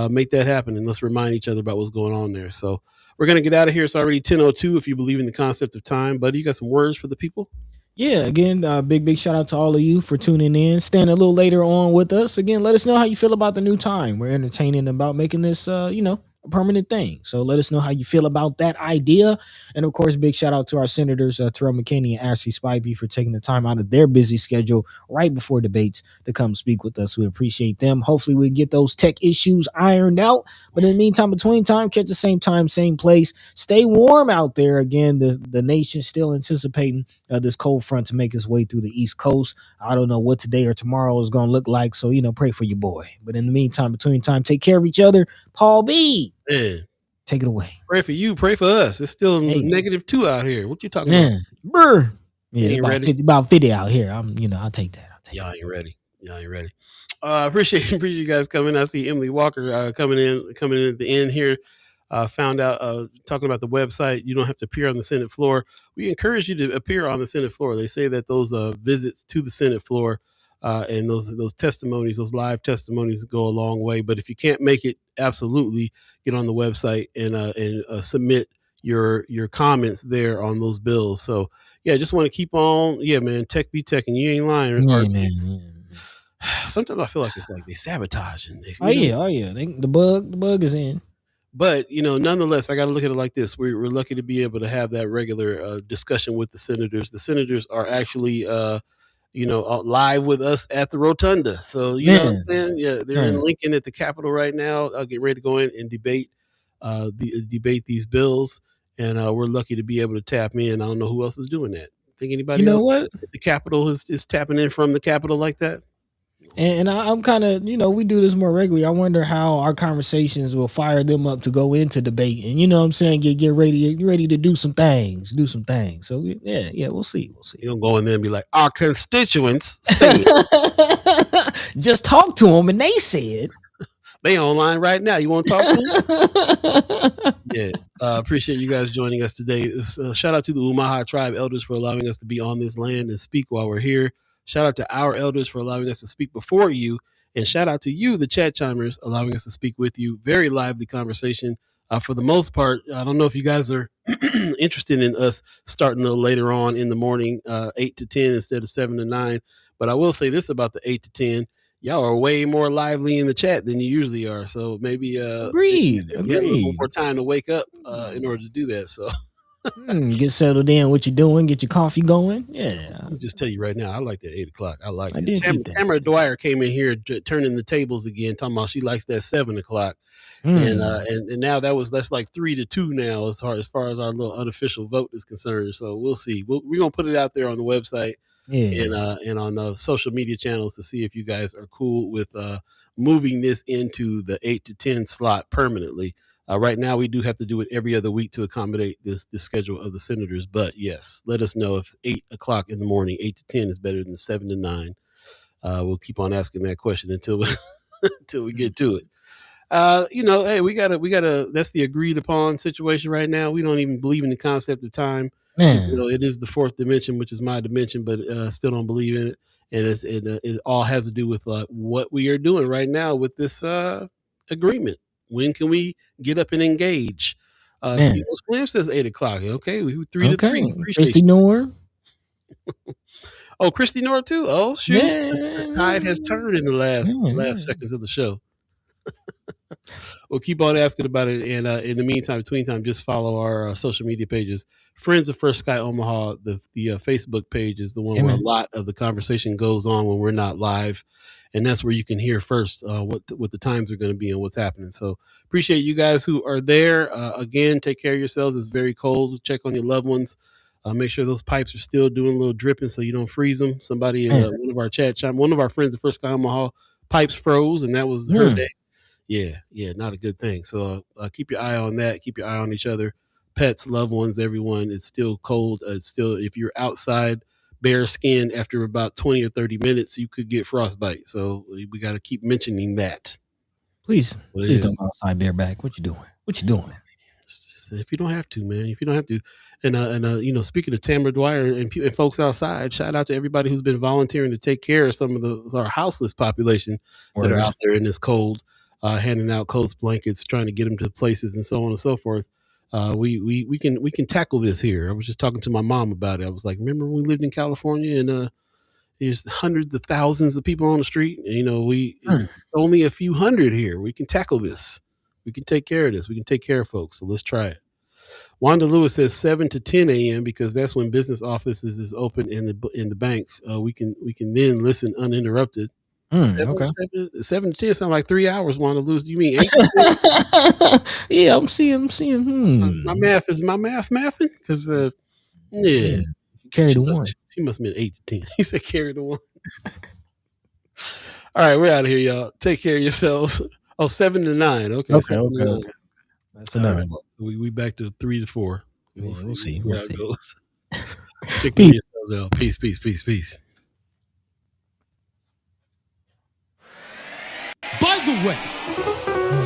Make that happen, and let's remind each other about what's going on there. So we're going to get out of here. It's already 10:02 if you believe in the concept of time. Buddy, you got some words for the people? Yeah, again, big shout out to all of you for tuning in, staying a little later on with us. Again, let us know how you feel about the new time. We're entertaining about making this, a permanent thing. So let us know how you feel about that idea. And of course, big shout out to our senators, Terrell McKinney and Ashlei Spivey, for taking the time out of their busy schedule right before debates to come speak with us. We appreciate them. Hopefully we can get those tech issues ironed out. But in the meantime, between time, catch the same time, same place. Stay warm out there. Again, the nation's still anticipating this cold front to make its way through the East Coast. I don't know what today or tomorrow is going to look like. So, pray for your boy. But in the meantime, between time, take care of each other. Paul B. Man, take it away. Pray for you. Pray for us. It's still -2 out here. What you talking about? Brr. Yeah, about 50 out here. I'll take that. Y'all ain't ready. Appreciate you guys coming. I see Emily Walker coming in at the end here. Found out talking about the website. You don't have to appear on the Senate floor. We encourage you to appear on the Senate floor. They say that those visits to the Senate floor and those testimonies, those live testimonies, go a long way. But if you can't make it, absolutely get on the website and submit your comments there on those bills. So just want to keep on. Yeah, man, tech be tech, and you ain't lying. Yeah, RT. man. Yeah. Sometimes I feel like it's like they sabotage. And Oh yeah. The bug is in. But nonetheless, I got to look at it like this: we're lucky to be able to have that regular discussion with the senators. The senators are actually, live with us at the rotunda. So you know what I'm saying? Yeah, they're in Lincoln at the Capitol right now. I'll get ready to go in and debate these bills, and we're lucky to be able to tap in. I don't know who else is doing that. Think anybody else at the Capitol is tapping in from the Capitol like that? And I'm kind of, we do this more regularly. I wonder how our conversations will fire them up to go into debate, and what I'm saying, get ready to do some things. So yeah, we'll see. You don't go in there and be like, our constituents say just talk to them, and they said they online right now. You want to talk to them? Yeah. Appreciate you guys joining us today. Shout out to the Umaha tribe elders for allowing us to be on this land and speak while we're here. Shout out to our elders for allowing us to speak before you. And shout out to you, the chat chimers, allowing us to speak with you. Very lively conversation. For the most part, I don't know if you guys are interested in us starting a little later on in the morning, 8 to 10 instead of 7 to 9. But I will say this about the 8 to 10. Y'all are way more lively in the chat than you usually are. So maybe agreed. You have a little more time to wake up in order to do that. So get settled in, what you're doing, get your coffee going. Yeah. I'll just tell you right now, I like that 8 o'clock. I like it. Tamara Dwyer came in here turning the tables again, talking about she likes that 7 o'clock. And now that's like 3 to 2 now as far as our little unofficial vote is concerned. So we'll see. We're gonna put it out there on the website and on the social media channels to see if you guys are cool with moving this into the 8 to 10 slot permanently. Right now, we do have to do it every other week to accommodate this schedule of the senators. But yes, let us know if 8 o'clock in the morning, 8 to 10 is better than 7 to 9. We'll keep on asking that question until we get to it. Hey, we gotta. That's the agreed upon situation right now. We don't even believe in the concept of time. It is the fourth dimension, which is my dimension, but still don't believe in it. And it all has to do with what we are doing right now with this agreement. When can we get up and engage? Slim says 8 o'clock. Okay, 3 to 3. Christy Noor. Oh, Christy Noor too. Oh, shoot! The tide has turned in the last seconds of the show. We'll keep on asking about it, and in the meantime, between time, just follow our social media pages. Friends of First Sky Omaha, the Facebook page is the one where a lot of the conversation goes on when we're not live, and that's where you can hear first what the times are going to be and what's happening. So appreciate you guys who are there. Again, take care of yourselves. It's very cold. Check on your loved ones. Make sure those pipes are still doing a little dripping so you don't freeze them. Somebody, one of our one of our friends at First Sky Omaha, pipes froze, and that was her day. Yeah, not a good thing. So keep your eye on that. Keep your eye on each other, pets, loved ones, everyone. It's still cold. It's still, if you're outside bare skin after about 20 or 30 minutes, you could get frostbite. So we got to keep mentioning that. Please don't go outside bareback. What you doing? If you don't have to, man. If you don't have to. And speaking of Tamara Dwyer and folks outside, shout out to everybody who's been volunteering to take care of some of our houseless population that are out there in this cold. Handing out coats, blankets, trying to get them to places, and so on and so forth. We can tackle this here. I was just talking to my mom about it. I was like, remember when we lived in California and there's hundreds of thousands of people on the street. And, it's only a few hundred here. We can tackle this. We can take care of this. We can take care of folks. So let's try it. Wanda Lewis says 7 to 10 a.m. because that's when business offices is open in the banks. We can then listen uninterrupted. 7 to 10 sound like 3 hours. Want to lose? You mean 8 to 10? Yeah, I'm seeing. My math mathing? Because carry the one. She must have been 8 to 10. He said carry the one. All right, we're out of here, y'all. Take care of yourselves. 7 to 9. Okay. That's another one. So we back to 3 to 4. We'll see how it goes. Take care of yourselves, y'all. Peace. By the way,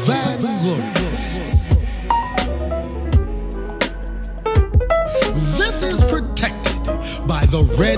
Vanguard. This is protected by the red